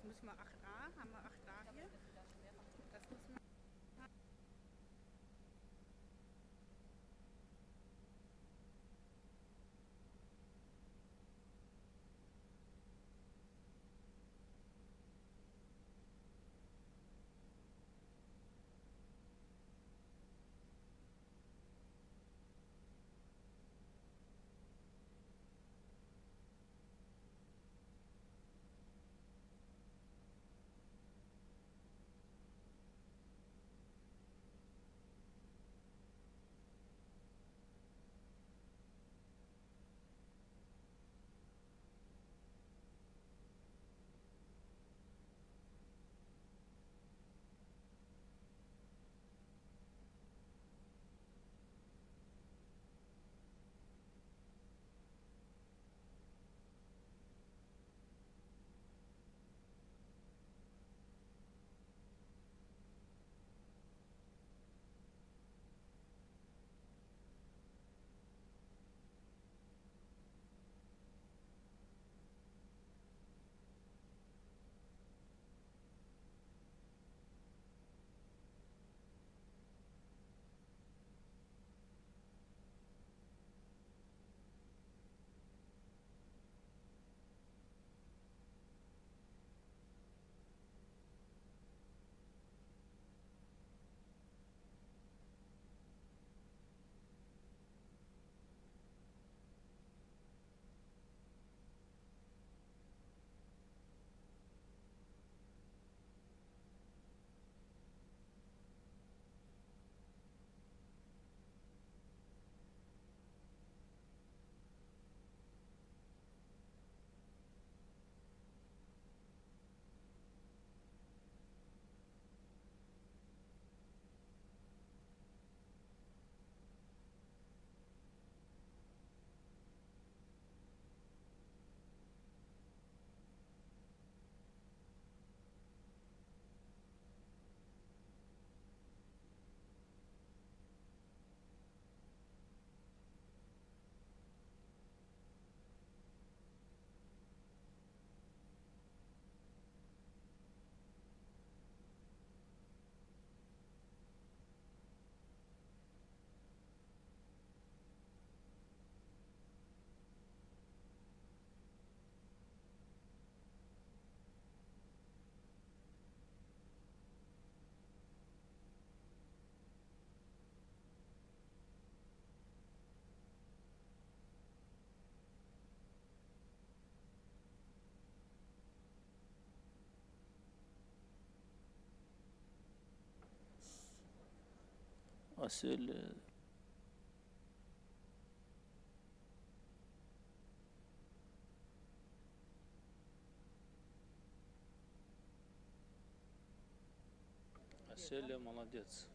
Müssen wir 8a? Haben wir 8a hier? Das müssen wir. Asıl молодец.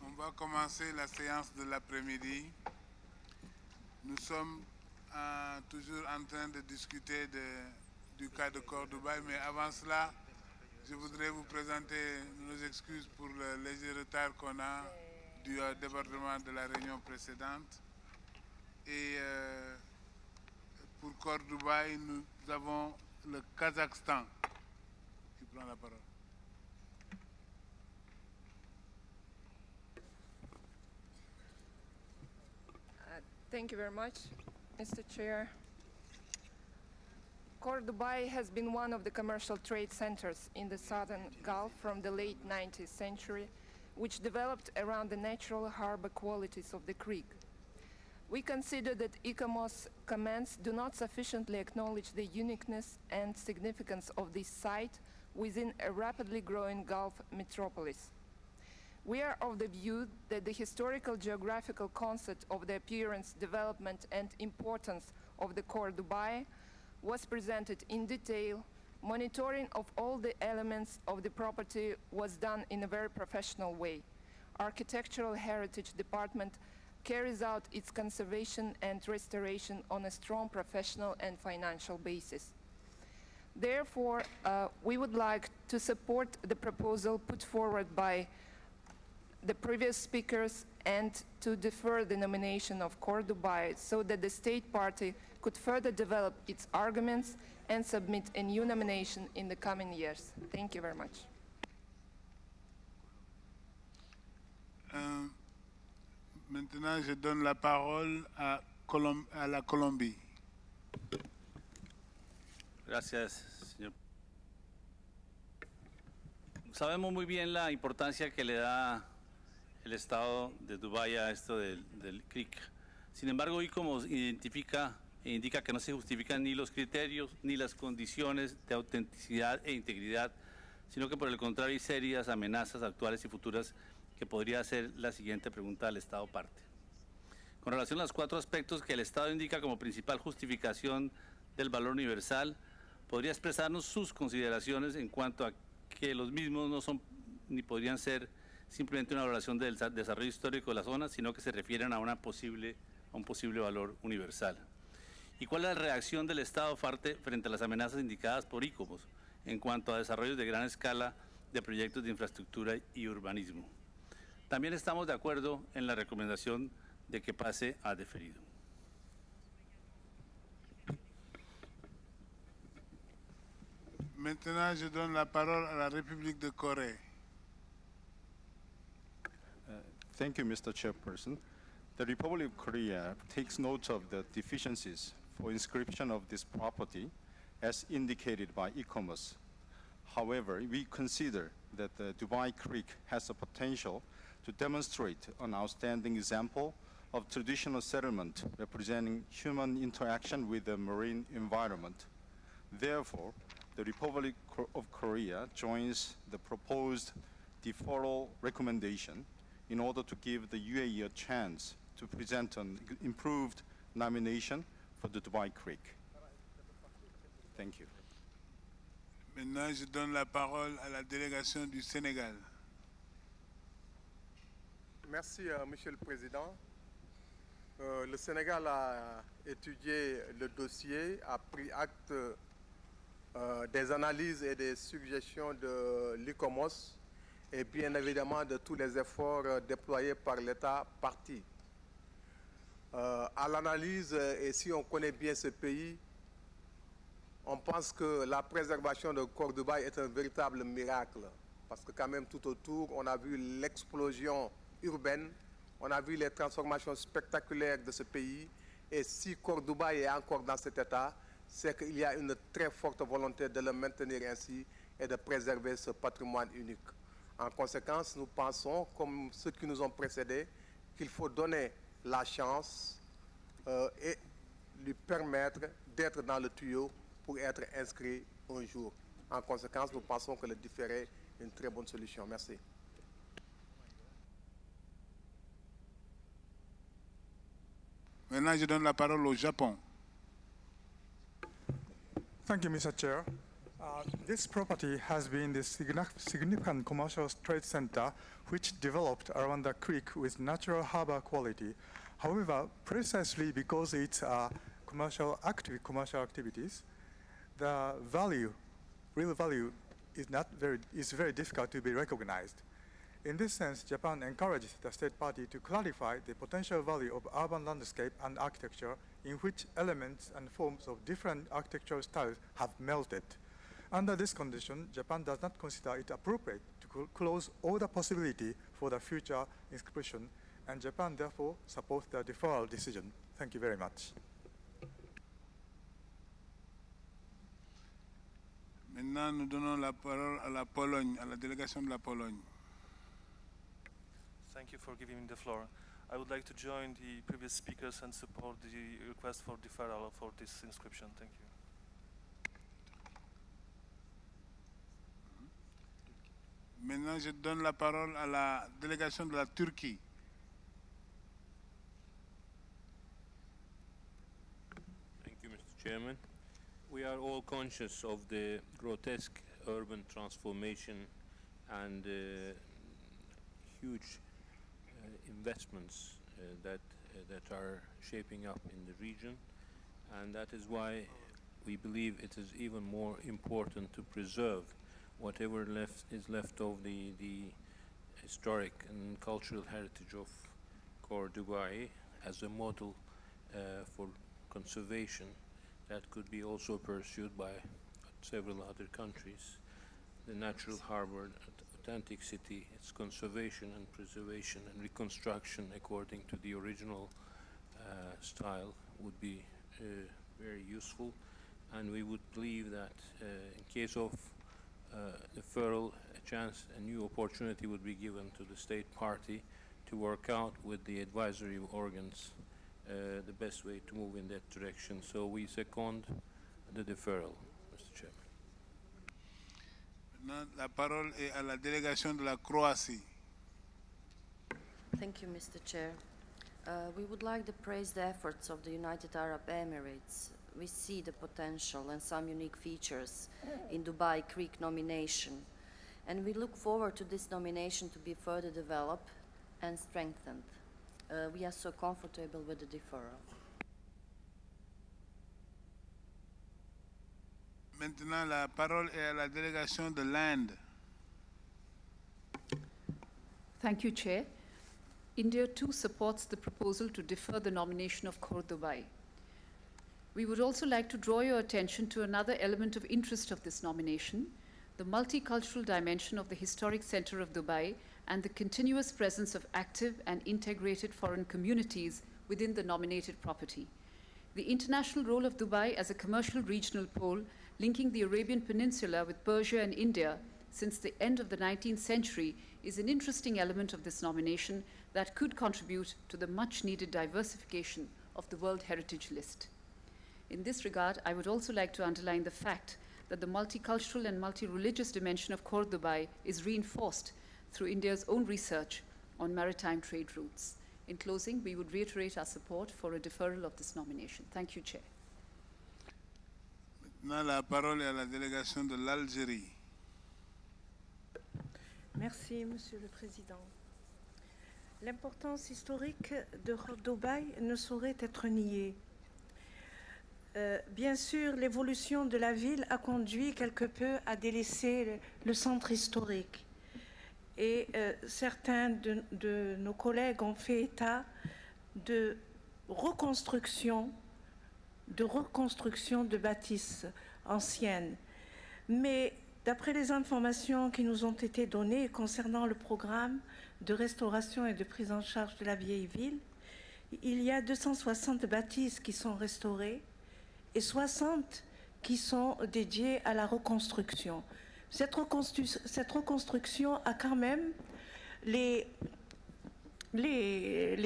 On va commencer la séance de l'après-midi. Nous sommes toujours en train de discuter du cas de Khor Dubaï, mais avant cela, je voudrais vous présenter nos excuses pour le léger retard qu'on a du débordement de la réunion précédente. Et pour Khor Dubaï, nous avons le Kazakhstan qui prend la parole. Thank you very much, Mr. Chair. Khor Dubaï has been one of the commercial trade centers in the southern Gulf from the late 19th century, which developed around the natural harbor qualities of the creek. We consider that ICOMOS comments do not sufficiently acknowledge the uniqueness and significance of this site within a rapidly growing Gulf metropolis. We are of the view that the historical geographical concept of the appearance, development, and importance of the Khor Dubaï was presented in detail. Monitoring of all the elements of the property was done in a very professional way. Architectural Heritage Department carries out its conservation and restoration on a strong professional and financial basis. Therefore, we would like to support the proposal put forward by the previous speakers and to defer the nomination of Khor Dubaï so that the state party could further develop its arguments and submit a new nomination in the coming years. Thank you very much. Maintenant, je donne la parole à la Colombie. Gracias, señor. Sabemos muy bien la importancia que le da el Estado de Dubái a esto del CRIC. Sin embargo, ICOMOS identifica e indica que no se justifican ni los criterios ni las condiciones de autenticidad e integridad, sino que por el contrario hay serias amenazas actuales y futuras que podría hacer la siguiente pregunta al Estado parte. Con relación a los 4 aspectos que el Estado indica como principal justificación del valor universal, podría expresarnos sus consideraciones en cuanto a que los mismos no son ni podrían ser simplemente una valoración del desarrollo histórico de la zona, sino que se refieren a un posible valor universal. ¿Y cuál es la reacción del Estado frente a las amenazas indicadas por ICOMOS en cuanto a desarrollos de gran escala de proyectos de infraestructura y urbanismo? También estamos de acuerdo en la recomendación de que pase a deferido. Maintenant, je donne la parole à la République de Corée. Thank you, Mr. Chairperson. The Republic of Korea takes note of the deficiencies for inscription of this property as indicated by ICOMOS. However, we consider that the Dubai Creek has the potential to demonstrate an outstanding example of traditional settlement representing human interaction with the marine environment. Therefore, the Republic of Korea joins the proposed deferral recommendation in order to give the UAE a chance to present an improved nomination for the Dubai Creek. Thank you. Maintenant, je donne la parole à la délégation du Sénégal. Merci, Monsieur le Président. Le Sénégal a étudié le dossier, a pris acte des analyses et des suggestions de l'ICOMOS et bien évidemment de tous les efforts déployés par l'État parti. À l'analyse, et si on connaît bien ce pays, on pense que la préservation de Khor Dubaï est un véritable miracle. Parce que quand même tout autour, on a vu l'explosion urbaine, on a vu les transformations spectaculaires de ce pays. Et si Khor Dubaï est encore dans cet état, c'est qu'il y a une très forte volonté de le maintenir ainsi et de préserver ce patrimoine unique. En conséquence, nous pensons, comme ceux qui nous ont précédés, qu'il faut donner la chance et lui permettre d'être dans le tuyau pour être inscrit un jour. En conséquence, nous pensons que le différé est une très bonne solution. Merci. Maintenant, je donne la parole au Japon. Thank you, Mr. Chair. This property has been the significant commercial trade center which developed around the creek with natural harbor quality. However, precisely because it's commercial activities, the real value is very difficult to be recognized. In this sense, Japan encourages the state party to clarify the potential value of urban landscape and architecture in which elements and forms of different architectural styles have melted. Under this condition, Japan does not consider it appropriate to close all the possibility for the future inscription, and Japan therefore supports the deferral decision. Thank you very much. Maintenant, nous donnons la parole à la Pologne, à la délégation de la Pologne. Thank you for giving me the floor. I would like to join the previous speakers and support the request for deferral for this inscription. Thank you. Maintenant, je donne la parole à la délégation de la Turquie. Thank you, Mr. Chairman. We are all conscious of the grotesque urban transformation and huge investments that are shaping up in the region, and that is why we believe it is even more important to preserve whatever is left of the historic and cultural heritage of Khor Dubai as a model for conservation that could be also pursued by several other countries. The natural harbor, authentic city, its conservation and preservation and reconstruction according to the original style would be very useful, and we would believe that in case of deferral, a new opportunity would be given to the state party to work out with the advisory organs the best way to move in that direction. So we second the deferral, Mr. Chairman. Maintenant, la parole est à la délégation de la Croatie. Thank you, Mr. Chair. We would like to praise the efforts of the United Arab Emirates. We see the potential and some unique features in Dubai Creek nomination, and we look forward to this nomination to be further developed and strengthened. We are so comfortable with the deferral. Maintenant, la parole est à la délégation de l'Inde. Thank you, Chair. India too supports the proposal to defer the nomination of Khor Dubai. We would also like to draw your attention to another element of interest of this nomination, the multicultural dimension of the historic center of Dubai and the continuous presence of active and integrated foreign communities within the nominated property. The international role of Dubai as a commercial regional pole linking the Arabian Peninsula with Persia and India since the end of the 19th century is an interesting element of this nomination that could contribute to the much-needed diversification of the World Heritage List. In this regard, I would also like to underline the fact that the multicultural and multi-religious dimension of Khor Dubai is reinforced through India's own research on maritime trade routes. In closing, we would reiterate our support for a deferral of this nomination. Thank you, Chair. Maintenant, la parole est à la délégation de l'Algérie. Merci, Monsieur le Président. L'importance historique de Khor Dubai ne saurait être niée. Bien sûr, l'évolution de la ville a conduit quelque peu à délaisser le centre historique. Et certains de nos collègues ont fait état de reconstruction de bâtisses anciennes. Mais d'après les informations qui nous ont été données concernant le programme de restauration et de prise en charge de la vieille ville, il y a 260 bâtisses qui sont restaurées et 60 qui sont dédiées à la reconstruction. Cette reconstruction a quand même, les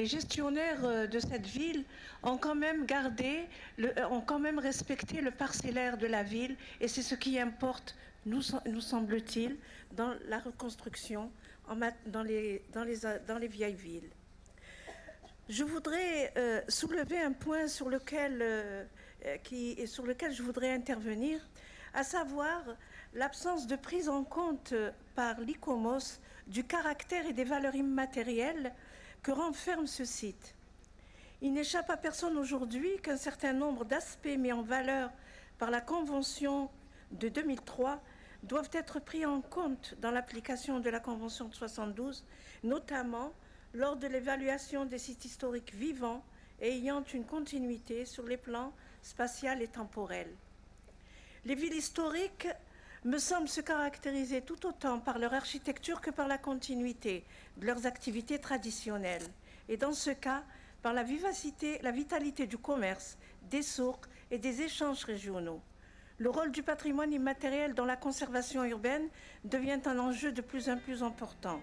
gestionnaires de cette ville ont quand même respecté le parcellaire de la ville, et c'est ce qui importe, nous semble-t-il, dans la reconstruction dans les vieilles villes. Je voudrais soulever un point sur lequel je voudrais intervenir, à savoir l'absence de prise en compte par l'ICOMOS du caractère et des valeurs immatérielles que renferme ce site. Il n'échappe à personne aujourd'hui qu'un certain nombre d'aspects mis en valeur par la Convention de 2003 doivent être pris en compte dans l'application de la Convention de 72, notamment lors de l'évaluation des sites historiques vivants et ayant une continuité sur les plans spatial et temporel. Les villes historiques me semblent se caractériser tout autant par leur architecture que par la continuité de leurs activités traditionnelles. Et dans ce cas, par la vitalité du commerce, des sources et des échanges régionaux. Le rôle du patrimoine immatériel dans la conservation urbaine devient un enjeu de plus en plus important,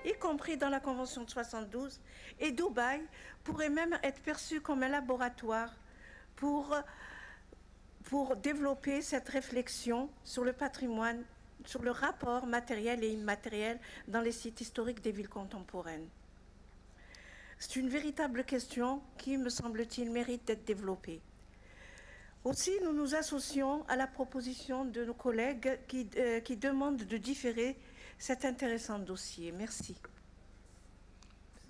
y compris dans la Convention de 72, et Dubaï pourrait même être perçu comme un laboratoire pour développer cette réflexion sur le patrimoine, sur le rapport matériel et immatériel dans les sites historiques des villes contemporaines. C'est une véritable question qui, me semble-t-il, mérite d'être développée. Aussi, nous nous associons à la proposition de nos collègues qui demandent de différer cet intéressant dossier. Merci.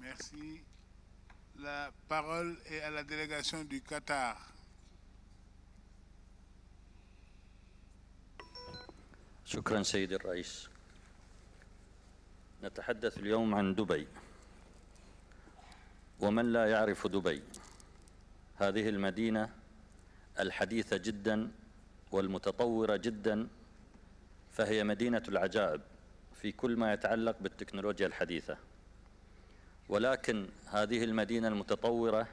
Merci. La parole est à la délégation du Qatar. شكرا سيدي الرئيس. نتحدث اليوم عن دبي، ومن لا يعرف دبي، هذه المدينة الحديثة جدا والمتطورة جدا، فهي مدينة العجائب في كل ما يتعلق بالتكنولوجيا الحديثة. ولكن هذه المدينة المتطورة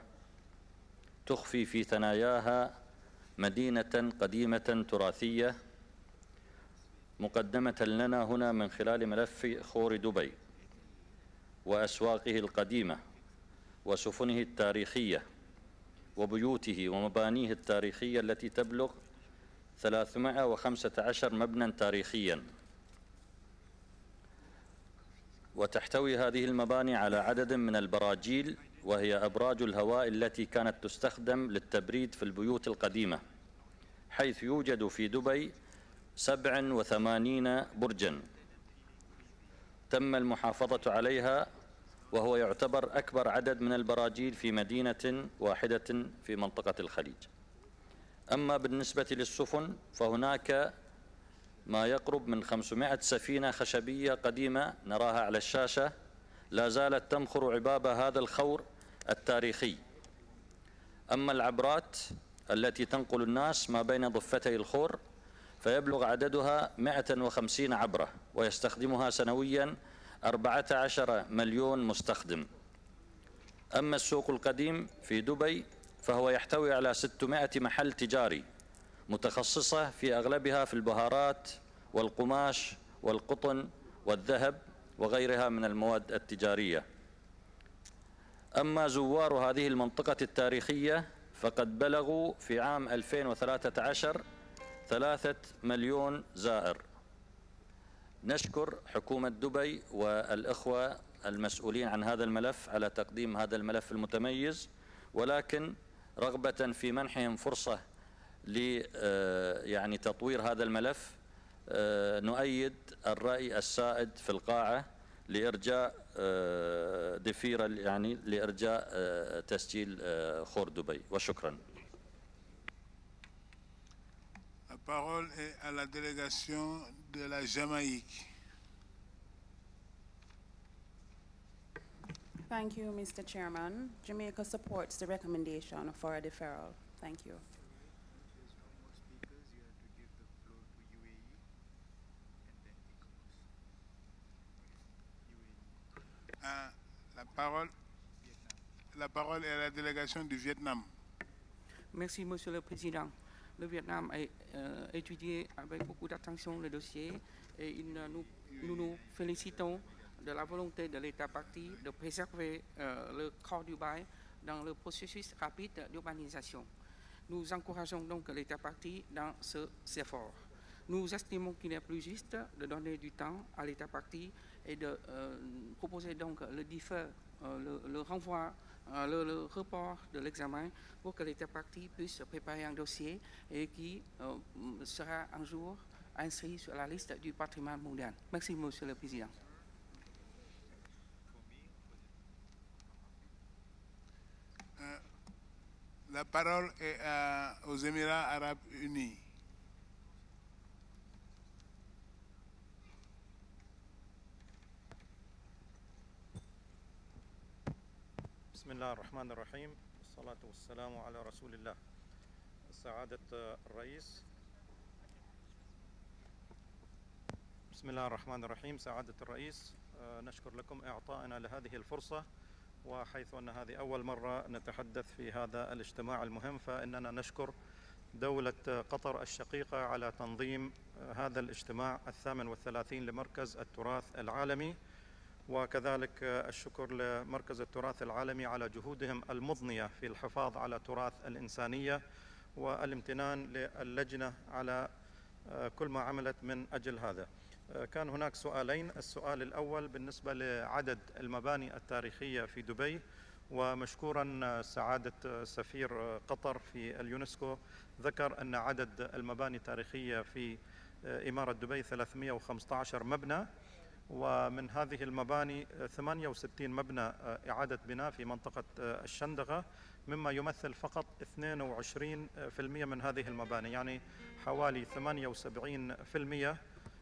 تخفي في ثناياها مدينة قديمة تراثية مقدمة لنا هنا من خلال ملف خور دبي وأسواقه القديمة وسفنه التاريخية وبيوته ومبانيه التاريخية التي تبلغ 315 مبنى تاريخيا. وتحتوي هذه المباني على عدد من البراجيل، وهي أبراج الهواء التي كانت تستخدم للتبريد في البيوت القديمة، حيث يوجد في دبي 87 برجا تم المحافظة عليها، وهو يعتبر أكبر عدد من البراجيل في مدينة واحدة في منطقة الخليج. أما بالنسبة للسفن فهناك ما يقرب من 500 سفينة خشبية قديمة نراها على الشاشة، لا زالت تمخر عباب هذا الخور التاريخي. أما العبرات التي تنقل الناس ما بين ضفتي الخور فيبلغ عددها 150 عبرة، ويستخدمها سنويا 14 مليون مستخدم. أما السوق القديم في دبي فهو يحتوي على 600 محل تجاري متخصصة في أغلبها في البهارات والقماش والقطن والذهب وغيرها من المواد التجارية. أما زوار هذه المنطقة التاريخية فقد بلغوا في عام 2013 3 مليون زائر. نشكر حكومة دبي والإخوة المسؤولين عن هذا الملف على تقديم هذا الملف المتميز، ولكن رغبة في منحهم فرصة يعني تطوير هذا الملف نؤيد الرأي السائد في القاعة لإرجاء يعني لإرجاء تسجيل خور دبي، وشكرا. La parole est à la délégation de la Jamaïque. Thank you, Mr. Chairman. Jamaica supports the recommendation for a deferral. Thank you. La parole est à la délégation du Vietnam. Merci, Monsieur le Président. Le Vietnam a étudié avec beaucoup d'attention le dossier et nous nous félicitons de la volonté de l'État parti de préserver le Khor Dubaï dans le processus rapide d'urbanisation. Nous encourageons donc l'État parti dans ces efforts. Nous estimons qu'il est plus juste de donner du temps à l'État parti et de proposer donc le renvoi, le report de l'examen pour que l'État partie puisse préparer un dossier et qui sera un jour inscrit sur la liste du patrimoine mondial. Merci, Monsieur le Président. La parole est aux Émirats arabes unis. بسم الله الرحمن الرحيم والصلاة والسلام على رسول الله. سعادة الرئيس. بسم الله الرحمن الرحيم. سعادة الرئيس، نشكر لكم إعطائنا لهذه الفرصة، وحيث أن هذه أول مرة نتحدث في هذا الاجتماع المهم فإننا نشكر دولة قطر الشقيقة على تنظيم هذا الاجتماع 38 لمركز التراث العالمي، وكذلك الشكر لمركز التراث العالمي على جهودهم المضنية في الحفاظ على تراث الإنسانية، والامتنان للجنة على كل ما عملت من أجل هذا. كان هناك سؤالين. السؤال الأول بالنسبة لعدد المباني التاريخية في دبي، ومشكورا سعادة سفير قطر في اليونسكو ذكر أن عدد المباني التاريخية في إمارة دبي 315 مبنى، ومن هذه المباني 68 مبنى إعادة بناء في منطقة الشندقة، مما يمثل فقط 22% من هذه المباني، يعني حوالي 78%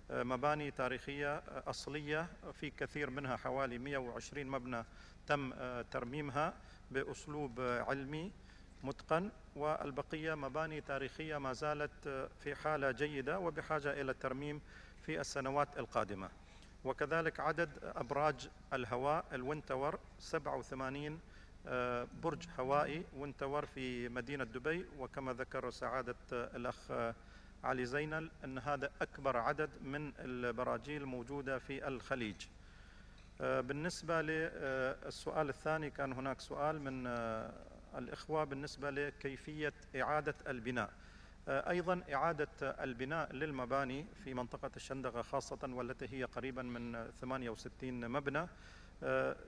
مباني تاريخية أصلية، في كثير منها حوالي 120 مبنى تم ترميمها بأسلوب علمي متقن، والبقية مباني تاريخية ما زالت في حالة جيدة وبحاجة إلى الترميم في السنوات القادمة. وكذلك عدد أبراج الهواء الوين تاور 87 برج هوائي وين تاور في مدينة دبي، وكما ذكر سعادة الأخ علي زينل أن هذا أكبر عدد من البراجيل موجودة في الخليج. بالنسبة للسؤال الثاني، كان هناك سؤال من الإخوة بالنسبة لكيفية إعادة البناء. أيضا إعادة البناء للمباني في منطقة الشندقة خاصة والتي هي قريبا من 68 مبنى،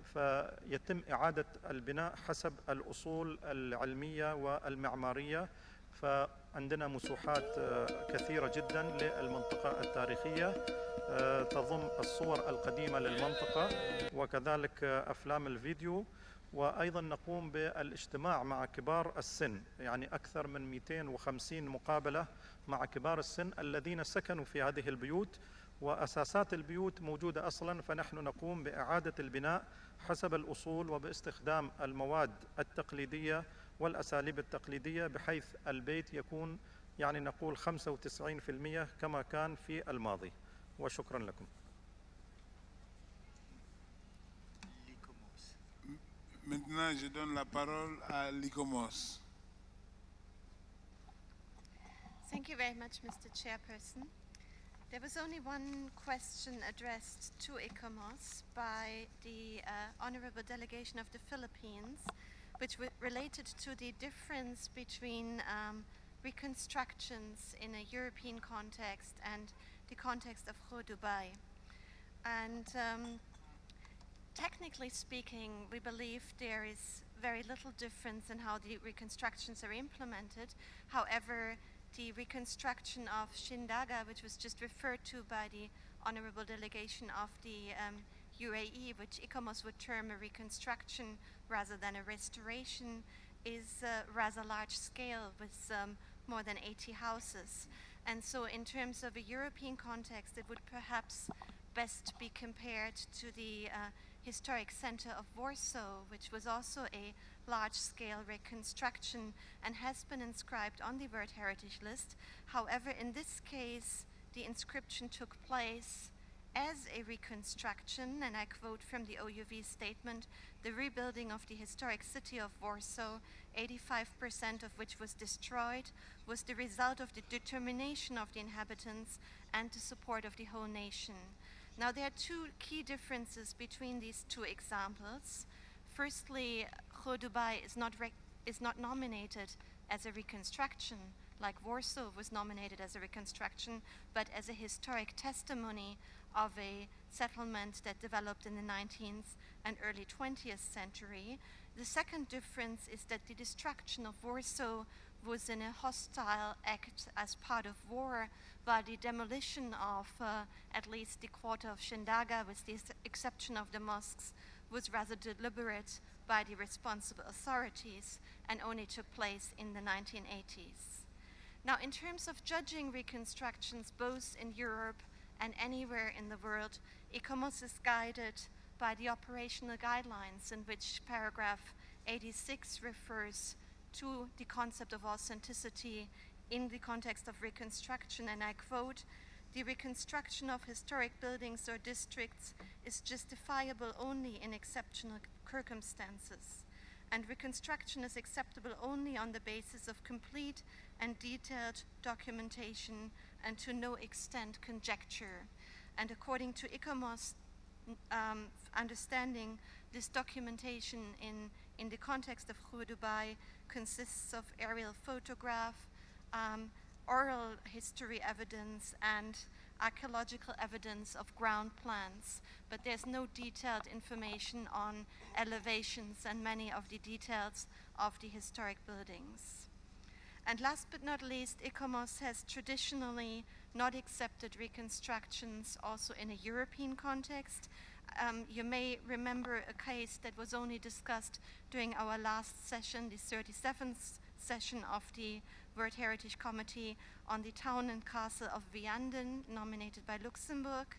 فيتم إعادة البناء حسب الأصول العلمية والمعمارية. فعندنا مسوحات كثيرة جدا للمنطقة التاريخية تضم الصور القديمة للمنطقة وكذلك أفلام الفيديو، وأيضا نقوم بالاجتماع مع كبار السن، يعني أكثر من 250 مقابلة مع كبار السن الذين سكنوا في هذه البيوت، وأساسات البيوت موجودة أصلا، فنحن نقوم بإعادة البناء حسب الأصول وباستخدام المواد التقليدية والأساليب التقليدية، بحيث البيت يكون يعني نقول 95% كما كان في الماضي. وشكرا لكم. Maintenant, je donne la parole à l'ICOMOS. Thank you very much, Mr. Chairperson. There was only one question addressed to ICOMOS by the Honorable Delegation of the Philippines, which related to the difference between reconstructions in a European context and the context of Khor Dubai. And technically speaking, we believe there is very little difference in how the reconstructions are implemented. However, the reconstruction of Shindaga, which was just referred to by the Honorable Delegation of the UAE, which ICOMOS would term a reconstruction rather than a restoration, is rather large scale with more than 80 houses. And so in terms of a European context, it would perhaps best be compared to the historic center of Warsaw, which was also a large-scale reconstruction and has been inscribed on the World Heritage List. However, in this case, the inscription took place as a reconstruction, and I quote from the OUV statement, the rebuilding of the historic city of Warsaw, 85% of which was destroyed, was the result of the determination of the inhabitants and the support of the whole nation. Now, there are two key differences between these two examples. Firstly, Khor Dubai is not nominated as a reconstruction, like Warsaw was nominated as a reconstruction, but as a historic testimony of a settlement that developed in the 19th and early 20th century. The second difference is that the destruction of Warsaw was in a hostile act as part of war, while the demolition of at least the quarter of Shindaga, with the exception of the mosques, was rather deliberate by the responsible authorities and only took place in the 1980s. Now, in terms of judging reconstructions both in Europe and anywhere in the world, ICOMOS is guided by the operational guidelines, in which paragraph 86 refers to the concept of authenticity in the context of reconstruction, and I quote, "The reconstruction of historic buildings or districts is justifiable only in exceptional circumstances, and reconstruction is acceptable only on the basis of complete and detailed documentation and to no extent conjecture." And according to ICOMOS understanding, this documentation in the context of Khor Dubai consists of aerial photograph, oral history evidence, and archaeological evidence of ground plans, but there's no detailed information on elevations and many of the details of the historic buildings. And last but not least, ICOMOS has traditionally not accepted reconstructions also in a European context. You may remember a case that was only discussed during our last session, the 37th session of the World Heritage Committee, on the town and castle of Vianden, nominated by Luxembourg,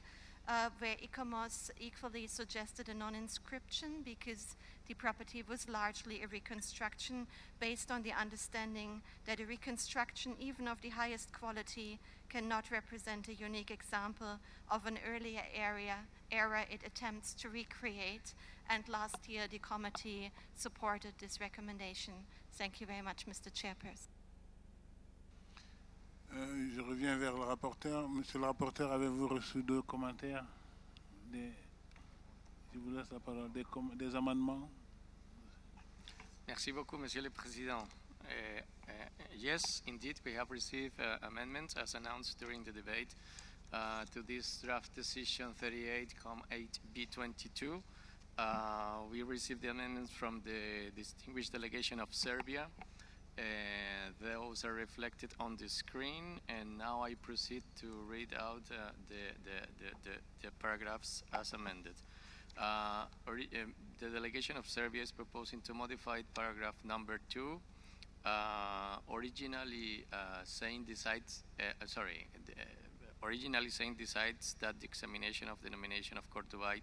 where ICOMOS equally suggested a non-inscription because the property was largely a reconstruction based on the understanding that a reconstruction, even of the highest quality, cannot represent a unique example of an earlier era it attempts to recreate. And last year, the committee supported this recommendation. Thank you very much, Mr. Chairperson. Je reviens vers le rapporteur. Monsieur le rapporteur, avez-vous reçu deux commentaires? Je vous laisse la parole. Des amendements? Merci beaucoup, Monsieur le Président. Yes, indeed, we have received amendments as announced during the debate to this draft decision 38,8B22. We received the amendments from the distinguished delegation of Serbia. Those are reflected on the screen, and now I proceed to read out the paragraphs as amended. The delegation of Serbia is proposing to modify paragraph number 2, originally saying decides that the examination of the nomination of Khor Dubai,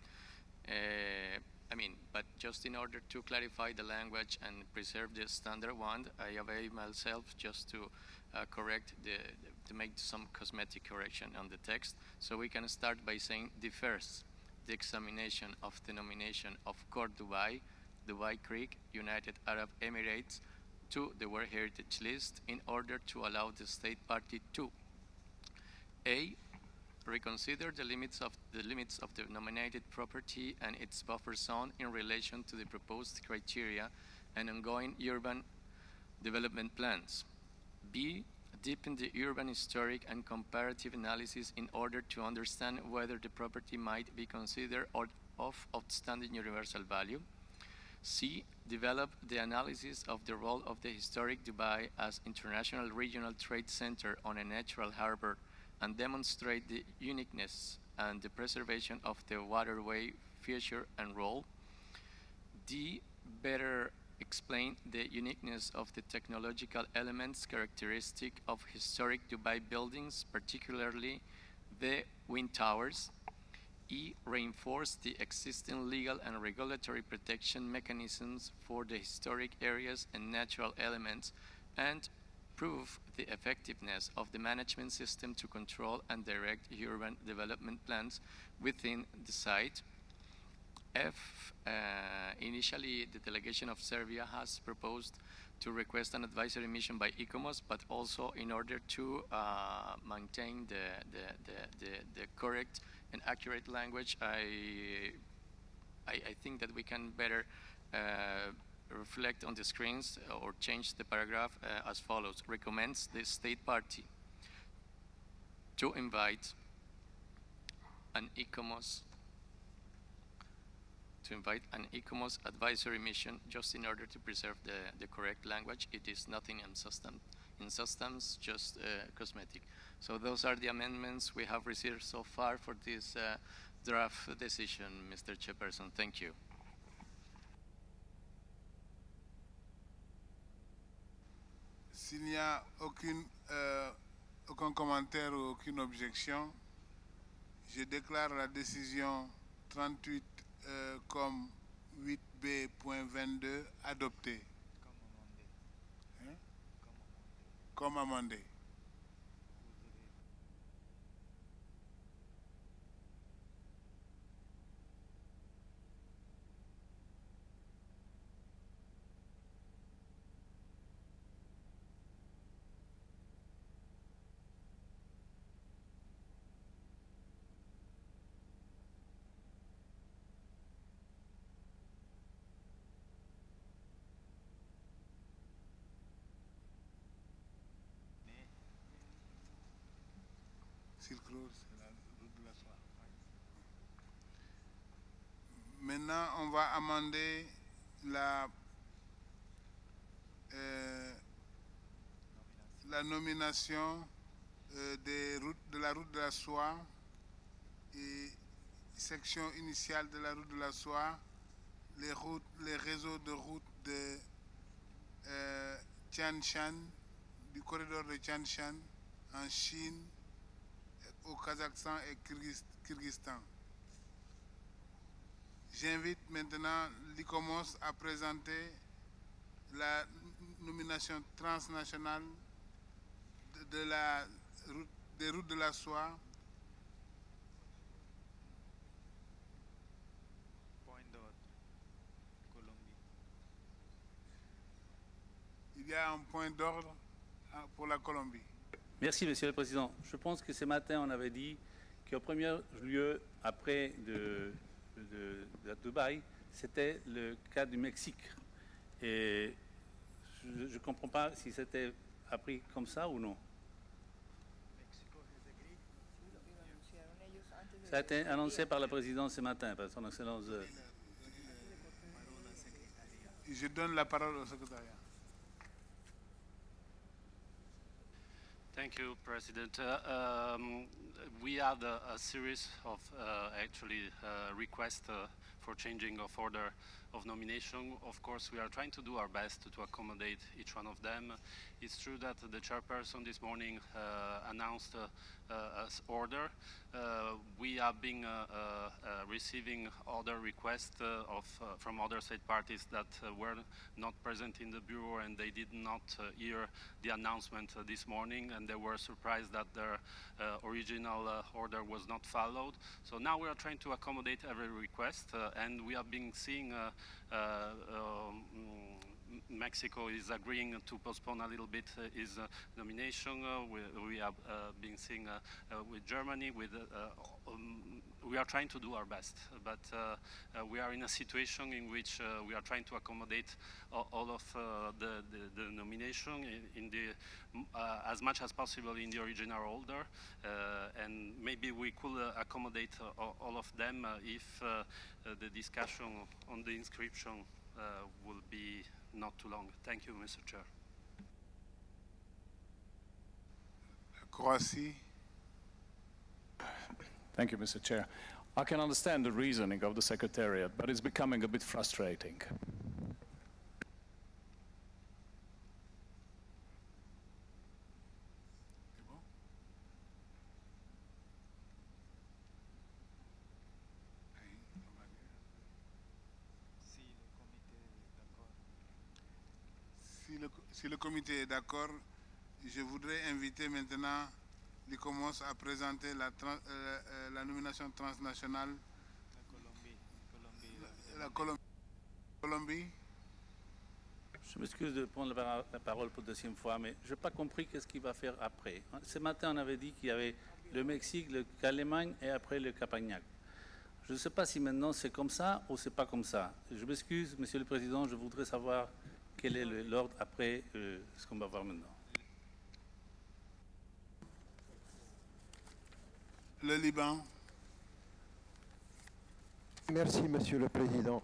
but just in order to clarify the language and preserve the standard one, I avail myself just to correct to make some cosmetic correction on the text. So we can start by saying differs the examination of the nomination of Khor Dubai, Dubai Creek, United Arab Emirates to the World Heritage List in order to allow the state party to A. Reconsider the limits of the nominated property and its buffer zone in relation to the proposed criteria and ongoing urban development plans. B. Deepen the urban historic and comparative analysis in order to understand whether the property might be considered of outstanding universal value. C. Develop the analysis of the role of the historic Dubai as international regional trade center on a natural harbor and demonstrate the uniqueness and the preservation of the waterway feature and role. D. Better explain the uniqueness of the technological elements characteristic of historic Dubai buildings, particularly the wind towers. E. Reinforce the existing legal and regulatory protection mechanisms for the historic areas and natural elements, and prove the effectiveness of the management system to control and direct urban development plans within the site. F. Initially, the delegation of Serbia has proposed to request an advisory mission by ICOMOS, but also in order to maintain the correct and accurate language, I think that we can better reflect on the screens or change the paragraph as follows. Recommends the state party to invite an ICOMOS advisory mission just in order to preserve the correct language. It is nothing in substance, just cosmetic. So those are the amendments we have received so far for this draft decision, Mr. Chairperson. Thank you. S'il n'y a aucun commentaire ou aucune objection, je déclare la décision 38 comme 8B.22 adoptée. Comme amendée. Silk Road, c'est la route de la soie. Maintenant, on va amender la nomination de la route de la soie et section initiale de la route de la soie, les réseaux de routes de Tianshan, du corridor de Tianshan en Chine, au Kazakhstan et Kyrgyzstan. J'invite maintenant l'ICOMOS à présenter la nomination transnationale des routes de la soie. Il y a un point d'ordre pour la Colombie. Merci, Monsieur le Président. Je pense que ce matin, on avait dit qu'au premier lieu, après de Dubaï, c'était le cas du Mexique. Et je ne comprends pas si c'était appris comme ça ou non. Ça a été annoncé par la présidence ce matin, par son Excellence. Je donne la parole au secrétariat. Thank you, President. We had a series of requests for changing of order of nomination. Of course, we are trying to do our best to accommodate each one of them. It's true that the chairperson this morning announced as order. We have been receiving other requests from other state parties that were not present in the Bureau, and they did not hear the announcement this morning, and they were surprised that their original order was not followed. So now we are trying to accommodate every request, and we have been seeing Mexico is agreeing to postpone a little bit his nomination. We have been seeing with Germany. We are trying to do our best, but we are in a situation in which we are trying to accommodate all of the nomination as much as possible in the original order, and maybe we could accommodate all of them if the discussion on the inscription will be not too long. Thank you, Mr. Chair. Croatie. Thank you, Mr. Chair. I can understand the reasoning of the Secretariat, but it's becoming a bit frustrating. Si le comité est d'accord, je voudrais inviter maintenant l'ICOMOS à présenter la nomination transnationale. La Colombie. Je m'excuse de prendre la parole pour la deuxième fois, mais je n'ai pas compris qu'est-ce qu'il va faire après. Ce matin, on avait dit qu'il y avait le Mexique, le Calakmul et après le Qhapaq. Je ne sais pas si maintenant c'est comme ça ou c'est pas comme ça. Je m'excuse, Monsieur le Président, je voudrais savoir quel est l'ordre après ce qu'on va voir maintenant. Le Liban. Merci, Monsieur le Président.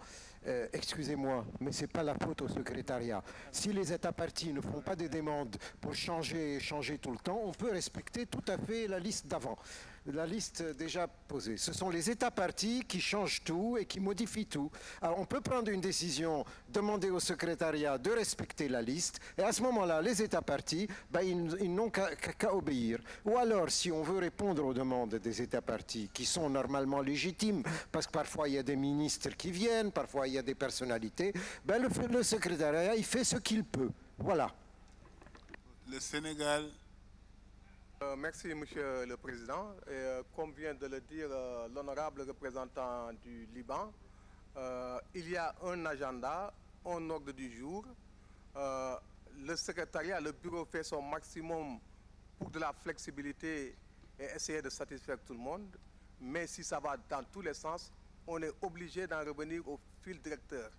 Excusez-moi, mais ce n'est pas la faute au secrétariat. Si les États partis ne font pas des demandes pour changer tout le temps, on peut respecter tout à fait la liste d'avant, la liste déjà posée. Ce sont les États partis qui changent tout et qui modifient tout. Alors on peut prendre une décision, demander au secrétariat de respecter la liste, et à ce moment-là, les États partis, ils n'ont qu'à obéir. Ou alors, si on veut répondre aux demandes des États partis, qui sont normalement légitimes, parce que parfois il y a des ministres qui viennent, parfois il y a des personnalités, le secrétariat, il fait ce qu'il peut. Voilà. Le Sénégal. Merci, Monsieur le Président. Comme vient de le dire l'honorable représentant du Liban, il y a un agenda, un ordre du jour. Le secrétariat, le bureau fait son maximum pour de la flexibilité et essayer de satisfaire tout le monde. Mais si ça va dans tous les sens, on est obligé d'en revenir au fil directeur.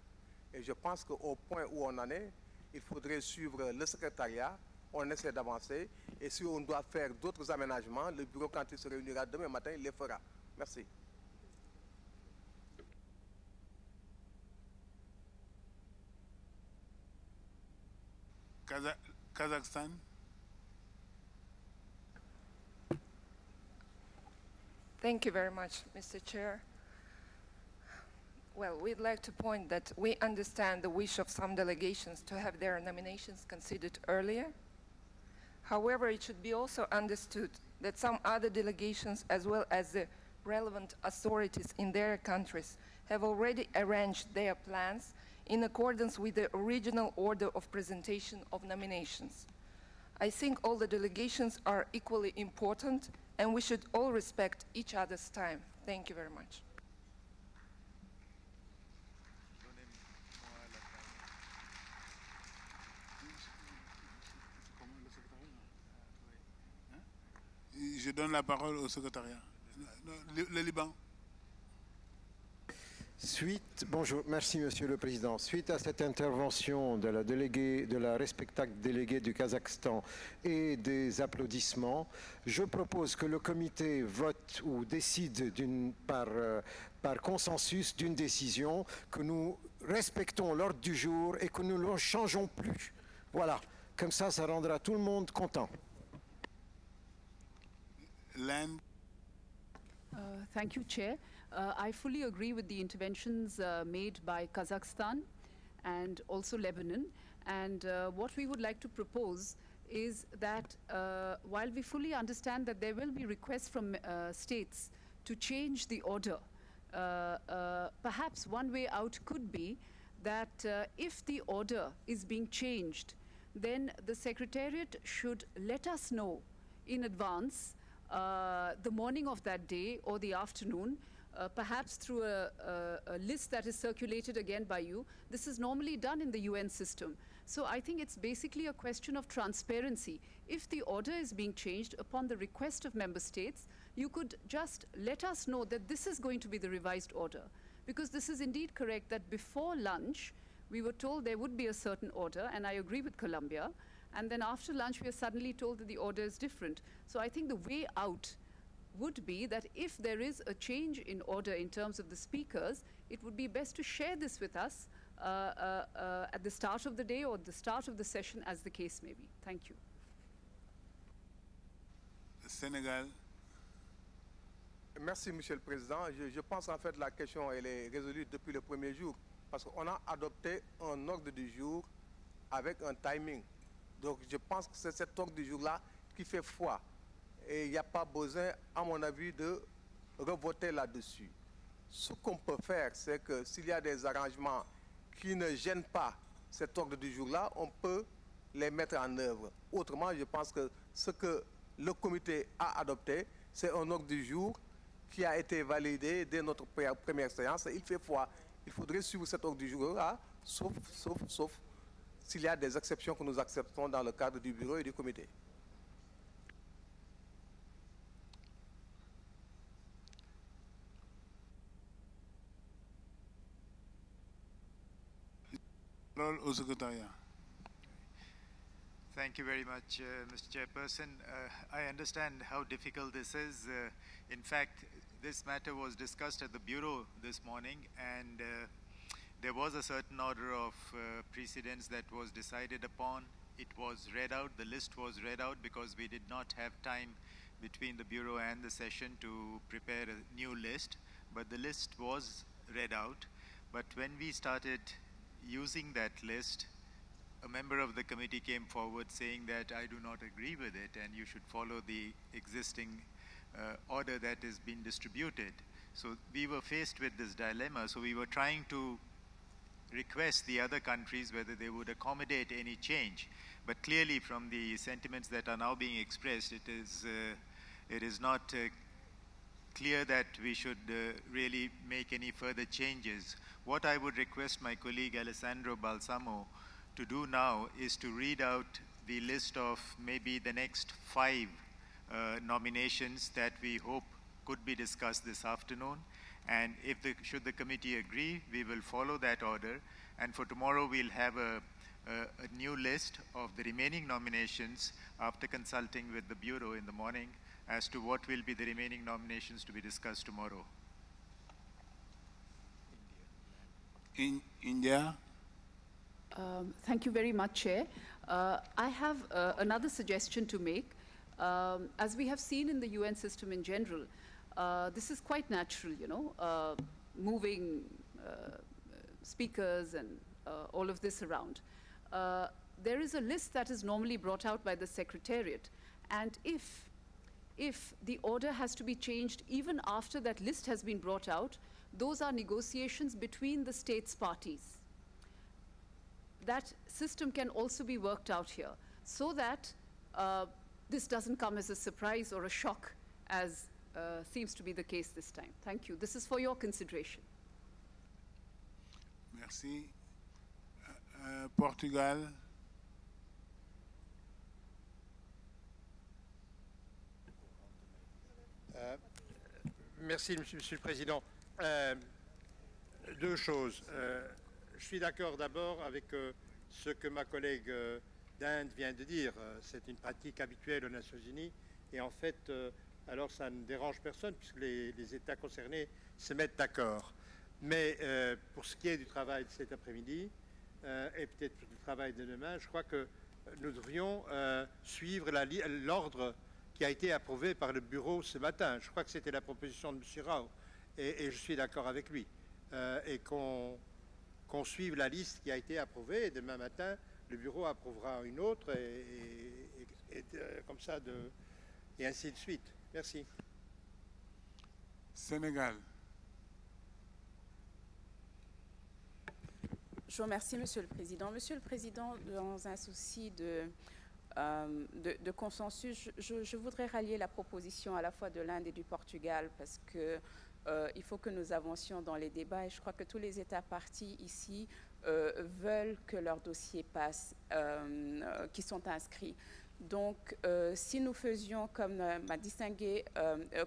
Et je pense qu'au point où on en est, il faudrait suivre le secrétariat, on essaie d'avancer, et si on doit faire d'autres aménagements, le bureau, quand il se réunira demain matin, il les fera. Merci. Kazakhstan. Thank you very much, Mr. Chair. Well, we'd like to point that we understand the wish of some delegations to have their nominations considered earlier. However, it should be also understood that some other delegations, as well as the relevant authorities in their countries, have already arranged their plans in accordance with the original order of presentation of nominations. I think all the delegations are equally important, and we should all respect each other's time. Thank you very much. Je donne la parole au secrétariat. Le Liban. Bonjour, merci Monsieur le Président. Suite à cette intervention de la respectable déléguée du Kazakhstan et des applaudissements, je propose que le comité vote ou décide par consensus d'une décision, que nous respectons l'ordre du jour et que nous ne le changeons plus. Voilà, comme ça rendra tout le monde content. Thank you, Chair. I fully agree with the interventions made by Kazakhstan and also Lebanon. And what we would like to propose is that while we fully understand that there will be requests from states to change the order, perhaps one way out could be that if the order is being changed, then the Secretariat should let us know in advance the morning of that day or the afternoon, perhaps through a list that is circulated again by you. This is normally done in the UN system. So I think it's basically a question of transparency. If the order is being changed upon the request of member states, you could just let us know that this is going to be the revised order. Because this is indeed correct that before lunch, we were told there would be a certain order, and I agree with Colombia. And then after lunch, we are suddenly told that the order is different. So I think the way out would be that if there is a change in order in terms of the speakers, it would be best to share this with us at the start of the day or the start of the session, as the case may be. Thank you. Sénégal. Merci, Monsieur le Président. Je pense en fait la question elle est résolue depuis le premier jour, parce qu'on a adopté un ordre du jour avec un timing. Donc je pense que c'est cet ordre du jour-là qui fait foi. Et il n'y a pas besoin, à mon avis, de revoter là-dessus. Ce qu'on peut faire, c'est que s'il y a des arrangements qui ne gênent pas cet ordre du jour-là, on peut les mettre en œuvre. Autrement, je pense que ce que le comité a adopté, c'est un ordre du jour qui a été validé dès notre première séance. Il fait foi. Il faudrait suivre cet ordre du jour-là, sauf s'il y a des exceptions que nous acceptons dans le cadre du bureau et du comité. Au secrétariat. Thank you very much, Mr. Chairperson. I understand how difficult this is. In fact, this matter was discussed at the Bureau this morning, and there was a certain order of precedence that was decided upon. It was read out, the list was read out, because we did not have time between the Bureau and the session to prepare a new list, but the list was read out. But when we started using that list, a member of the committee came forward saying that I do not agree with it and you should follow the existing order that is being distributed. So we were faced with this dilemma. So we were trying to request the other countries whether they would accommodate any change. But clearly from the sentiments that are now being expressed, it is not clear that we should really make any further changes. What I would request my colleague Alessandro Balsamo to do now is to read out the list of maybe the next 5 nominations that we hope could be discussed this afternoon. And if should the committee agree, we will follow that order. And for tomorrow, we'll have a new list of the remaining nominations after consulting with the Bureau in the morning as to what will be the remaining nominations to be discussed tomorrow. In India? Thank you very much, Chair. I have another suggestion to make. As we have seen in the UN system in general, this is quite natural, you know, moving speakers and all of this around. There is a list that is normally brought out by the Secretariat, and if the order has to be changed even after that list has been brought out, those are negotiations between the states parties. That system can also be worked out here, so that this doesn't come as a surprise or a shock, as seems to be the case this time. Thank you. This is for your consideration. Merci. Portugal. Merci, Monsieur le Président. 2 choses. Je suis d'accord d'abord avec ce que ma collègue d'Inde vient de dire. C'est une pratique habituelle aux Nations Unies et en fait, alors ça ne dérange personne puisque les États concernés se mettent d'accord. Mais pour ce qui est du travail de cet après-midi et peut-être du travail de demain, je crois que nous devrions suivre l'ordre qui a été approuvé par le Bureau ce matin. Je crois que c'était la proposition de M. Rao et je suis d'accord avec lui. Et qu'on suive la liste qui a été approuvée et demain matin, le Bureau approuvera une autre et comme ça, et ainsi de suite. Merci. Sénégal. Je vous remercie, Monsieur le Président. Monsieur le Président, dans un souci de consensus, je voudrais rallier la proposition à la fois de l'Inde et du Portugal parce que il faut que nous avancions dans les débats et je crois que tous les États partis ici veulent que leurs dossiers passent, qui sont inscrits. Donc, si nous faisions comme ma distinguée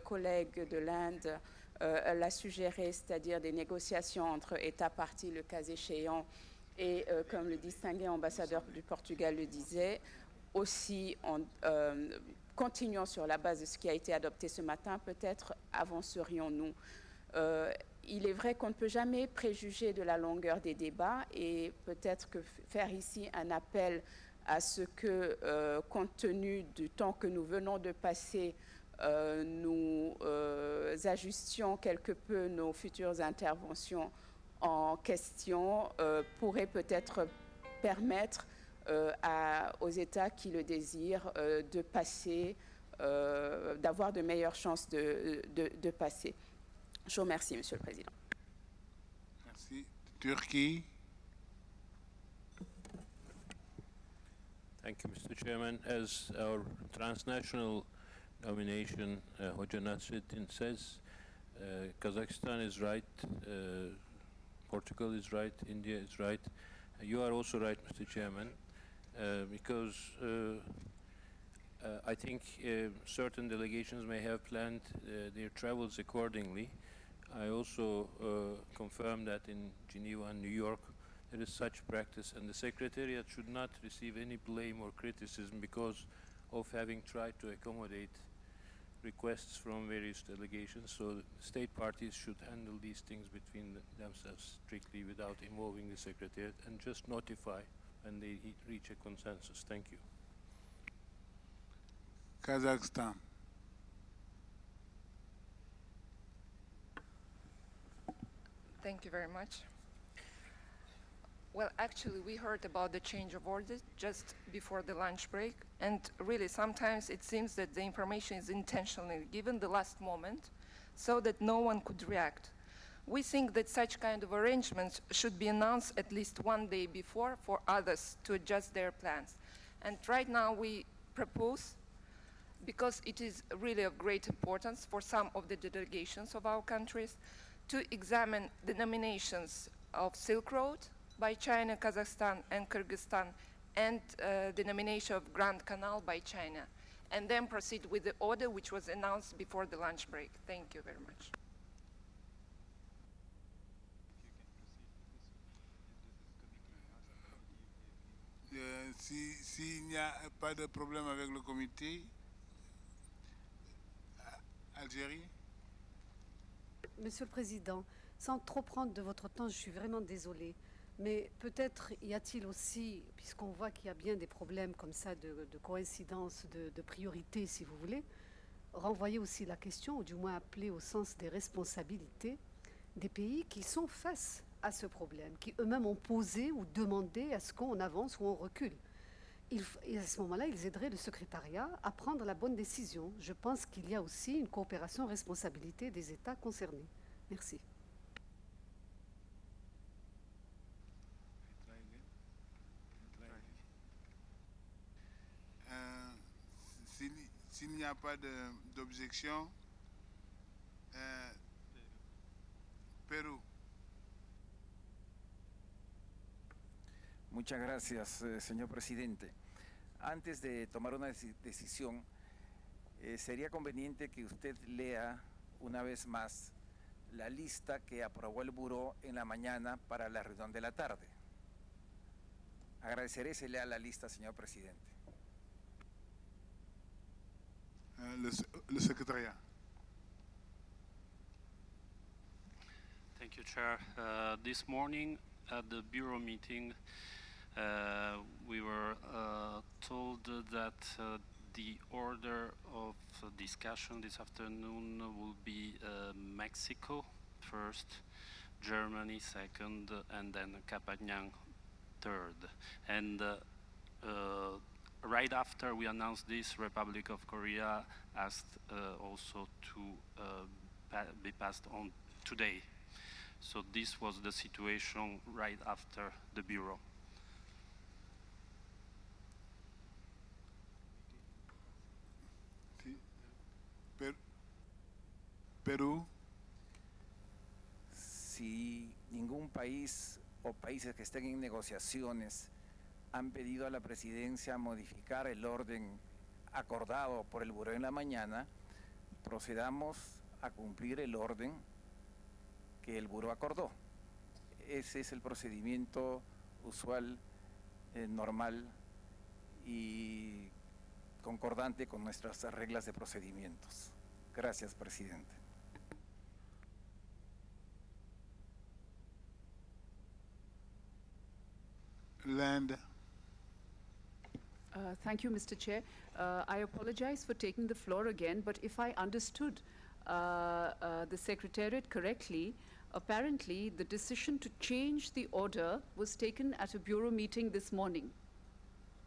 collègue de l'Inde l'a suggéré, c'est-à-dire des négociations entre États partis, le cas échéant, et comme le distingué ambassadeur du Portugal le disait, aussi en continuant sur la base de ce qui a été adopté ce matin, peut-être avancerions-nous. Il est vrai qu'on ne peut jamais préjuger de la longueur des débats et peut-être que faire ici un appel à ce que, compte tenu du temps que nous venons de passer, nous ajustions quelque peu nos futures interventions en question pourrait peut-être permettre aux États qui le désirent de passer, d'avoir de meilleures chances de passer. Je vous remercie, Monsieur le Président. Merci. Turquie. Thank you, Mr. Chairman. As our transnational nomination, Hoca Nasreddin says, Kazakhstan is right, Portugal is right, India is right. You are also right, Mr. Chairman, because I think certain delegations may have planned their travels accordingly. I also confirm that in Geneva and New York there is such practice, and the Secretariat should not receive any blame or criticism because of having tried to accommodate requests from various delegations, so state parties should handle these things between themselves strictly without involving the Secretariat and just notify when they reach a consensus. Thank you. Kazakhstan. Thank you very much. Well, actually, we heard about the change of orders just before the lunch break, and really sometimes it seems that the information is intentionally given the last moment so that no one could react. We think that such kind of arrangements should be announced at least one day before for others to adjust their plans. And right now we propose, because it is really of great importance for some of the delegations of our countries, to examine the nominations of Silk Road by China, Kazakhstan, and Kyrgyzstan, and the nomination of Grand Canal by China, and then proceed with the order which was announced before the lunch break. Thank you very much. S'il n'y a pas de problème avec le comité, Algérie. Monsieur le Président, sans trop prendre de votre temps, je suis vraiment désolée, mais peut-être y a-t-il aussi, puisqu'on voit qu'il y a bien des problèmes comme ça de coïncidence, de priorité, si vous voulez, renvoyer aussi la question, ou du moins appeler au sens des responsabilités des pays qui sont face à ce problème, qui eux-mêmes ont posé ou demandé à ce qu'on avance ou on recule. Et à ce moment-là, ils aideraient le secrétariat à prendre la bonne décision. Je pense qu'il y a aussi une coopération responsabilité des États concernés. Merci. S'il n'y a pas d'objection, Pérou. Muchas gracias, señor presidente. Antes de tomar una decisión, sería conveniente que usted lea una vez más la lista que aprobó el Buró en la mañana para la reunión de la tarde. Agradeceré si lea la lista, señor presidente. Le secrétariat. Thank you, Chair. This morning at the Bureau meeting, we were told that the order of discussion this afternoon will be Mexico first, Germany second, and then Qhapaq Nan third. And right after we announced this, Republic of Korea asked also to be passed on today. So this was the situation right after the Bureau. Perú. Si ningún país o países que estén en negociaciones han pedido a la presidencia modificar el orden acordado por el Buró en la mañana, procedamos a cumplir el orden que el Buró acordó. Ese es el procedimiento usual, normal y concordante con nuestras reglas de procedimientos. Gracias, presidente. Land. Thank you, Mr. Chair. I apologize for taking the floor again, but if I understood the Secretariat correctly, apparently the decision to change the order was taken at a Bureau meeting this morning.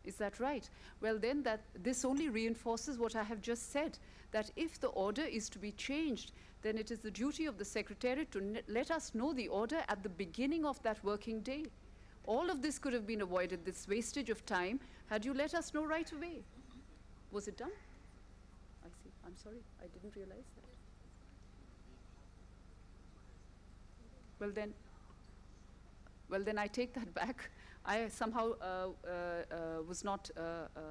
Is that right? Well, then this only reinforces what I have just said, that if the order is to be changed, then it is the duty of the Secretariat to let us know the order at the beginning of that working day. All of this could have been avoided, this wastage of time, had you let us know right away. Was it done? I see. I'm sorry. I didn't realize that. Well, then I take that back. I somehow was not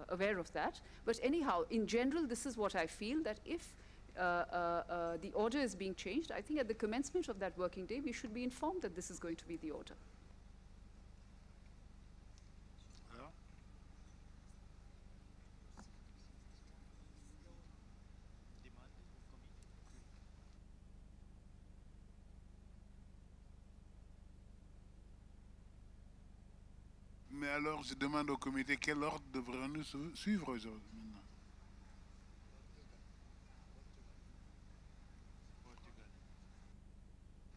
aware of that. But anyhow, in general, this is what I feel, that if the order is being changed, I think at the commencement of that working day, we should be informed that this is going to be the order. Mais alors, je demande au comité quel ordre devrions-nous suivre aujourd'hui maintenant?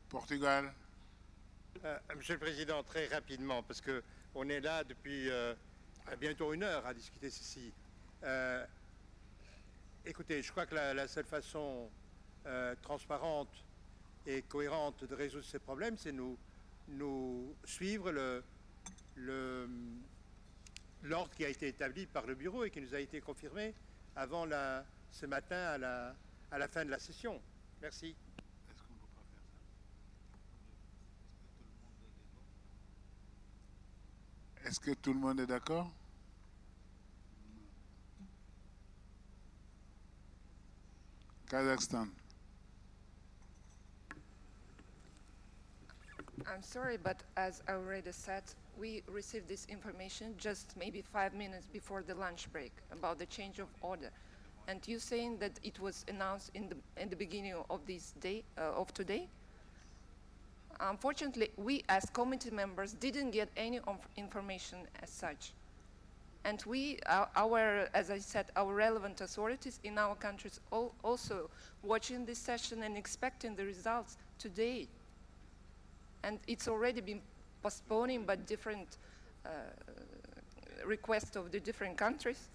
Portugal. Monsieur le Président, très rapidement, parce qu'on est là depuis bientôt 1 heure à discuter ceci. Écoutez, je crois que la seule façon transparente et cohérente de résoudre ces problèmes, c'est nous suivre l'ordre qui a été établi par le bureau et qui nous a été confirmé avant ce matin à la fin de la session. Merci. Est-ce que tout le monde est d'accord? Kazakhstan. I'm sorry, but as I already said, we received this information just maybe 5 minutes before the lunch break about the change of order. And you saying that it was announced in the beginning of this day, of today? Unfortunately, we as committee members didn't get any information as such. And we, as I said, our relevant authorities in our countries also watching this session and expecting the results today. And it's already been postponing by different requests of the different countries.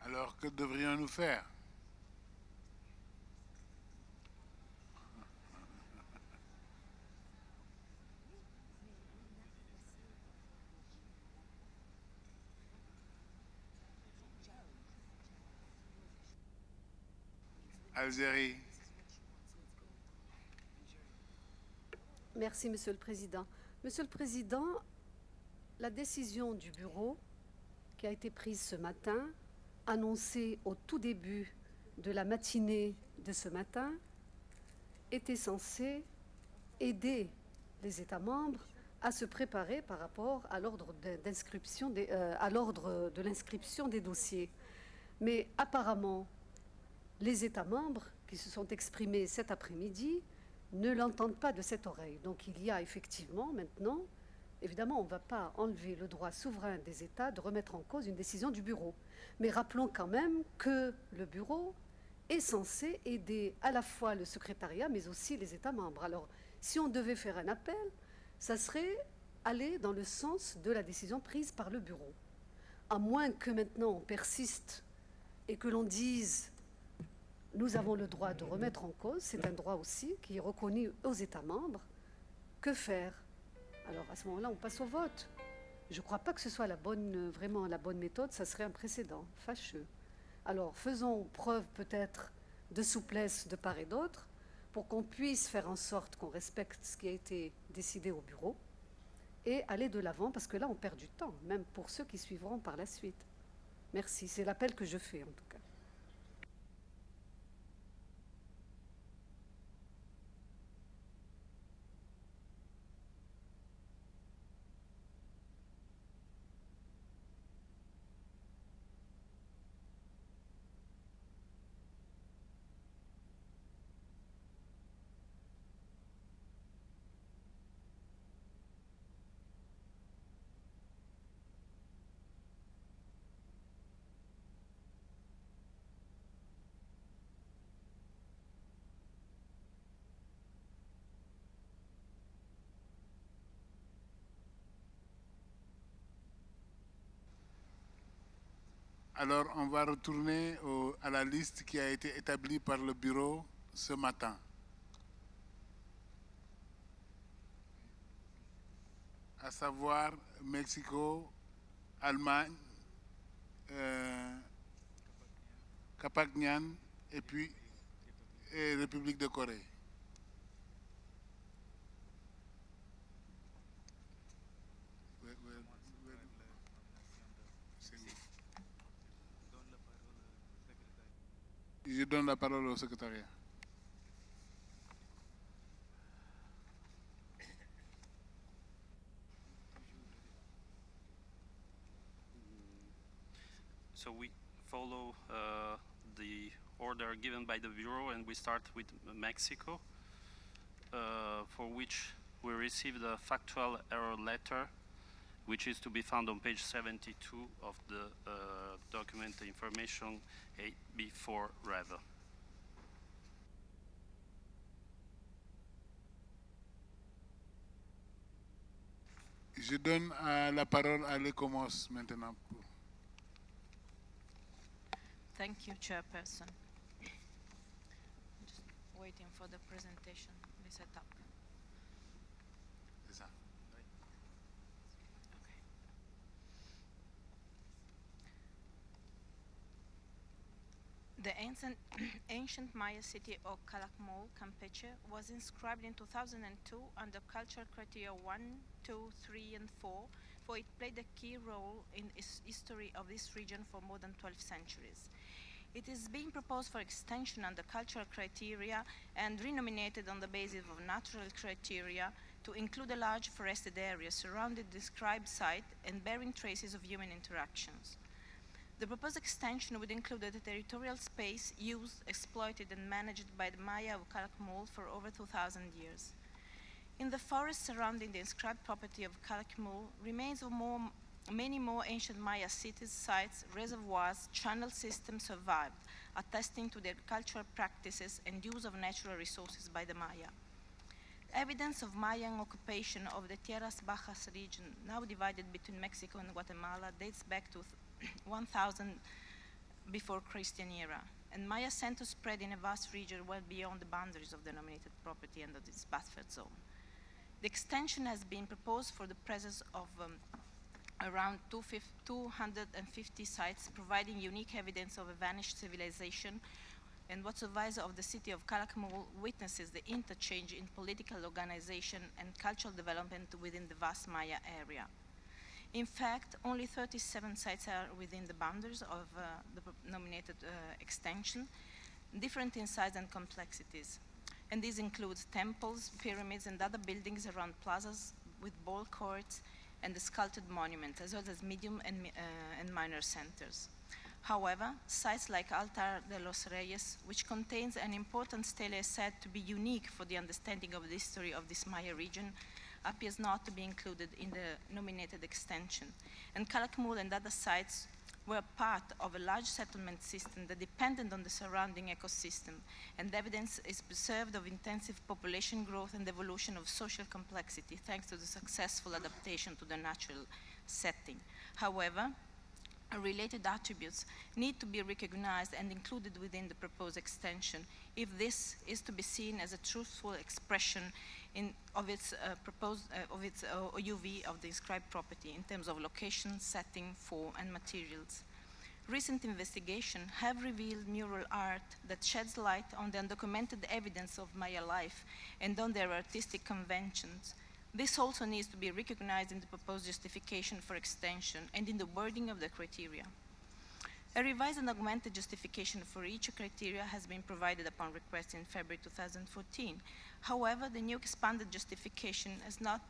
Alors, que devrions-nous faire? Algérie. Merci, Monsieur le Président. Monsieur le Président, la décision du bureau qui a été prise ce matin, annoncée au tout début de la matinée de ce matin, était censée aider les États membres à se préparer par rapport à l'ordre d'inscription de l'inscription des dossiers. Mais apparemment, les États membres qui se sont exprimés cet après-midi ne l'entendent pas de cette oreille. Donc il y a effectivement maintenant, évidemment, on ne va pas enlever le droit souverain des États de remettre en cause une décision du bureau. Mais rappelons quand même que le bureau est censé aider à la fois le secrétariat, mais aussi les États membres. Alors, si on devait faire un appel, ça serait aller dans le sens de la décision prise par le bureau. À moins que maintenant on persiste et que l'on dise « nous avons le droit de remettre en cause », c'est un droit aussi qui est reconnu aux États membres, que faire? Alors, à ce moment-là, on passe au vote. Je ne crois pas que ce soit vraiment la bonne méthode, ça serait un précédent fâcheux. Alors, faisons preuve peut-être de souplesse de part et d'autre pour qu'on puisse faire en sorte qu'on respecte ce qui a été décidé au bureau et aller de l'avant, parce que là, on perd du temps, même pour ceux qui suivront par la suite. Merci, c'est l'appel que je fais en tout cas. Alors, on va retourner à la liste qui a été établie par le bureau ce matin. À savoir Mexico, Allemagne, Qhapaq Nan et puis République de Corée. Je donne la parole au secrétariat. So we follow the order given by the Bureau, and we start with Mexico, for which we received a factual error letter, which is to be found on page 72 of the document information 8B4 Rev. Je donne la parole à l'ECOMOS maintenant. Thank you, Chairperson. Just waiting for the presentation to be set up. The ancient Maya city of Calakmul, Campeche, was inscribed in 2002 under cultural criteria 1, 2, 3, and 4, for it played a key role in the history of this region for more than 12 centuries. It is being proposed for extension under cultural criteria and renominated on the basis of natural criteria to include a large forested area surrounding the described site and bearing traces of human interactions. The proposed extension would include a territorial space used, exploited, and managed by the Maya of Calakmul for over 2,000 years. In the forest surrounding the inscribed property of Calakmul remains of many more ancient Maya cities, sites, reservoirs, channel systems survived, attesting to their cultural practices and use of natural resources by the Maya. Evidence of Mayan occupation of the Tierras Bajas region, now divided between Mexico and Guatemala, dates back to 1000 before Christian era, and Maya centers spread in a vast region well beyond the boundaries of the denominated property and of its buffer zone. The extension has been proposed for the presence of around 250 sites, providing unique evidence of a vanished civilization, and what survives of the city of Calakmul witnesses the interchange in political organization and cultural development within the vast Maya area. In fact, only 37 sites are within the boundaries of the nominated extension, different in size and complexities. And these include temples, pyramids, and other buildings around plazas with ball courts and the sculpted monuments, as well as medium and minor centers. However, sites like Altar de los Reyes, which contains an important stele said to be unique for the understanding of the history of this Maya region, appears not to be included in the nominated extension. And Calakmul and other sites were part of a large settlement system that depended on the surrounding ecosystem, and evidence is preserved of intensive population growth and evolution of social complexity thanks to the successful adaptation to the natural setting. However, related attributes need to be recognized and included within the proposed extension if this is to be seen as a truthful expression of its UV of the inscribed property in terms of location, setting, form, and materials. Recent investigations have revealed mural art that sheds light on the undocumented evidence of Maya life and on their artistic conventions. This also needs to be recognized in the proposed justification for extension and in the wording of the criteria. A revised and augmented justification for each criteria has been provided upon request in February 2014. However, the new expanded justification is not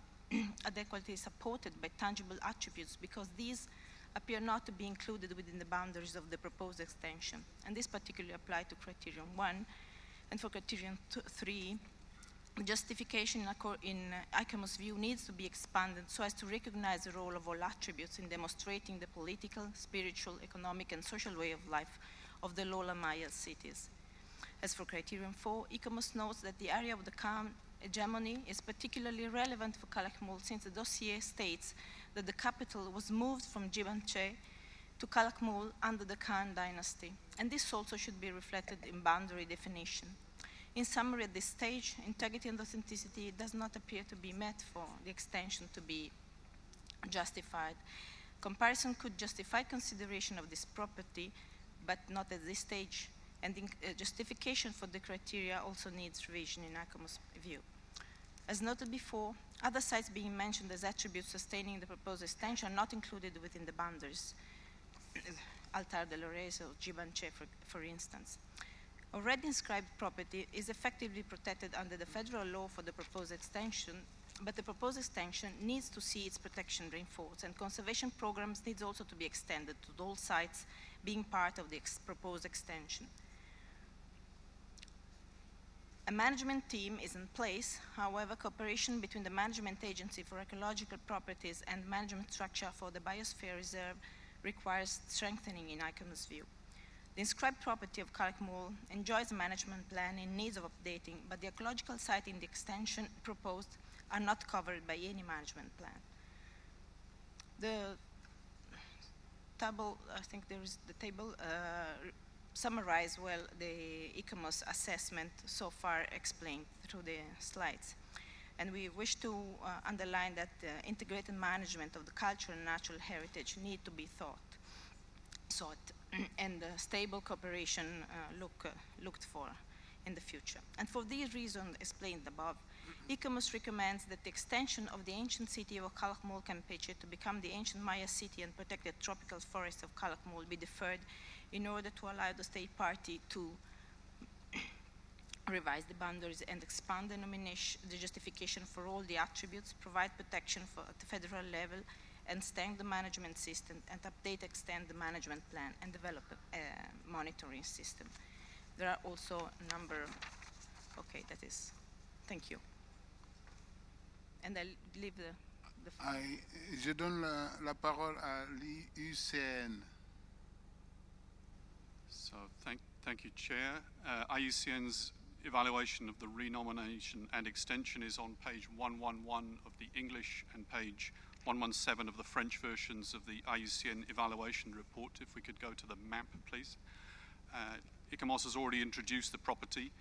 adequately supported by tangible attributes because these appear not to be included within the boundaries of the proposed extension. And this particularly applies to criterion 1, and for criterion 3, the justification in ICOMOS view needs to be expanded so as to recognize the role of all attributes in demonstrating the political, spiritual, economic, and social way of life of the Lola Maya cities. As for criterion 4, ICOMOS notes that the area of the Khan hegemony is particularly relevant for Calakmul since the dossier states that the capital was moved from Gibanche to Calakmul under the Khan dynasty, and this also should be reflected in boundary definition. In summary, at this stage, integrity and authenticity does not appear to be met for the extension to be justified. Comparison could justify consideration of this property, but not at this stage, and justification for the criteria also needs revision in ICOMOS view. As noted before, other sites being mentioned as attributes sustaining the proposed extension are not included within the boundaries, Altar de los Reyes or Gibanche, for instance. Already inscribed property is effectively protected under the federal law for the proposed extension, but the proposed extension needs to see its protection reinforced, and conservation programs needs also to be extended to all sites being part of the proposed extension. A management team is in place. However, cooperation between the Management Agency for Ecological Properties and management structure for the Biosphere Reserve requires strengthening in ICOMOS view. The inscribed property of Calakmul enjoys a management plan in need of updating, but the ecological site in the extension proposed are not covered by any management plan. The table, I think there is the table, summarize well the ICOMOS assessment so far explained through the slides. And we wish to underline that the integrated management of the cultural and natural heritage need to be sought and stable cooperation looked for in the future. And for these reasons explained above, ICOMOS recommends that the extension of the ancient city of Calakmul Campeche to become the ancient Maya city and protected tropical forest of Calakmul be deferred in order to allow the state party to revise the boundaries and expand the justification for all the attributes, provide protection at the federal level, and strengthen the management system, and extend the management plan, and develop a monitoring system. There are also a number, okay, that is, thank you. And I leave the floor. Je donne la parole à l'IUCN. So thank you, Chair. IUCN's evaluation of the renomination and extension is on page 111 of the English and page 117 of the French versions of the IUCN evaluation report. If we could go to the map, please. ICOMOS has already introduced the property.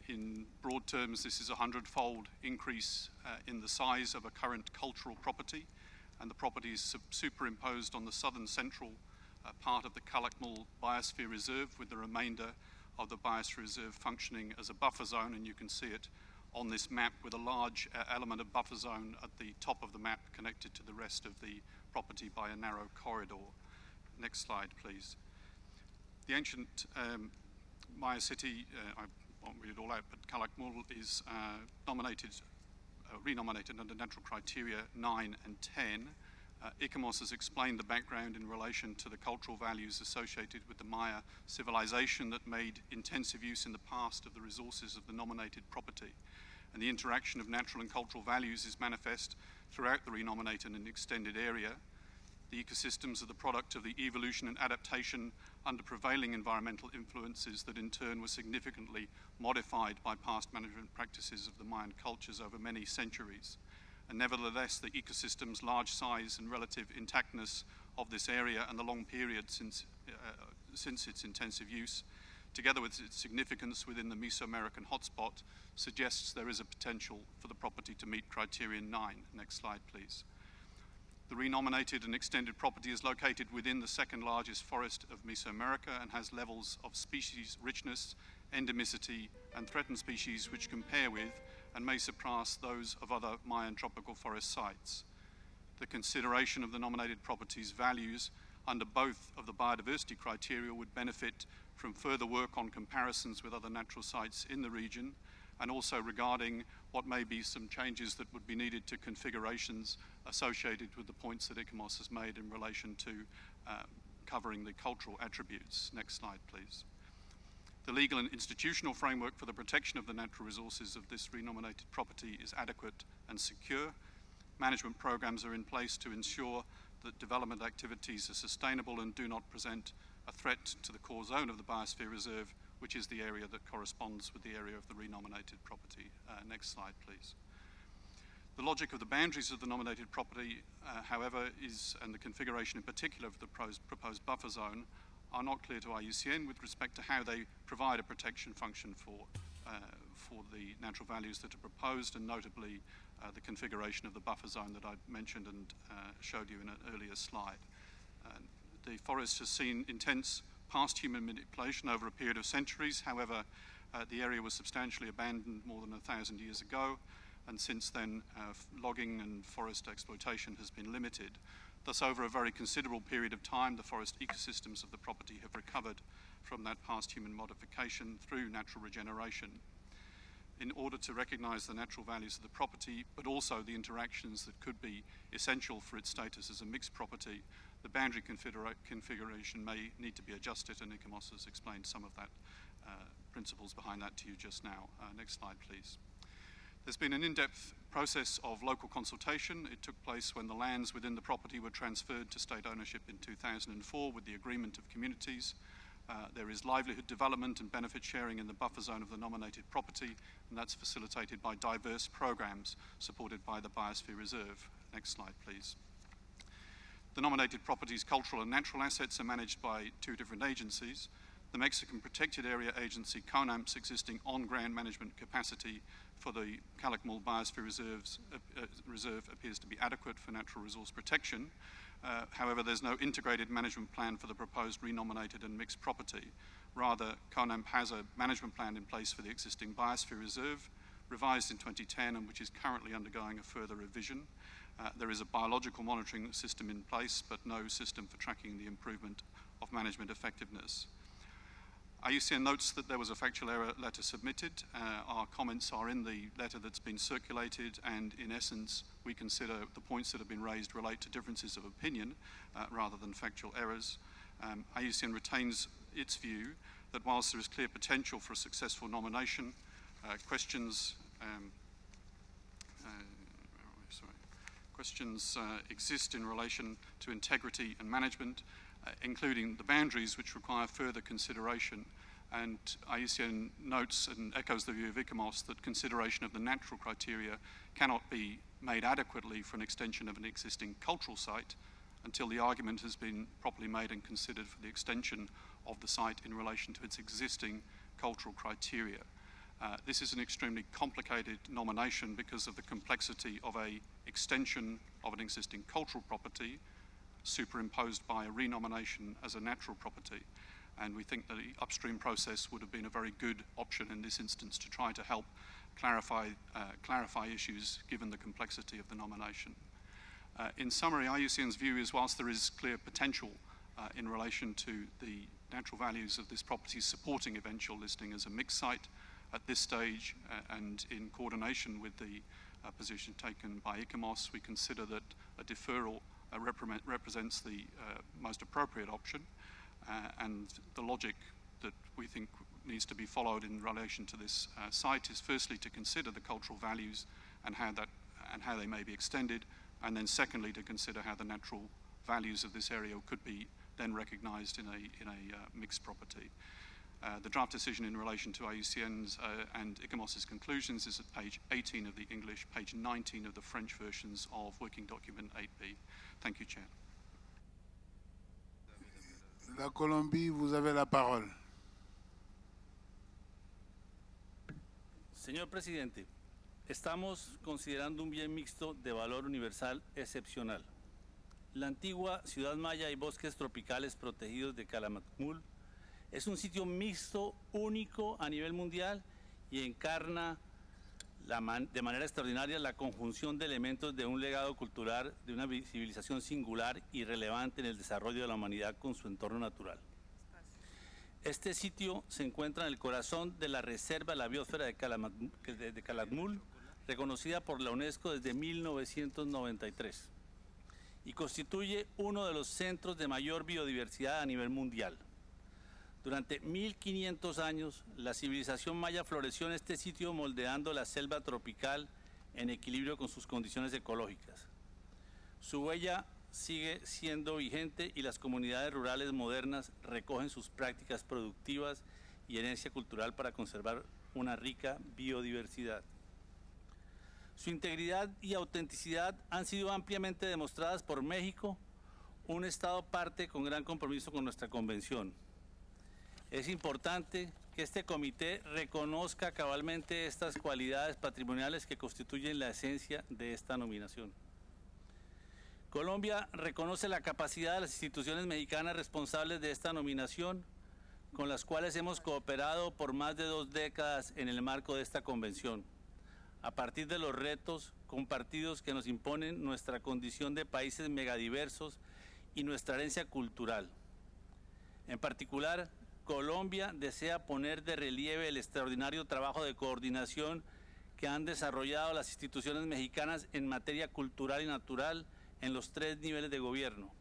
In broad terms, this is a 100-fold increase in the size of a current cultural property, and the property is superimposed on the southern central part of the Calakmul Biosphere Reserve, with the remainder of the Biosphere Reserve functioning as a buffer zone, and you can see it on this map with a large element of buffer zone at the top of the map connected to the rest of the property by a narrow corridor. Next slide, please. The ancient Maya city, I won't read it all out, but Calakmul is renominated under natural criteria 9 and 10. ICOMOS has explained the background in relation to the cultural values associated with the Maya civilization that made intensive use in the past of the resources of the nominated property. And the interaction of natural and cultural values is manifest throughout the renominated and extended area. The ecosystems are the product of the evolution and adaptation under prevailing environmental influences that in turn were significantly modified by past management practices of the Mayan cultures over many centuries. And nevertheless, the ecosystem's large size and relative intactness of this area and the long period since its intensive use, together with its significance within the Mesoamerican hotspot, suggests there is a potential for the property to meet criterion 9. Next slide, please. The renominated and extended property is located within the second largest forest of Mesoamerica and has levels of species richness, endemicity, and threatened species which compare with and may surpass those of other Mayan tropical forest sites. The consideration of the nominated property's values under both of the biodiversity criteria would benefit from further work on comparisons with other natural sites in the region, and also regarding what may be some changes that would be needed to configurations associated with the points that ICOMOS has made in relation to covering the cultural attributes. Next slide, please. The legal and institutional framework for the protection of the natural resources of this renominated property is adequate and secure. Management programs are in place to ensure that development activities are sustainable and do not present a threat to the core zone of the Biosphere Reserve, which is the area that corresponds with the area of the renominated property. Next slide, please. The logic of the boundaries of the nominated property, however, and the configuration in particular of the proposed buffer zone, are not clear to IUCN with respect to how they provide a protection function for the natural values that are proposed, and notably the configuration of the buffer zone that I mentioned and showed you in an earlier slide. The forest has seen intense past human manipulation over a period of centuries. However, the area was substantially abandoned more than 1,000 years ago, and since then logging and forest exploitation has been limited. Thus, over a very considerable period of time, the forest ecosystems of the property have recovered from that past human modification through natural regeneration. In order to recognize the natural values of the property, but also the interactions that could be essential for its status as a mixed property, the boundary configuration may need to be adjusted, and ICOMOS has explained some of that principles behind that to you just now. Next slide, please. There's been an in-depth process of local consultation. It took place when the lands within the property were transferred to state ownership in 2004 with the agreement of communities. There is livelihood development and benefit sharing in the buffer zone of the nominated property, and that's facilitated by diverse programs supported by the Biosphere Reserve. Next slide, please. The nominated property's cultural and natural assets are managed by two different agencies. The Mexican Protected Area Agency, CONAMP's existing on-ground management capacity for the Calakmul Biosphere Reserve appears to be adequate for natural resource protection. However, there's no integrated management plan for the proposed renominated and mixed property. Rather, CONAMP has a management plan in place for the existing Biosphere Reserve, revised in 2010 and which is currently undergoing a further revision. There is a biological monitoring system in place, but no system for tracking the improvement of management effectiveness. IUCN notes that there was a factual error letter submitted. Our comments are in the letter that's been circulated, and in essence, we consider the points that have been raised relate to differences of opinion rather than factual errors. IUCN retains its view that whilst there is clear potential for a successful nomination, questions exist in relation to integrity and management, including the boundaries which require further consideration. And IUCN notes and echoes the view of ICOMOS that consideration of the natural criteria cannot be made adequately for an extension of an existing cultural site until the argument has been properly made and considered for the extension of the site in relation to its existing cultural criteria. This is an extremely complicated nomination because of the complexity of an extension of an existing cultural property superimposed by a renomination as a natural property. And we think that the upstream process would have been a very good option in this instance to try to help clarify issues given the complexity of the nomination. In summary, IUCN's view is whilst there is clear potential in relation to the natural values of this property supporting eventual listing as a mixed site, at this stage and in coordination with the position taken by ICOMOS, we consider that a deferral represents the most appropriate option, and the logic that we think needs to be followed in relation to this site is firstly to consider the cultural values and how they may be extended, and then secondly to consider how the natural values of this area could be then recognized in a mixed property. The draft decision in relation to IUCN's and ICOMOS's conclusions is at page 18 of the English, page 19 of the French versions of Working Document 8B. Thank you, Chair. La Colombie, vous avez la parole. Señor Presidente, estamos considerando un bien mixto de valor universal excepcional. La antigua ciudad maya y bosques tropicales protegidos de Calakmul es un sitio mixto único a nivel mundial y encarna de manera extraordinaria la conjunción de elementos de un legado cultural de una civilización singular y relevante en el desarrollo de la humanidad con su entorno natural. Este sitio se encuentra en el corazón de la Reserva de la Biosfera de Calakmul, reconocida por la UNESCO desde 1993, y constituye uno de los centros de mayor biodiversidad a nivel mundial. Durante 1500 años, la civilización maya floreció en este sitio moldeando la selva tropical en equilibrio con sus condiciones ecológicas. Su huella sigue siendo vigente y las comunidades rurales modernas recogen sus prácticas productivas y herencia cultural para conservar una rica biodiversidad. Su integridad y autenticidad han sido ampliamente demostradas por México, un Estado parte con gran compromiso con nuestra Convención. Es importante que este comité reconozca cabalmente estas cualidades patrimoniales que constituyen la esencia de esta nominación. Colombia reconoce la capacidad de las instituciones mexicanas responsables de esta nominación, con las cuales hemos cooperado por más de 2 décadas en el marco de esta convención, a partir de los retos compartidos que nos imponen nuestra condición de países megadiversos y nuestra herencia cultural. En particular, Colombia desea poner de relieve el extraordinario trabajo de coordinación que han desarrollado las instituciones mexicanas en materia cultural y natural en los 3 niveles de gobierno: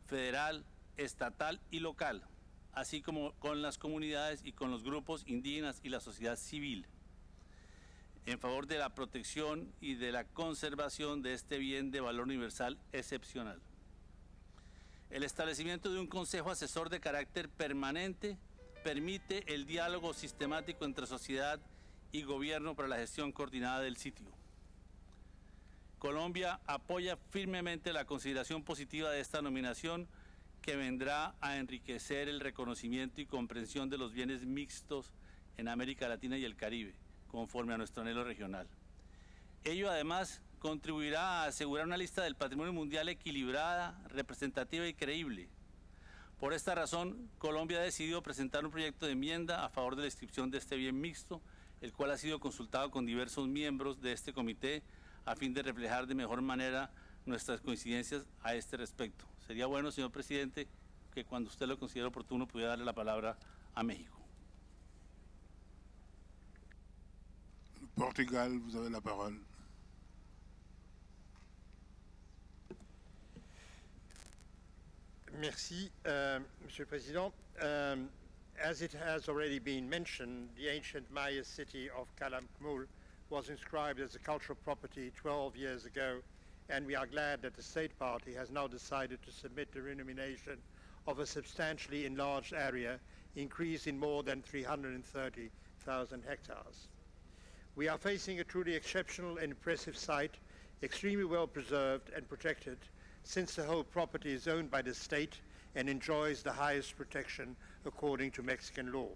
federal, estatal y local, así como con las comunidades y con los grupos indígenas y la sociedad civil, en favor de la protección y de la conservación de este bien de valor universal excepcional. El establecimiento de un consejo asesor de carácter permanente permite el diálogo sistemático entre sociedad y gobierno para la gestión coordinada del sitio. Colombia apoya firmemente la consideración positiva de esta nominación, que vendrá a enriquecer el reconocimiento y comprensión de los bienes mixtos en América Latina y el Caribe, conforme a nuestro anhelo regional. Ello además contribuirá a asegurar una lista del patrimonio mundial equilibrada, representativa y creíble. Por esta razón, Colombia ha decidido presentar un proyecto de enmienda a favor de la inscripción de este bien mixto, el cual ha sido consultado con diversos miembros de este comité a fin de reflejar de mejor manera nuestras coincidencias a este respecto. Sería bueno, señor presidente, que cuando usted lo considere oportuno pudiera darle la palabra a México. Portugal, vous avez la parole. Merci, Monsieur le Président. As it has already been mentioned, the ancient Maya city of Calakmul was inscribed as a cultural property 12 years ago, and we are glad that the state party has now decided to submit the renomination of a substantially enlarged area, increased in more than 330,000 hectares. We are facing a truly exceptional and impressive site, extremely well preserved and protected, since the whole property is owned by the state and enjoys the highest protection according to Mexican law.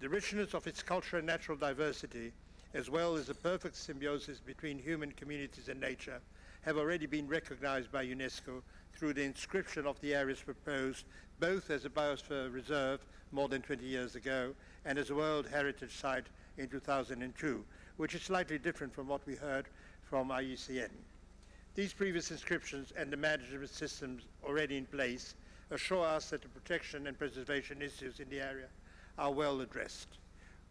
The richness of its cultural and natural diversity, as well as the perfect symbiosis between human communities and nature, have already been recognized by UNESCO through the inscription of the areas proposed, both as a biosphere reserve more than 20 years ago and as a World Heritage Site in 2002, which is slightly different from what we heard from IUCN. These previous inscriptions and the management systems already in place assure us that the protection and preservation issues in the area are well addressed.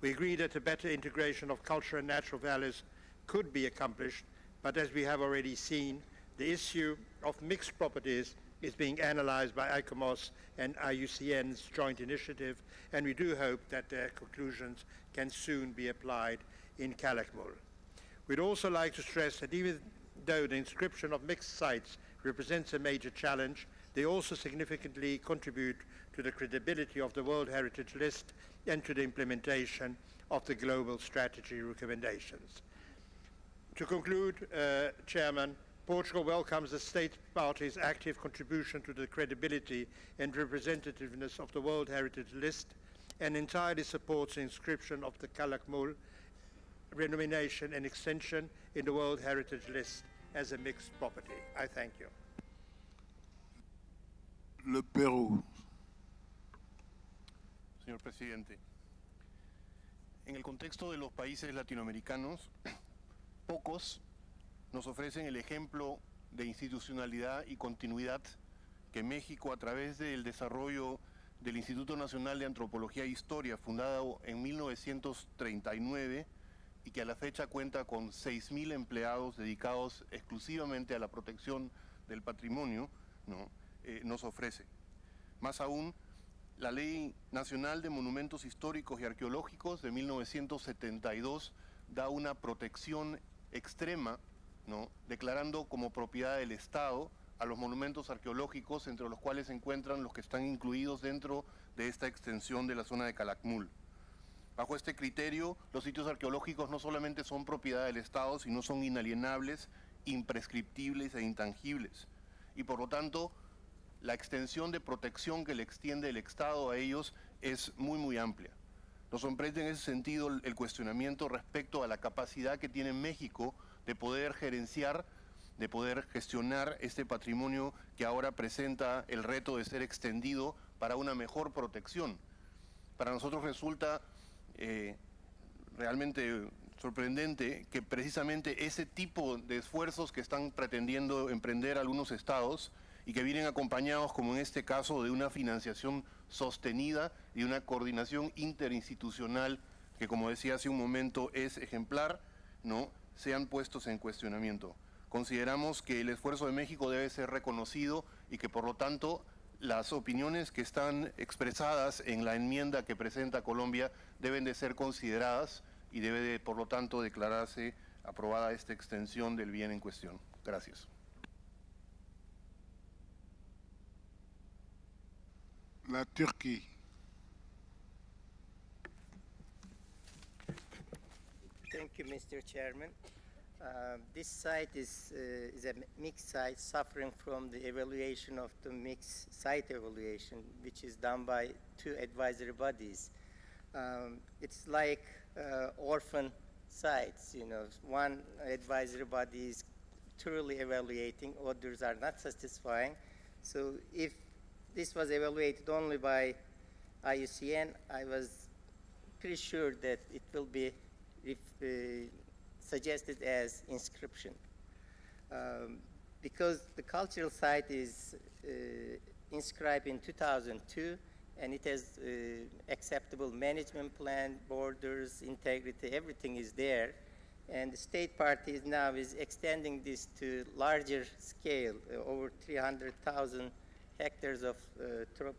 We agree that a better integration of culture and natural values could be accomplished, but as we have already seen, the issue of mixed properties is being analyzed by ICOMOS and IUCN's joint initiative, and we do hope that their conclusions can soon be applied in Calakmul. We'd also like to stress that even though the inscription of mixed sites represents a major challenge, they also significantly contribute to the credibility of the World Heritage List and to the implementation of the global strategy recommendations. To conclude, Chairman, Portugal welcomes the state party's active contribution to the credibility and representativeness of the World Heritage List and entirely supports the inscription of the Calakmul renomination and extension in the World Heritage List as a mixed property. I thank you. Le Pérou. Señor presidente, en el contexto de los países latinoamericanos, pocos nos ofrecen el ejemplo de institucionalidad y continuidad que México, a través del desarrollo del Instituto Nacional de Antropología e Historia, fundado en 1939 y que a la fecha cuenta con 6.000 empleados dedicados exclusivamente a la protección del patrimonio, nos ofrece. Más aún, la Ley Nacional de Monumentos Históricos y Arqueológicos de 1972 da una protección extrema, declarando como propiedad del Estado a los monumentos arqueológicos, entre los cuales se encuentran los que están incluidos dentro de esta extensión de la zona de Calakmul. Bajo este criterio, los sitios arqueológicos no solamente son propiedad del Estado, sino son inalienables, imprescriptibles e intangibles. Y por lo tanto, la extensión de protección que le extiende el Estado a ellos es muy amplia. Nos sorprende en ese sentido el cuestionamiento respecto a la capacidad que tiene México de poder gerenciar, de poder gestionar este patrimonio que ahora presenta el reto de ser extendido para una mejor protección. Para nosotros resulta realmente sorprendente que precisamente ese tipo de esfuerzos que están pretendiendo emprender algunos estados y que vienen acompañados, como en este caso, de una financiación sostenida y una coordinación interinstitucional que, como decía hace un momento, es ejemplar, sean puestos en cuestionamiento. Consideramos que el esfuerzo de México debe ser reconocido y que, por lo tanto, las opiniones que están expresadas en la enmienda que presenta Colombia deben de ser consideradas y debe de, por lo tanto, declararse aprobada esta extensión del bien en cuestión. Gracias. La Turquie. Thank you, Mr. Chairman. This site is a mixed site suffering from the evaluation of the mixed site evaluation, which is done by 2 advisory bodies. It's like orphan sites, you know. One advisory body is thoroughly evaluating, others are not satisfying. So if this was evaluated only by IUCN, I was pretty sure that it will be suggested as inscription. Because the cultural site is inscribed in 2002, and it has acceptable management plan, borders, integrity, everything is there. And the state party now is extending this to larger scale, over 300,000 hectares of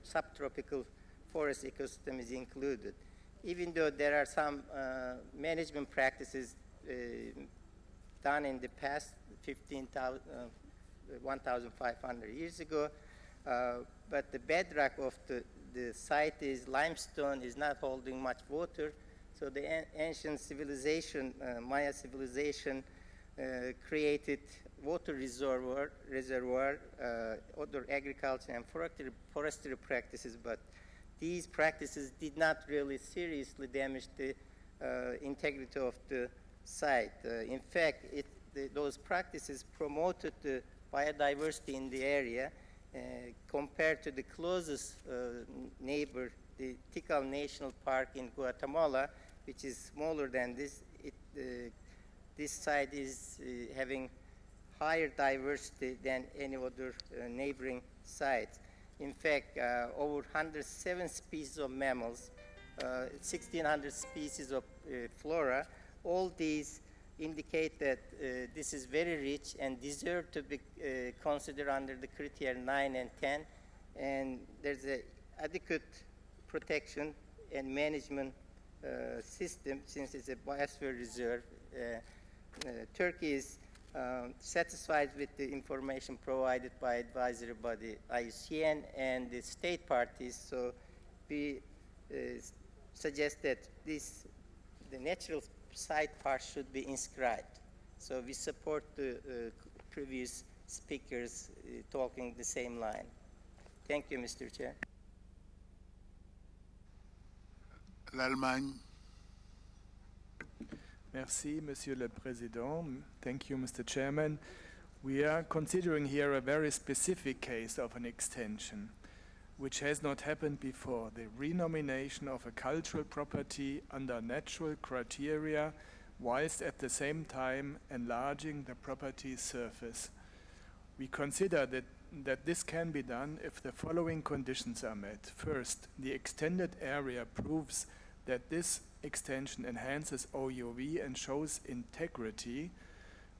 subtropical forest ecosystem is included. Even though there are some management practices done in the past 1,500 years ago, but the bedrock of the site is limestone, is not holding much water. So the ancient civilization, Maya civilization, created water reservoir, other agriculture and forestry practices, but these practices did not really seriously damage the integrity of the site. In fact, those practices promoted the biodiversity in the area compared to the closest neighbor, the Tikal National Park in Guatemala, which is smaller than this. This site is having higher diversity than any other neighboring sites. In fact, over 107 species of mammals, 1,600 species of flora, all these indicate that this is very rich and deserve to be considered under the criteria 9 and 10. And there's an adequate protection and management system since it's a biosphere reserve. Turkey is satisfied with the information provided by advisory body IUCN and the state parties. So we suggest that the natural site part should be inscribed. So we support the previous speakers talking the same line. Thank you, Mr. Chair. L'Allemagne. Merci, Monsieur le Président. Thank you, Mr. Chairman. We are considering here a very specific case of an extension, which has not happened before, the renomination of a cultural property under natural criteria, whilst at the same time enlarging the property's surface. We consider that this can be done if the following conditions are met. First, the extended area proves that this extension enhances OUV and shows integrity,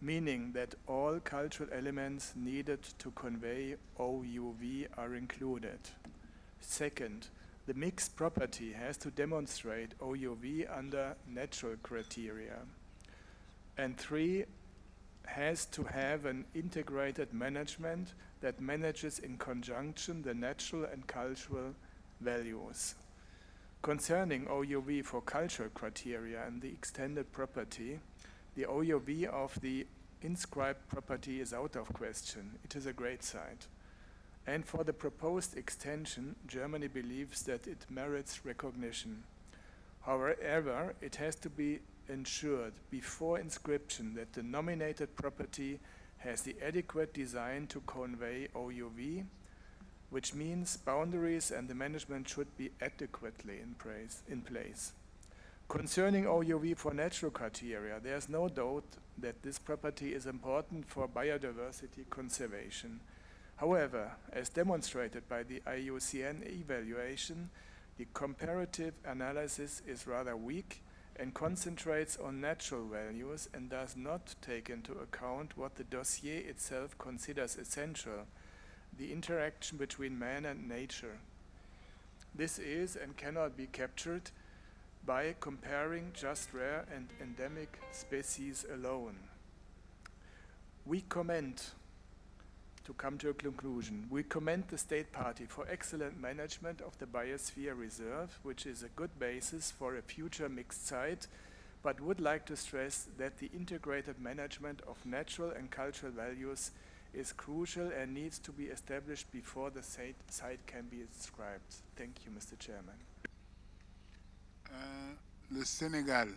meaning that all cultural elements needed to convey OUV are included. Second, the mixed property has to demonstrate OUV under natural criteria. And 3, has to have an integrated management that manages in conjunction the natural and cultural values. Concerning OUV for cultural criteria and the extended property, the OUV of the inscribed property is out of question. It is a great site. And for the proposed extension, Germany believes that it merits recognition. However, it has to be ensured before inscription that the nominated property has the adequate design to convey OUV, which means boundaries and the management should be adequately in place. Concerning OUV for natural criteria, there is no doubt that this property is important for biodiversity conservation. However, as demonstrated by the IUCN evaluation, the comparative analysis is rather weak and concentrates on natural values and does not take into account what the dossier itself considers essential, the interaction between man and nature. This is and cannot be captured by comparing just rare and endemic species alone. We commend, to come to a conclusion, we commend the State Party for excellent management of the Biosphere Reserve, which is a good basis for a future mixed site, but would like to stress that the integrated management of natural and cultural values is crucial and needs to be established before the site can be inscribed. Thank you, Mr. Chairman. Le Sénégal.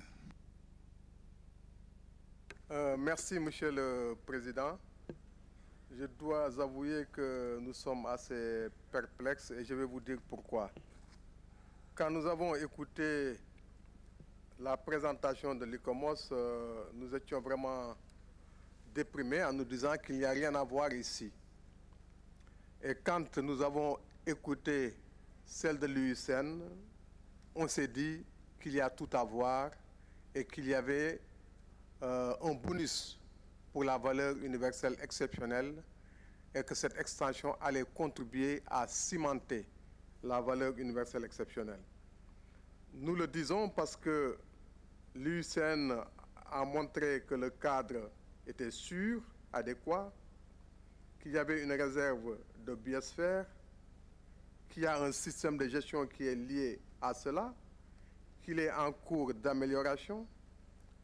Merci, Monsieur le Président. Je dois avouer que nous sommes assez perplexes et je vais vous dire pourquoi. Quand nous avons écouté la présentation de l'ICOMOS, nous étions vraiment déprimés en nous disant qu'il n'y a rien à voir ici. Et quand nous avons écouté celle de l'UICN, on s'est dit qu'il y a tout à voir et qu'il y avait un bonus pour la valeur universelle exceptionnelle et que cette extension allait contribuer à cimenter la valeur universelle exceptionnelle. Nous le disons parce que l'UICN a montré que le cadre était sûr, adéquat, qu'il y avait une réserve de biosphère, qu'il y a un système de gestion qui est lié à cela, qu'il est en cours d'amélioration,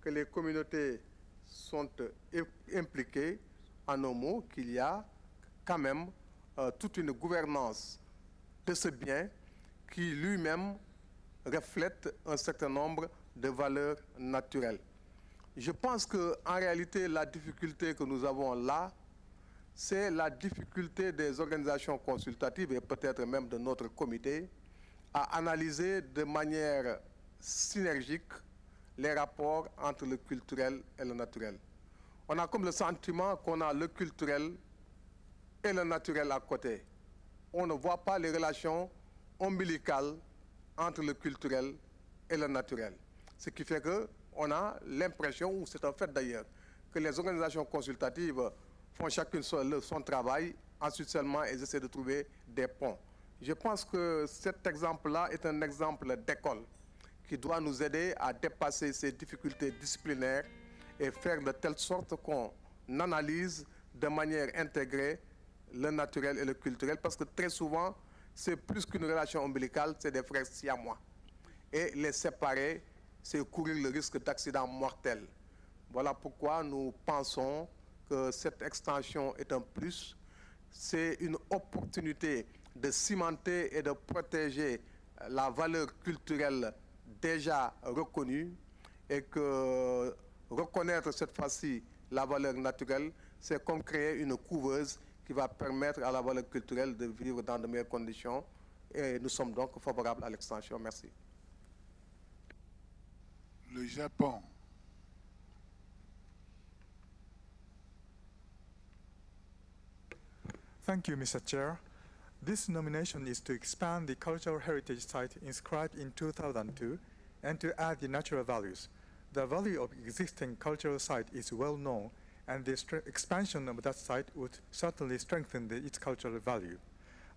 que les communautés sont impliquées, en un mot, qu'il y a quand même toute une gouvernance de ce bien qui lui-même reflète un certain nombre de valeurs naturelles. Je pense qu'en réalité, la difficulté que nous avons là, c'est la difficulté des organisations consultatives et peut-être même de notre comité à analyser de manière synergique les rapports entre le culturel et le naturel. On a comme le sentiment qu'on a le culturel et le naturel à côté. On ne voit pas les relations ombilicales entre le culturel et le naturel. Ce qui fait qu'on a l'impression, ou c'est un fait d'ailleurs, que les organisations consultatives font chacune son travail, ensuite seulement elles essaient de trouver des ponts. Je pense que cet exemple-là est un exemple d'école qui doit nous aider à dépasser ces difficultés disciplinaires et faire de telle sorte qu'on analyse de manière intégrée le naturel et le culturel, parce que très souvent, c'est plus qu'une relation ombilicale, c'est des frères siamois. Et les séparer, c'est courir le risque d'accident mortel. Voilà pourquoi nous pensons que cette extension est un plus. C'est une opportunité de cimenter et de protéger la valeur culturelle déjà reconnue, et que reconnaître cette fois-ci la valeur naturelle, c'est comme créer une couveuse qui va permettre à la valeur culturelle de vivre dans de meilleures conditions. Et nous sommes donc favorables à l'extension. Merci. Le Japon. Thank you, Mr. Chair. This nomination is to expand the cultural heritage site inscribed in 2002 and to add the natural values. The value of existing cultural site is well known, and the expansion of that site would certainly strengthen its cultural value.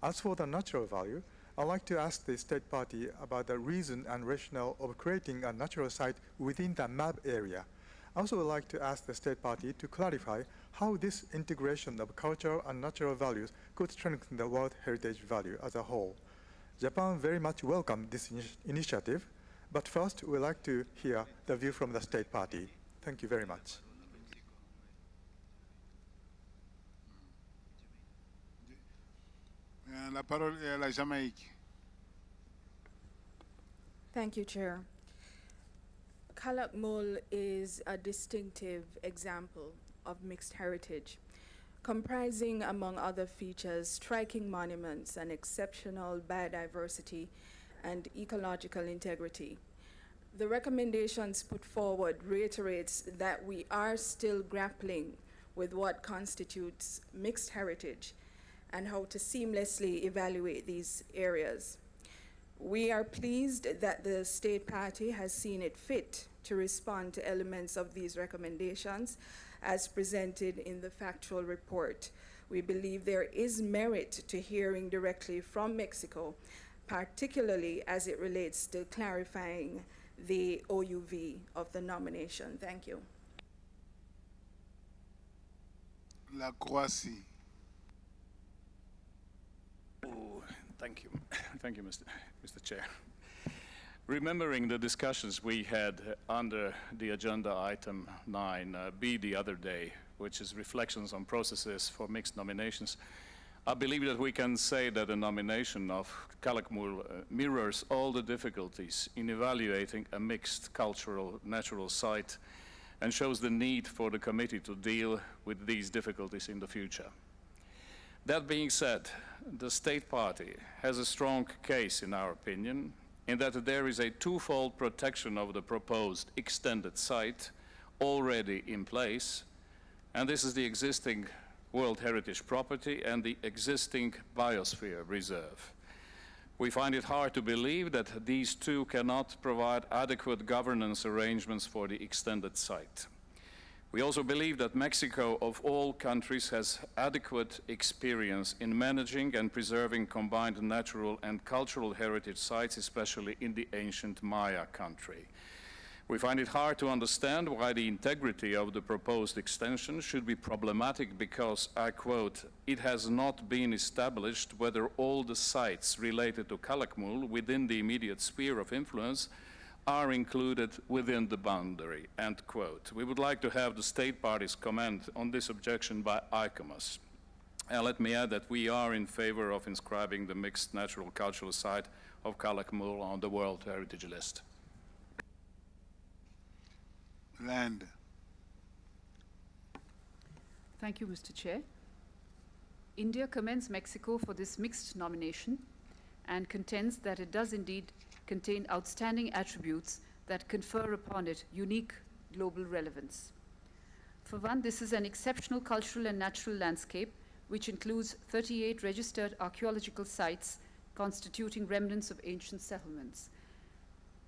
As for the natural value, I'd like to ask the State Party about the reason and rationale of creating a natural site within the map area. I also would like to ask the State Party to clarify how this integration of cultural and natural values could strengthen the World Heritage value as a whole. Japan very much welcomed this initiative, but first we'd like to hear the view from the State Party. Thank you very much. La parole est à la Jamaïque. Thank you, Chair. Calakmul is a distinctive example of mixed heritage, comprising, among other features, striking monuments and exceptional biodiversity and ecological integrity. The recommendations put forward reiterates that we are still grappling with what constitutes mixed heritage and how to seamlessly evaluate these areas. We are pleased that the State Party has seen it fit to respond to elements of these recommendations as presented in the factual report, We believe there is merit to hearing directly from Mexico, particularly as it relates to clarifying the OUV of the nomination. Thank you. La Croatie. Oh, thank you. Thank you, Mr. Chair. Remembering the discussions we had under the agenda item 9B the other day, which is reflections on processes for mixed nominations, I believe that we can say that the nomination of Calakmul mirrors all the difficulties in evaluating a mixed cultural natural site and shows the need for the committee to deal with these difficulties in the future. That being said, the state party has a strong case, in our opinion, in that there is a twofold protection of the proposed extended site already in place, and this is the existing World Heritage property and the existing biosphere reserve. We find it hard to believe that these two cannot provide adequate governance arrangements for the extended site. We also believe that Mexico, of all countries, has adequate experience in managing and preserving combined natural and cultural heritage sites, especially in the ancient Maya country. We find it hard to understand why the integrity of the proposed extension should be problematic because, I quote, "It has not been established whether all the sites related to Calakmul within the immediate sphere of influence are included within the boundary," end quote. We would like to have the state parties comment on this objection by ICOMOS. And let me add that we are in favor of inscribing the mixed natural cultural site of Calakmul on the World Heritage List. Land. Thank you, Mr. Chair. India commends Mexico for this mixed nomination and contends that it does indeed contain outstanding attributes that confer upon it unique global relevance. For one, this is an exceptional cultural and natural landscape which includes 38 registered archaeological sites constituting remnants of ancient settlements.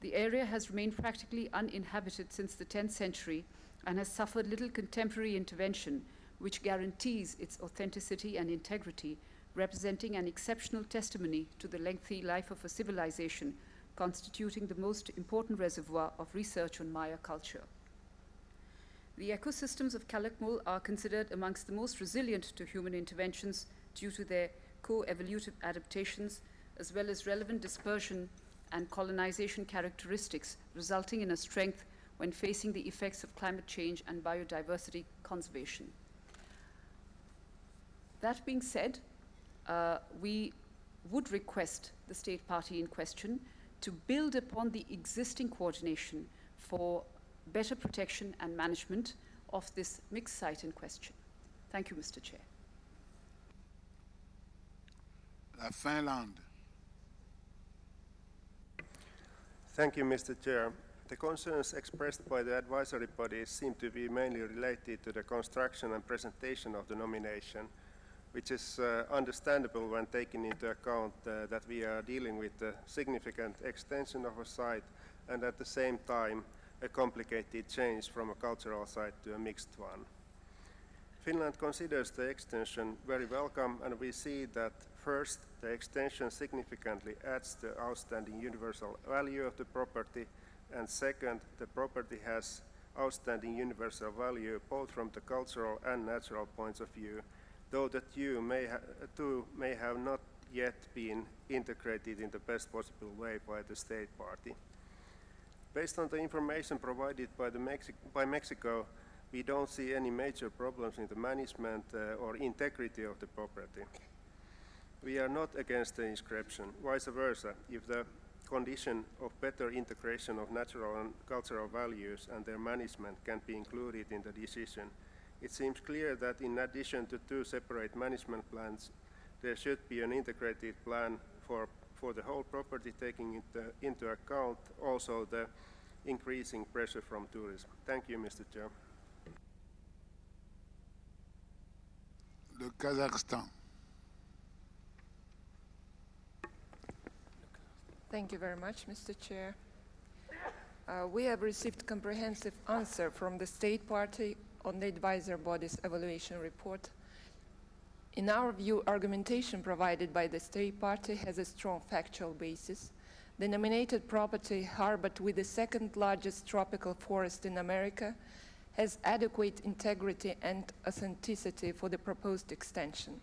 The area has remained practically uninhabited since the 10th century and has suffered little contemporary intervention, which guarantees its authenticity and integrity, representing an exceptional testimony to the lengthy life of a civilization constituting the most important reservoir of research on Maya culture. The ecosystems of Calakmul are considered amongst the most resilient to human interventions due to their co-evolutive adaptations, as well as relevant dispersion and colonization characteristics, resulting in a strength when facing the effects of climate change and biodiversity conservation. That being said, we would request the state party in question to build upon the existing coordination for better protection and management of this mixed site in question. Thank you, Mr. Chair. La Finlande. Thank you, Mr. Chair. The concerns expressed by the advisory bodies seem to be mainly related to the construction and presentation of the nomination, which is understandable when taking into account that we are dealing with a significant extension of a site and at the same time a complicated change from a cultural site to a mixed one. Finland considers the extension very welcome, and we see that first, the extension significantly adds the outstanding universal value of the property, and second, the property has outstanding universal value both from the cultural and natural points of view, though the two may have not yet been integrated in the best possible way by the state party. Based on the information provided by Mexico, we don't see any major problems in the management or integrity of the property. We are not against the inscription, vice versa. If the condition of better integration of natural and cultural values and their management can be included in the decision, it seems clear that in addition to two separate management plans, there should be an integrated plan for the whole property, taking into account also the increasing pressure from tourism. Thank you, Mr. Chair. Le Kazakhstan. Thank you very much, Mr. Chair. We have received comprehensive answer from the state party on the advisory body's evaluation report. In our view, argumentation provided by the state party has a strong factual basis. The nominated property, harbored with the second largest tropical forest in America, has adequate integrity and authenticity for the proposed extension.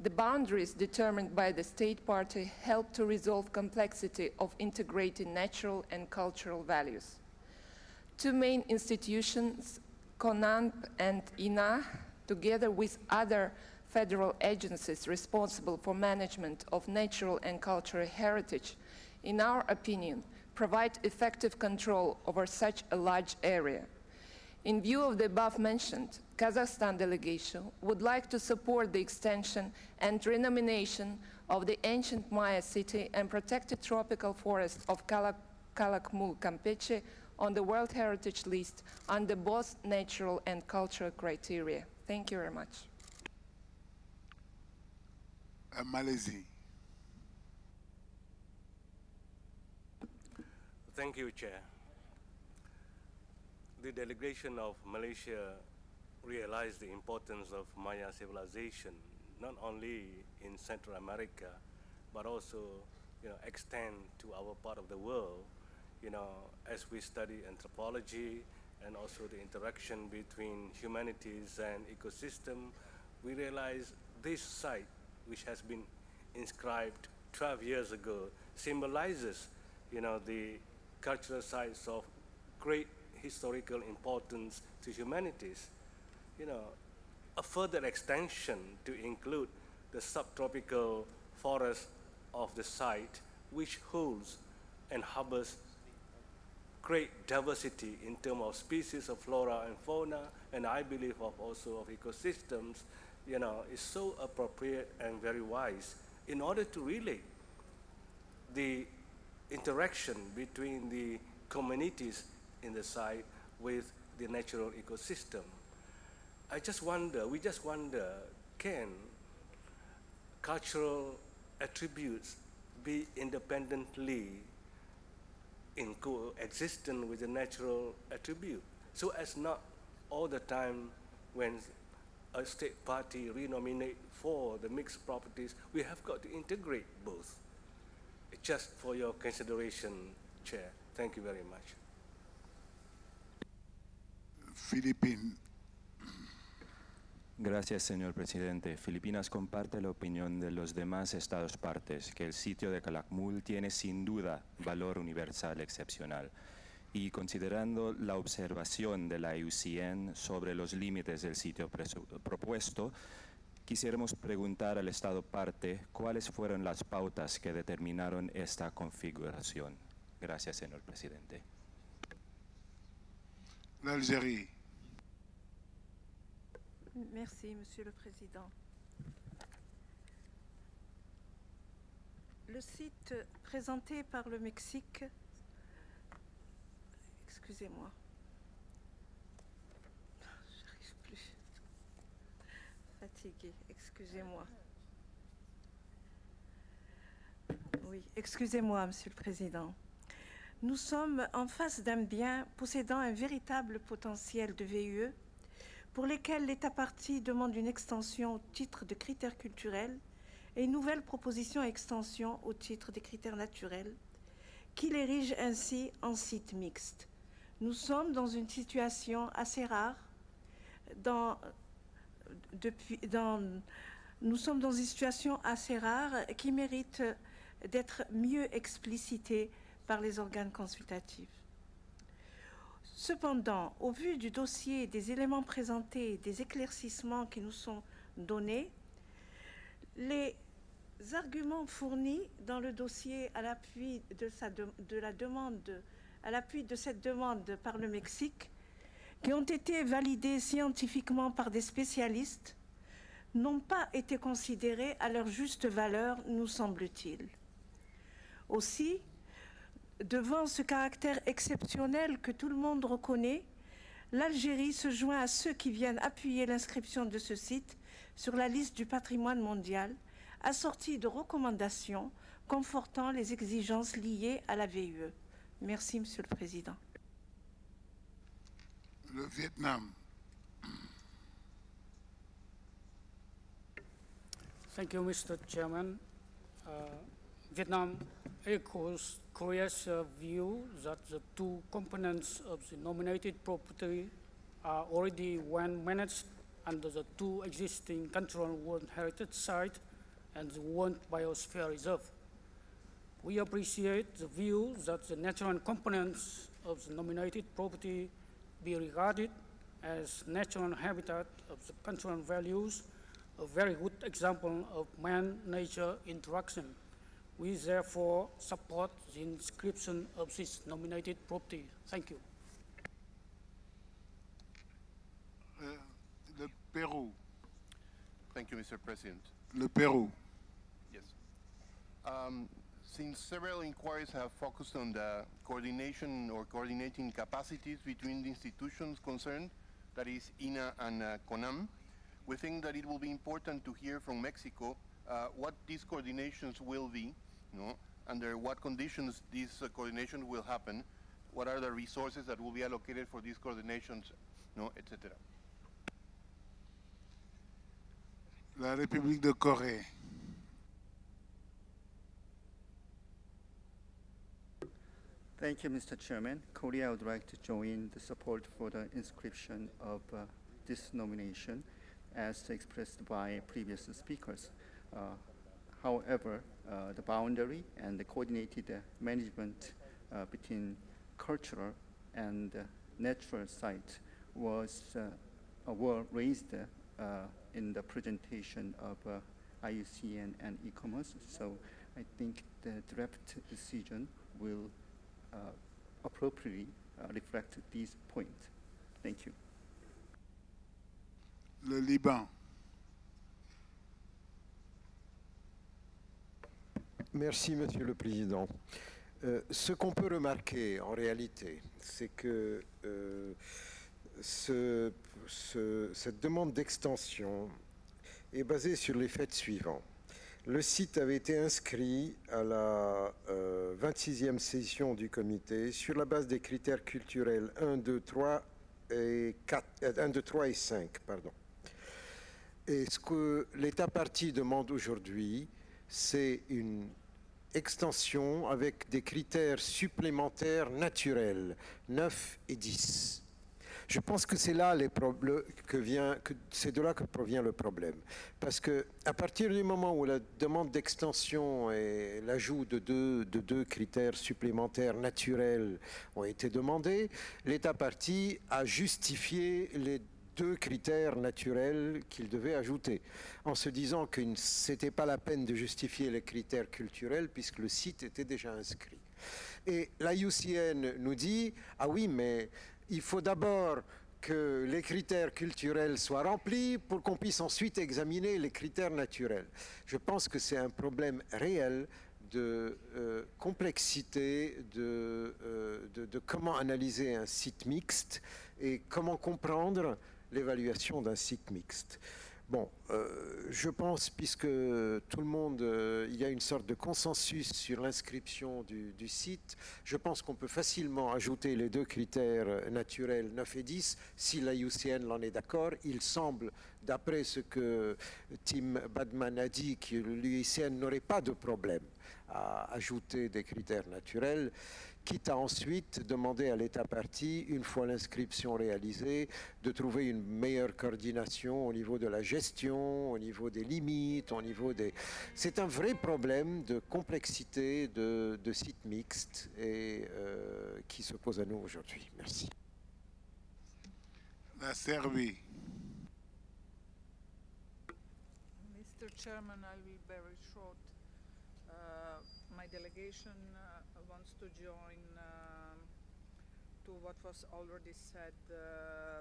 The boundaries determined by the state party help to resolve complexity of integrating natural and cultural values. Two main institutions, CONANP and INA, together with other federal agencies responsible for management of natural and cultural heritage, in our opinion, provide effective control over such a large area. In view of the above mentioned, Kazakhstan delegation would like to support the extension and renomination of the ancient Maya city and protected tropical forest of Calakmul, Campeche on the World Heritage List under both natural and cultural criteria. Thank you very much. Malaysia. Thank you, Chair. The delegation of Malaysia realized the importance of Maya civilization, not only in Central America, but also, extend to our part of the world. As we study anthropology and also the interaction between humanities and ecosystem, we realize this site, which has been inscribed 12 years ago, symbolizes, the cultural sites of great historical importance to humanities. A further extension to include the subtropical forest of the site, which holds and harbors great diversity in terms of species of flora and fauna, and I believe also of ecosystems, is so appropriate and very wise in order to relate the interaction between the communities in the site with the natural ecosystem. We just wonder, can cultural attributes be independently in coexistence with the natural attribute, so as not all the time when a state party renominate for the mixed properties, we have got to integrate both. Just for your consideration, Chair. Thank you very much. Philippines. Gracias, señor presidente. Filipinas comparte la opinión de los demás estados partes que el sitio de Calakmul tiene sin duda valor universal excepcional. Y considerando la observación de la IUCN sobre los límites del sitio propuesto, quisiéramos preguntar al estado parte cuáles fueron las pautas que determinaron esta configuración. Gracias, señor presidente. L'Algérie. Merci, Monsieur le Président. Le site présenté par le Mexique, excusez-moi, j'arrive plus, fatiguée, excusez-moi. Oui, excusez-moi, Monsieur le Président. Nous sommes en face d'un bien possédant un véritable potentiel de VUE, pour lesquels l'État partie demande une extension au titre de critères culturels et une nouvelle proposition extension au titre des critères naturels, qui l'érige ainsi en site mixte. Nous sommes dans une situation assez rare, nous sommes dans une situation assez rare qui mérite d'être mieux explicitée par les organes consultatifs. Cependant, au vu du dossier, des éléments présentés, des éclaircissements qui nous sont donnés, les arguments fournis dans le dossier à l'appui de cette demande par le Mexique, qui ont été validés scientifiquement par des spécialistes, n'ont pas été considérés à leur juste valeur, nous semble-t-il. Aussi, devant ce caractère exceptionnel que tout le monde reconnaît, l'Algérie se joint à ceux qui viennent appuyer l'inscription de ce site sur la liste du patrimoine mondial, assortie de recommandations confortant les exigences liées à la VUE. Merci, Monsieur le Président. Le Vietnam. Thank you, Mr. Chairman. Vietnam echoes Korea's view that the two components of the nominated property are already well managed under the two existing cultural World Heritage Sites and the World Biosphere Reserve. We appreciate the view that the natural components of the nominated property be regarded as natural habitat of the cultural values, a very good example of man-nature interaction. We therefore support the inscription of this nominated property. Thank you. Le Pérou. Thank you, Mr. President. Le Pérou. Yes. Since several inquiries have focused on the coordination or coordinating capacities between the institutions concerned, that is INA and CONAM, we think that it will be important to hear from Mexico what these coordinations will be, under what conditions this coordination will happen, what are the resources that will be allocated for these coordinations, etc. La République de Corée. Thank you, Mr. Chairman. Korea would like to join the support for the inscription of this nomination as expressed by previous speakers. However, the boundary and the coordinated management between cultural and natural sites were raised in the presentation of IUCN and e-commerce. So I think the draft decision will appropriately reflect these points. Thank you. Le Liban. Merci, Monsieur le Président. Ce qu'on peut remarquer en réalité, c'est que cette demande d'extension est basée sur les faits suivants. Le site avait été inscrit à la 26e session du comité sur la base des critères culturels 1, 2, 3 et 5. Pardon. Et ce que l'État partie demande aujourd'hui, c'est une extension avec des critères supplémentaires naturels, 9 et 10. Je pense que c'est là c'est de là que provient le problème. Parce que à partir du moment où la demande d'extension et l'ajout de deux critères supplémentaires naturels ont été demandés, l'État partie a justifié les deux critères naturels qu'il devait ajouter, en se disant que ce n'était pas la peine de justifier les critères culturels puisque le site était déjà inscrit. Et l'IUCN nous dit, ah oui, mais il faut d'abord que les critères culturels soient remplis pour qu'on puisse ensuite examiner les critères naturels. Je pense que c'est un problème réel de complexité, de comment analyser un site mixte et comment comprendre l'évaluation d'un site mixte. Bon, je pense, puisque tout le monde, il y a une sorte de consensus sur l'inscription du site, je pense qu'on peut facilement ajouter les deux critères naturels 9 et 10, si l'IUCN l'en est d'accord. Il semble, d'après ce que Tim Badman a dit, que l'IUCN n'aurait pas de problème à ajouter des critères naturels, quitte à ensuite demander à l'État partie, une fois l'inscription réalisée, de trouver une meilleure coordination au niveau de la gestion, au niveau des limites, au niveau des... C'est un vrai problème de complexité de sites mixtes et qui se pose à nous aujourd'hui. Merci. La Serbie. Mr. Chairman, I'll be very short. My delegation wants to join to what was already said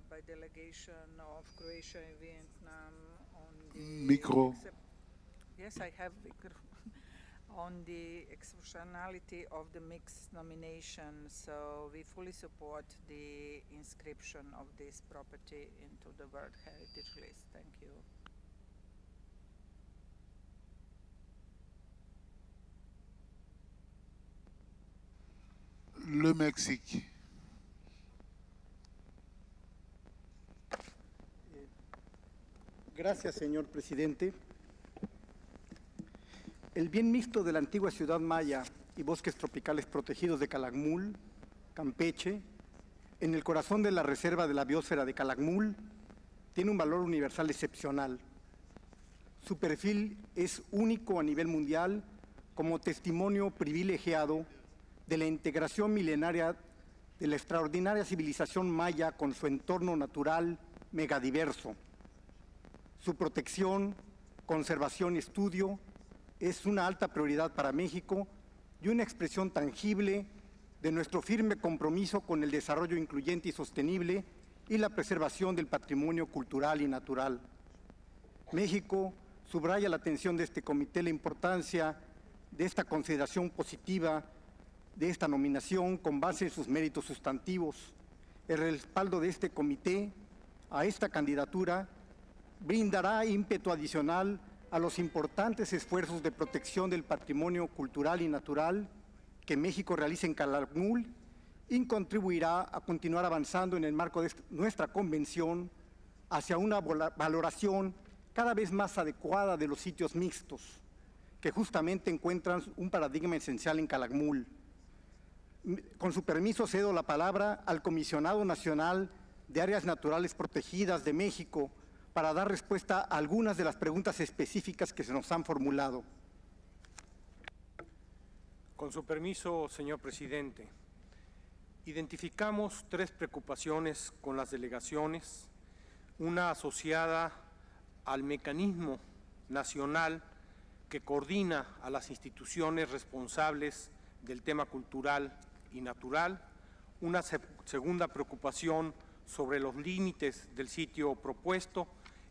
by delegation of Croatia and Vietnam on the micro. Yes, I have micro. On the exceptionality of the mixed nomination, so we fully support the inscription of this property into the World Heritage List. Thank you. Le Mexique. Gracias, señor presidente. El bien mixto de la antigua ciudad maya y bosques tropicales protegidos de Calakmul, Campeche, en el corazón de la reserva de la biosfera de Calakmul, tiene un valor universal excepcional. Su perfil es único a nivel mundial como testimonio privilegiado de la integración milenaria de la extraordinaria civilización maya con su entorno natural megadiverso. Su protección, conservación y estudio es una alta prioridad para México y una expresión tangible de nuestro firme compromiso con el desarrollo incluyente y sostenible y la preservación del patrimonio cultural y natural. México subraya la atención de este comité la importancia de esta consideración positiva de esta nominación con base en sus méritos sustantivos. El respaldo de este comité a esta candidatura brindará ímpetu adicional a los importantes esfuerzos de protección del patrimonio cultural y natural que México realiza en Calakmul y contribuirá a continuar avanzando en el marco de nuestra convención hacia una valoración cada vez más adecuada de los sitios mixtos, que justamente encuentran un paradigma esencial en Calakmul. Con su permiso cedo la palabra al Comisionado Nacional de Áreas Naturales Protegidas de México para dar respuesta a algunas de las preguntas específicas que se nos han formulado. Con su permiso, señor presidente, identificamos 3 preocupaciones con las delegaciones, una asociada al mecanismo nacional que coordina a las instituciones responsables del tema cultural y natural, una segunda preocupación sobre los límites del sitio propuesto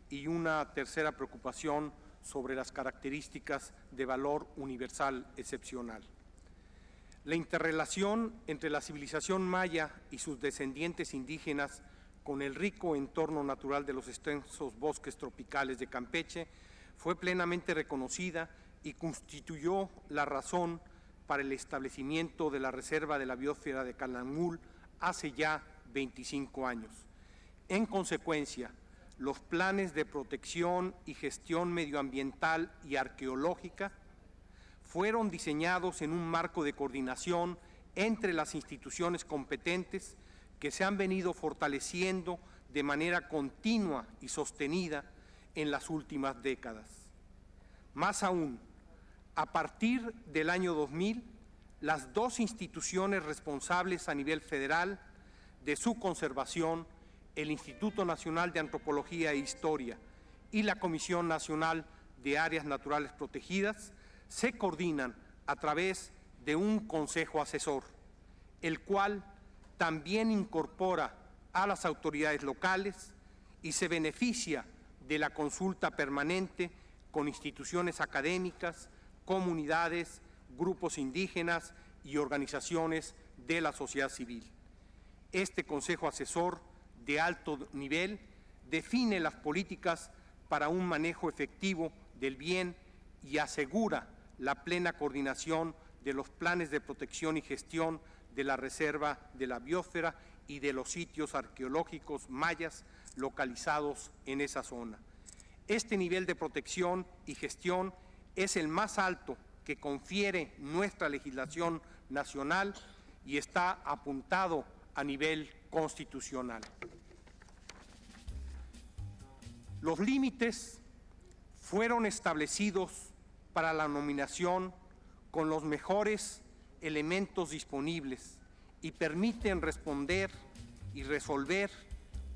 y una tercera preocupación sobre las características de valor universal excepcional. La interrelación entre la civilización maya y sus descendientes indígenas con el rico entorno natural de los extensos bosques tropicales de Campeche fue plenamente reconocida y constituyó la razón para el establecimiento de la Reserva de la Biosfera de Calakmul hace ya 25 años. En consecuencia, los planes de protección y gestión medioambiental y arqueológica fueron diseñados en un marco de coordinación entre las instituciones competentes que se han venido fortaleciendo de manera continua y sostenida en las últimas décadas. Más aún, a partir del año 2000, las 2 instituciones responsables a nivel federal de su conservación, el Instituto Nacional de Antropología e Historia y la Comisión Nacional de Áreas Naturales Protegidas, se coordinan a través de un consejo asesor, el cual también incorpora a las autoridades locales y se beneficia de la consulta permanente con instituciones académicas, comunidades, grupos indígenas y organizaciones de la sociedad civil. Este consejo asesor de alto nivel define las políticas para un manejo efectivo del bien y asegura la plena coordinación de los planes de protección y gestión de la Reserva de la Biosfera y de los sitios arqueológicos mayas localizados en esa zona. Este nivel de protección y gestión es el más alto que confiere nuestra legislación nacional y está apuntado a nivel constitucional. Los límites fueron establecidos para la nominación con los mejores elementos disponibles y permiten responder y resolver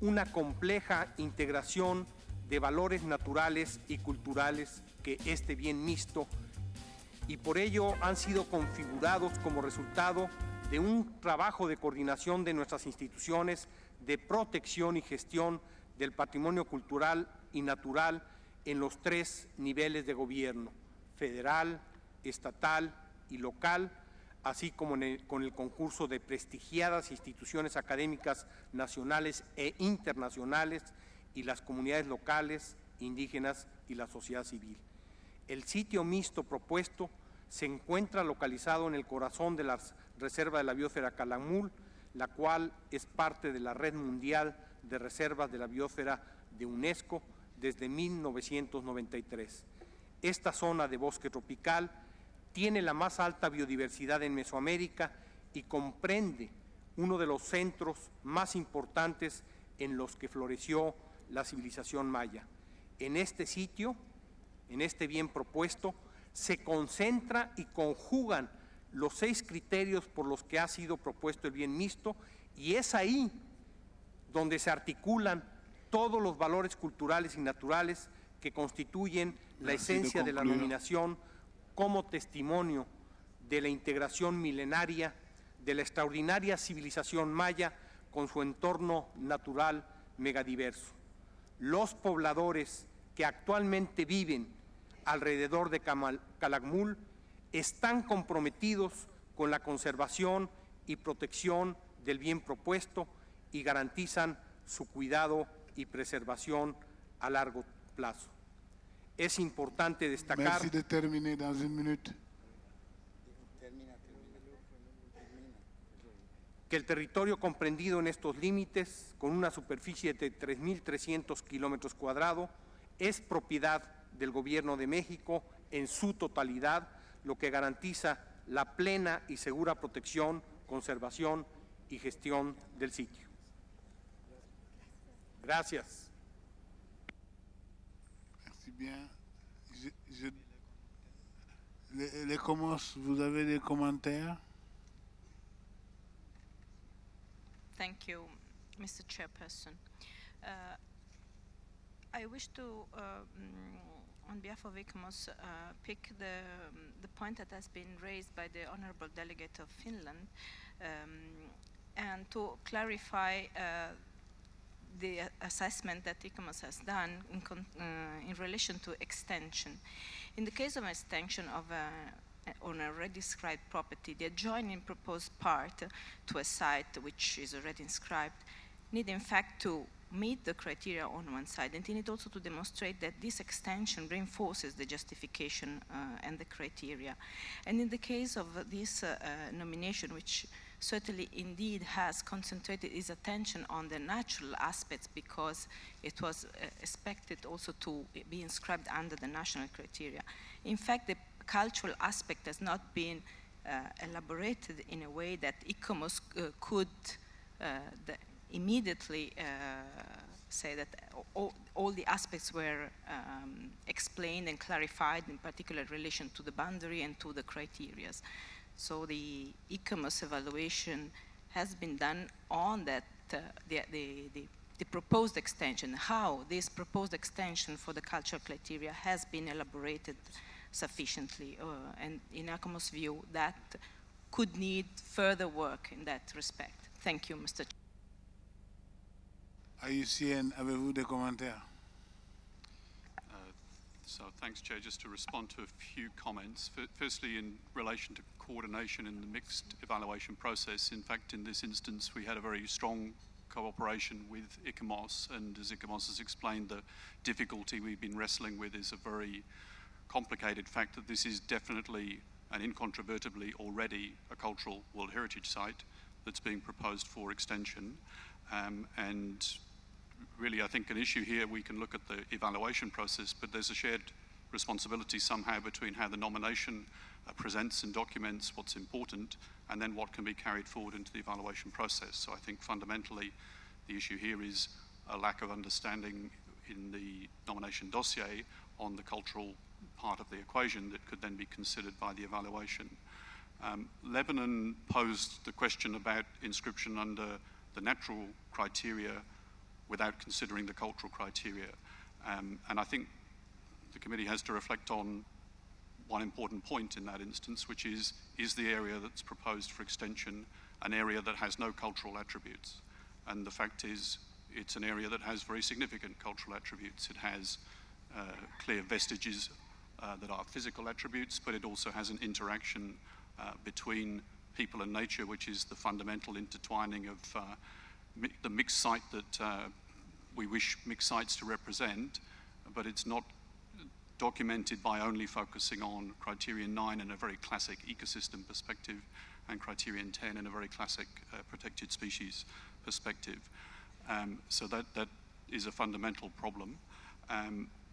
una compleja integración de valores naturales y culturales que este bien mixto, y por ello han sido configurados como resultado de un trabajo de coordinación de nuestras instituciones de protección y gestión del patrimonio cultural y natural en los 3 niveles de gobierno: federal, estatal y local, así como con el concurso de prestigiadas instituciones académicas nacionales e internacionales y las comunidades locales, indígenas y la sociedad civil. El sitio mixto propuesto se encuentra localizado en el corazón de la Reserva de la Biosfera Calakmul, la cual es parte de la Red Mundial de Reservas de la Biosfera de UNESCO desde 1993. Esta zona de bosque tropical tiene la más alta biodiversidad en Mesoamérica y comprende uno de los centros más importantes en los que floreció la civilización maya. En este sitio, en este bien propuesto, se concentra y conjugan los 6 criterios por los que ha sido propuesto el bien mixto, y es ahí donde se articulan todos los valores culturales y naturales que constituyen la esencia de la nominación como testimonio de la integración milenaria de la extraordinaria civilización maya con su entorno natural megadiverso. Los pobladores que actualmente viven alrededor de Calakmul están comprometidos con la conservación y protección del bien propuesto y garantizan su cuidado y preservación a largo plazo. Es importante destacar Merci de terminer dans une minute. que el territorio comprendido en estos límites, con una superficie de 3.300 kilómetros cuadrados, es propiedad del Gobierno de México en su totalidad, lo que garantiza la plena y segura protección, conservación y gestión del sitio. Gracias. Merci bien. Vous avez des commentaires? Thank you, Mr. Chairperson. I wish to, on behalf of ICOMOS, pick the point that has been raised by the Honorable Delegate of Finland and to clarify the assessment that ICOMOS has done in relation to extension. In the case of extension of on a already described property, the adjoining proposed part to a site which is already inscribed need in fact to meet the criteria on one side, and they need also to demonstrate that this extension reinforces the justification and the criteria. And in the case of this nomination, which certainly indeed has concentrated its attention on the natural aspects because it was expected also to be inscribed under the national criteria. In fact, the cultural aspect has not been elaborated in a way that ICOMOS could immediately say that all the aspects were explained and clarified, in particular in relation to the boundary and to the criteria. So the ICOMOS evaluation has been done on that, the proposed extension, how this proposed extension for the cultural criteria has been elaborated sufficiently, and in ICOMOS' view, that could need further work in that respect. Thank you, Mr. IUCN, avez-vous des commentaires? So thanks, Chair. Just to respond to a few comments. Firstly, in relation to coordination in the mixed evaluation process, in fact, in this instance, we had a very strong cooperation with ICOMOS, and as ICOMOS has explained, the difficulty we've been wrestling with is a very complicated fact that this is definitely and incontrovertibly already a cultural World Heritage Site that's being proposed for extension. And really, I think an issue here, we can look at the evaluation process, but there's a shared responsibility somehow between how the nomination presents and documents what's important and then what can be carried forward into the evaluation process. So I think fundamentally the issue here is a lack of understanding in the nomination dossier on the cultural part of the equation that could then be considered by the evaluation. Lebanon posed the question about inscription under the natural criteria without considering the cultural criteria. And I think the committee has to reflect on one important point in that instance, which is the area that's proposed for extension an area that has no cultural attributes? And the fact is, it's an area that has very significant cultural attributes. It has clear vestiges that are physical attributes, but it also has an interaction between people and nature, which is the fundamental intertwining of the mixed site that we wish mixed sites to represent, but it's not documented by only focusing on criterion 9 in a very classic ecosystem perspective and criterion 10 in a very classic protected species perspective. So that is a fundamental problem.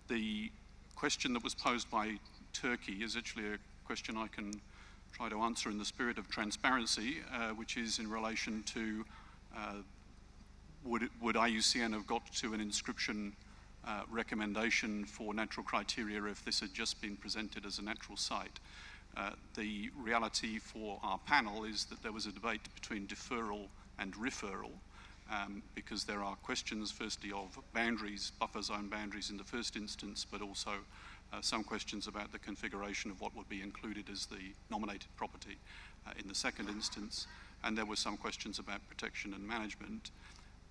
The question that was posed by Turkey is actually a question I can try to answer in the spirit of transparency, which is in relation to would IUCN have got to an inscription recommendation for natural criteria if this had just been presented as a natural site. The reality for our panel is that there was a debate between deferral and referral, because there are questions, firstly, of boundaries, buffer zone boundaries in the first instance, but also some questions about the configuration of what would be included as the nominated property in the second instance, and there were some questions about protection and management.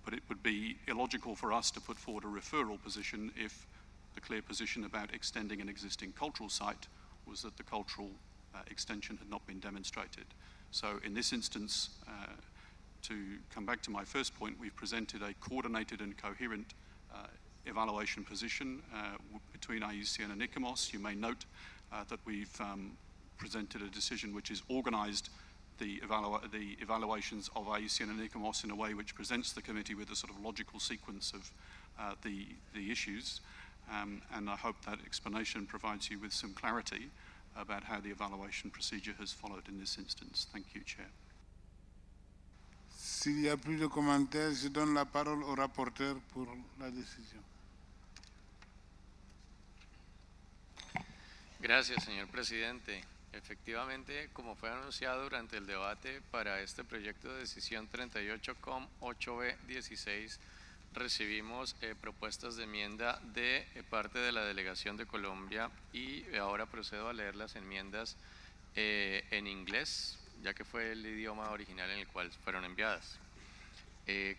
But it would be illogical for us to put forward a referral position if the clear position about extending an existing cultural site was that the cultural extension had not been demonstrated. So in this instance, to come back to my first point, we've presented a coordinated and coherent evaluation position between IUCN and ICOMOS. You may note that we've presented a decision which is organized the evaluations of IUCN and ICOMOS in a way which presents the committee with a sort of logical sequence of the issues. And I hope that explanation provides you with some clarity about how the evaluation procedure has followed in this instance. Thank you, Chair. S'il n'y a plus de commentaires, je donne la parole au rapporteur pour la décision. Gracias, señor presidente. Efectivamente, como fue anunciado durante el debate para este proyecto de decisión 38,8B16, recibimos propuestas de enmienda de parte de la delegación de Colombia y ahora procedo a leer las enmiendas en inglés, ya que fue el idioma original en el cual fueron enviadas.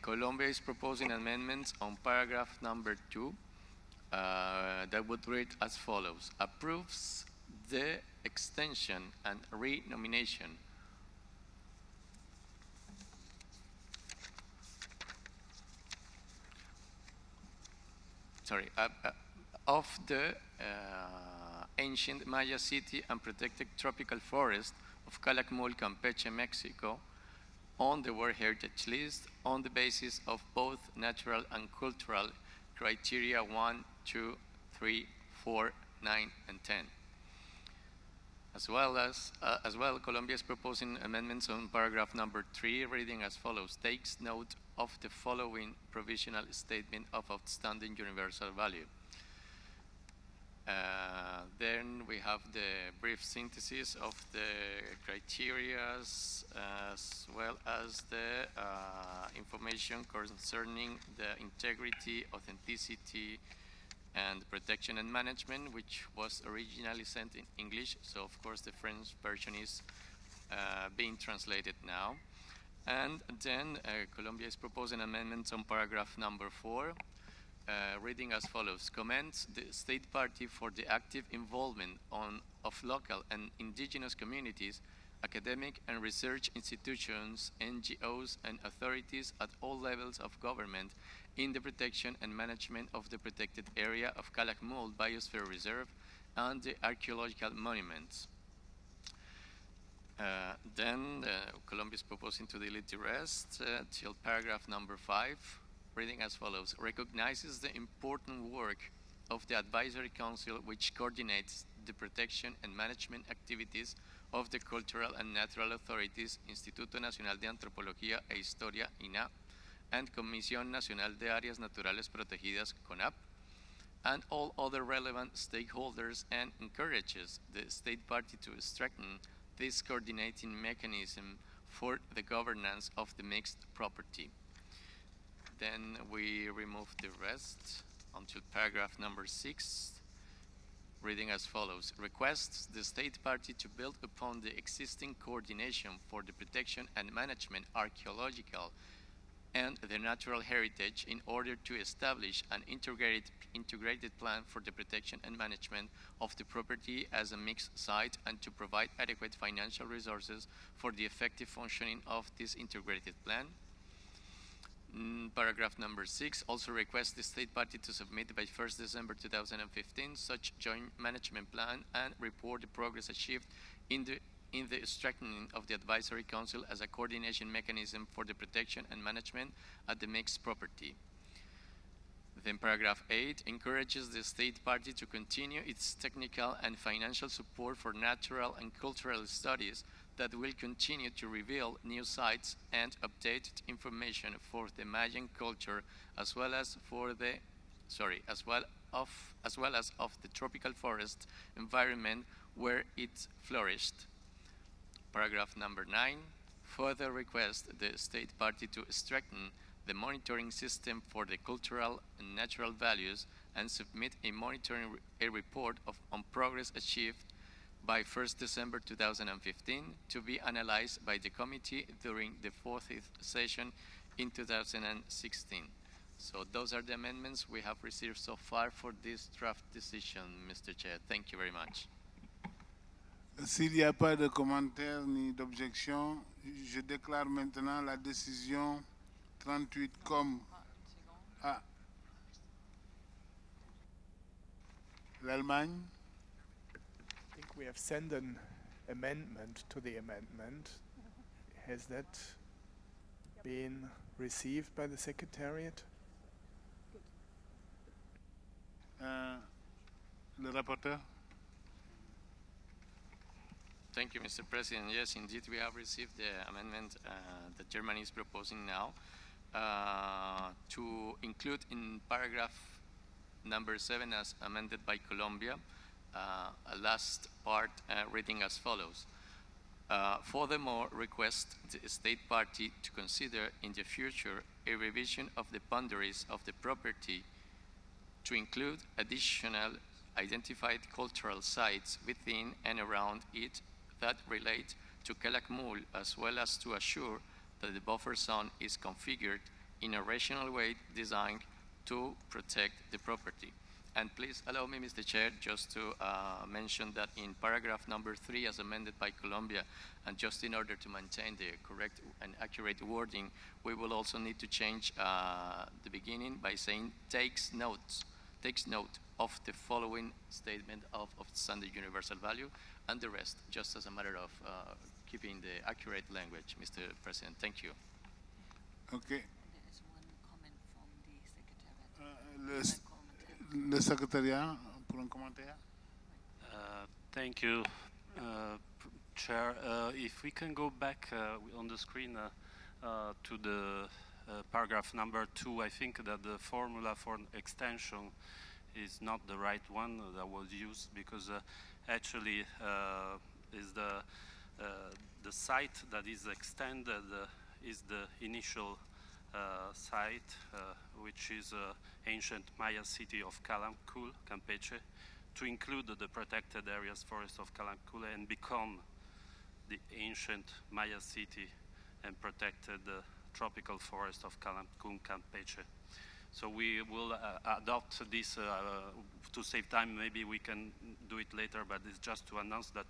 Colombia is proposing amendments on paragraph number 2 that would read as follows: approves the extension and renomination of the ancient Maya city and protected tropical forest of Calakmul, Campeche, Mexico, on the World Heritage List on the basis of both natural and cultural criteria 1, 2, 3, 4, 9, and 10. As well, Colombia is proposing amendments on paragraph number 3, reading as follows: takes note of the following provisional statement of outstanding universal value. Then we have the brief synthesis of the criteria, as well as the information concerning the integrity, authenticity, and protection and management, which was originally sent in English, so of course the French version is being translated now. And then Colombia is proposing amendments on paragraph number 4, reading as follows: commends the state party for the active involvement of local and indigenous communities, academic and research institutions, NGOs, and authorities at all levels of government in the protection and management of the protected area of Calakmul Biosphere Reserve and the archaeological monuments. Then Colombia is proposing to delete the rest till paragraph number 5, reading as follows: recognizes the important work of the Advisory Council, which coordinates the protection and management activities of the cultural and natural authorities, Instituto Nacional de Antropología e Historia, INAH, and Comisión Nacional de Áreas Naturales Protegidas, CONAP, and all other relevant stakeholders, and encourages the state party to strengthen this coordinating mechanism for the governance of the mixed property. Then we remove the rest until paragraph number 6, reading as follows: requests the state party to build upon the existing coordination for the protection and management archaeological and the natural heritage in order to establish an integrated plan for the protection and management of the property as a mixed site, and to provide adequate financial resources for the effective functioning of this integrated plan. Paragraph number 6 also requests the state party to submit by 1st December 2015 such joint management plan and report the progress achieved in the strengthening of the Advisory Council as a coordination mechanism for the protection and management at the mixed property. Then paragraph 8 encourages the state party to continue its technical and financial support for natural and cultural studies that will continue to reveal new sites and updated information for the Mayan culture, as well as of the tropical forest environment where it flourished. Paragraph number 9 further requests the state party to strengthen the monitoring system for the cultural and natural values and submit a monitoring report on progress achieved by 1st December 2015 to be analyzed by the committee during the 4th session in 2016. So those are the amendments we have received so far for this draft decision, Mr. Chair. Thank you very much. S'il n'y a pas de commentaires ni d'objections, je déclare maintenant la décision 38 comme l'Allemagne. I think we have sent an amendment to the amendment. Has that been received by the Secretariat? Le rapporteur. Thank you, Mr. President. Yes, indeed, we have received the amendment that Germany is proposing now to include in paragraph number 7 as amended by Colombia, a last part reading as follows. Furthermore, request the state party to consider in the future a revision of the boundaries of the property to include additional identified cultural sites within and around it that relate to Calakmul, as well as to assure that the buffer zone is configured in a rational way designed to protect the property. And please allow me, Mr. Chair, just to mention that in paragraph number 3 as amended by Colombia, and just in order to maintain the correct and accurate wording, we will also need to change the beginning by saying takes note of the following statement of standard universal value, and the rest just as a matter of keeping the accurate language, Mr. President. Thank you. Okay. Le secrétariat pour un commentaire. Thank you, Chair. If we can go back on the screen to the paragraph number 2, I think that the formula for extension is not the right one that was used, because actually is the site that is extended is the initial site, which is ancient Maya city of Calakmul, Campeche, to include the protected areas forest of Calakmul and become the ancient Maya city and protected tropical forest of Calakmul, Campeche. So we will adopt this to save time. Maybe we can do it later, but it's just to announce that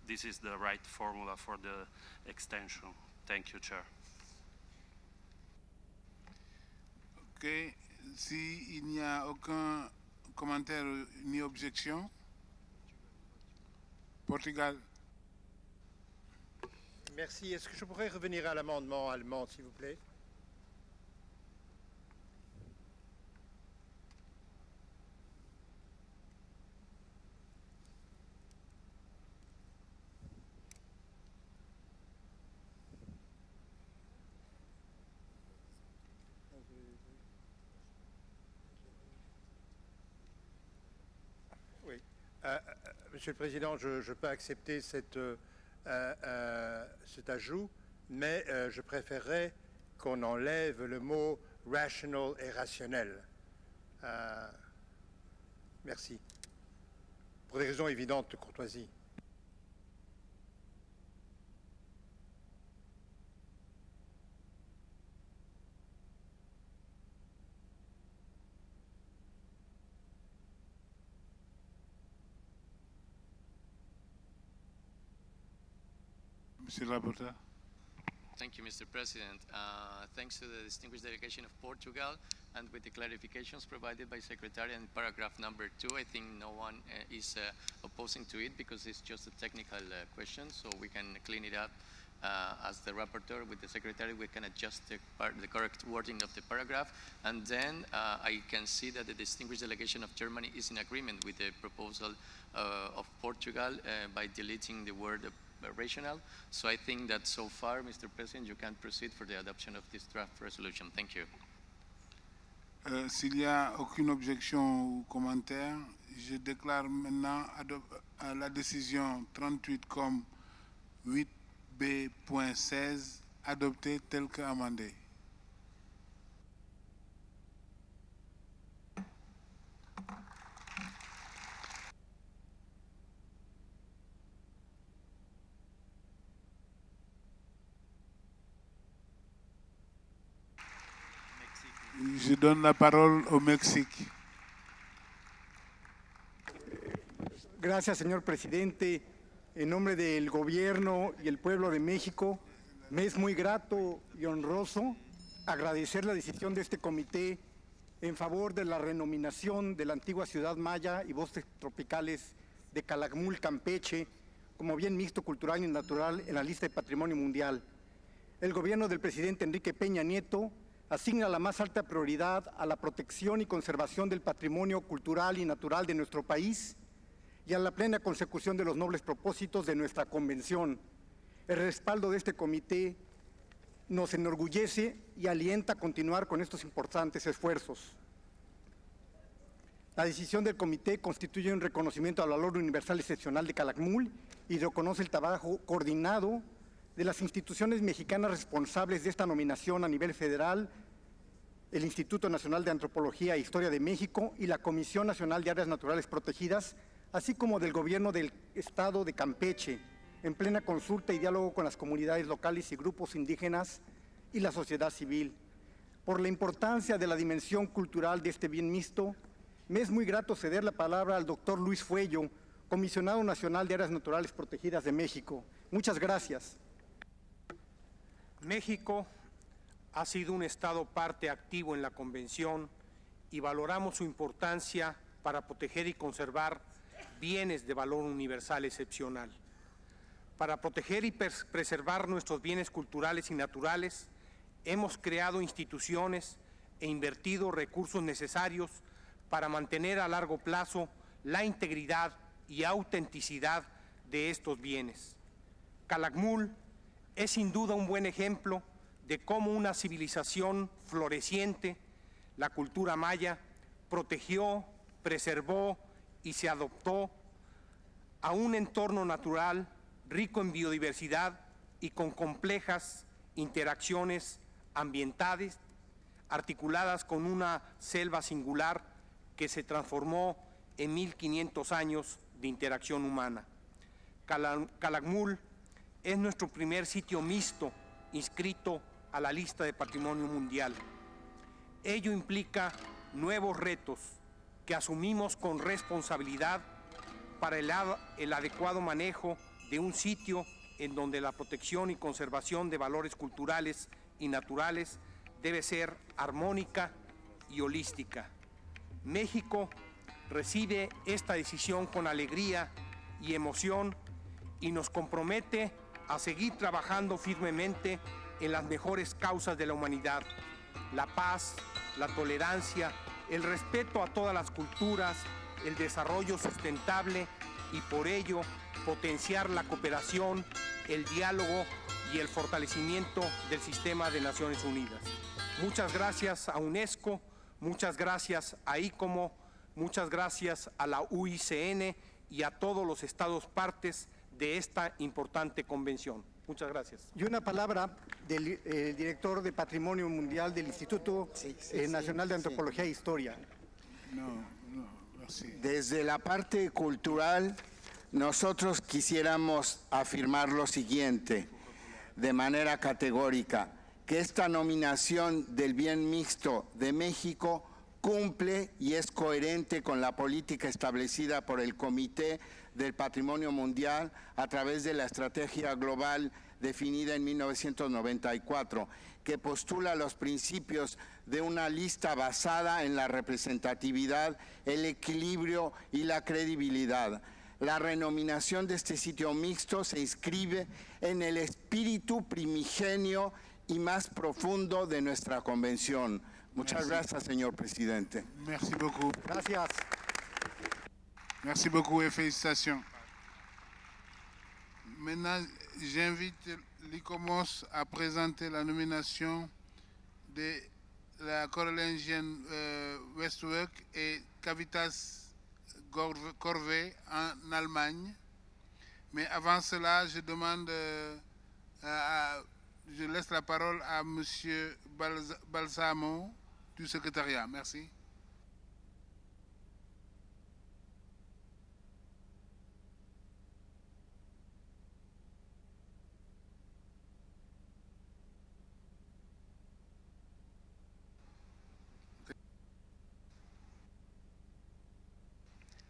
this is the right formula for the extension. Thank you, Chair. Ok. S'il n'y a aucun commentaire ni objection, Portugal. Merci. Est-ce que je pourrais revenir à l'amendement allemand, s'il vous plaît? Monsieur le Président, je peux accepter cet ajout, mais je préférerais qu'on enlève le mot « rational » et « rationnel ». Merci. Pour des raisons évidentes de courtoisie. Monsieur le rapporteur. Thank you, Mr. President. Thanks to the distinguished delegation of Portugal, and with the clarifications provided by Secretary in paragraph number 2, I think no one is opposing to it, because it's just a technical question, so we can clean it up as the rapporteur with the secretary, we can adjust the correct wording of the paragraph. And then I can see that the distinguished delegation of Germany is in agreement with the proposal of Portugal by deleting the word rational. So I think that so far, Mr. President, you can proceed for the adoption of this draft resolution. Thank you. S'il n'y a aucune objection ou commentaire, je déclare maintenant la décision 38 comme 8B.16 adoptée telle qu'amendée. Je donne la parole au Mexique. Gracias, señor presidente. En nombre del gobierno y el pueblo de México, me es muy grato y honroso agradecer la decisión de este comité en favor de la renominación de la antigua ciudad maya y bosques tropicales de Calakmul, Campeche, como bien mixto cultural y natural en la lista de Patrimonio Mundial. El gobierno del presidente Enrique Peña Nieto asigna la más alta prioridad a la protección y conservación del patrimonio cultural y natural de nuestro país y a la plena consecución de los nobles propósitos de nuestra convención. El respaldo de este comité nos enorgullece y alienta a continuar con estos importantes esfuerzos. La decisión del comité constituye un reconocimiento al valor universal excepcional de Calakmul y reconoce el trabajo coordinado de las instituciones mexicanas responsables de esta nominación a nivel federal, el Instituto Nacional de Antropología e Historia de México y la Comisión Nacional de Áreas Naturales Protegidas, así como del gobierno del Estado de Campeche, en plena consulta y diálogo con las comunidades locales y grupos indígenas y la sociedad civil. Por la importancia de la dimensión cultural de este bien mixto, me es muy grato ceder la palabra al doctor Luis Fuello, Comisionado Nacional de Áreas Naturales Protegidas de México. Muchas gracias. México ha sido un Estado parte activo en la Convención y valoramos su importancia para proteger y conservar bienes de valor universal excepcional. Para proteger y preservar nuestros bienes culturales y naturales, hemos creado instituciones e invertido recursos necesarios para mantener a largo plazo la integridad y autenticidad de estos bienes. Calakmul es sin duda un buen ejemplo de cómo una civilización floreciente, la cultura maya, protegió, preservó y se adoptó a un entorno natural rico en biodiversidad y con complejas interacciones ambientales, articuladas con una selva singular que se transformó en 1500 años de interacción humana. Calakmul es nuestro primer sitio mixto inscrito a la lista de Patrimonio Mundial. Ello implica nuevos retos que asumimos con responsabilidad para el adecuado manejo de un sitio en donde la protección y conservación de valores culturales y naturales debe ser armónica y holística. México recibe esta decisión con alegría y emoción y nos compromete a seguir trabajando firmemente en las mejores causas de la humanidad: la paz, la tolerancia, el respeto a todas las culturas, el desarrollo sustentable y por ello potenciar la cooperación, el diálogo y el fortalecimiento del sistema de Naciones Unidas. Muchas gracias a UNESCO, muchas gracias a ICOMO, muchas gracias a la UICN y a todos los estados partes de esta importante convención. Muchas gracias. Y una palabra del director de Patrimonio Mundial del Instituto Nacional de Antropología e Historia. Desde la parte cultural, nosotros quisiéramos afirmar lo siguiente, de manera categórica, que esta nominación del bien mixto de México cumple y es coherente con la política establecida por el Comité del Patrimonio Mundial a través de la estrategia global definida en 1994, que postula los principios de una lista basada en la representatividad, el equilibrio y la credibilidad. La renominación de este sitio mixto se inscribe en el espíritu primigenio y más profundo de nuestra convención. Muchas gracias, señor presidente. Merci beaucoup. Gracias. Merci beaucoup et félicitations. Maintenant, j'invite l'ICOMOS à présenter la nomination de la carolingienne Westwork et Cavitas Corvey en Allemagne. Mais avant cela, je demande, je laisse la parole à M. Balsamo du secrétariat. Merci.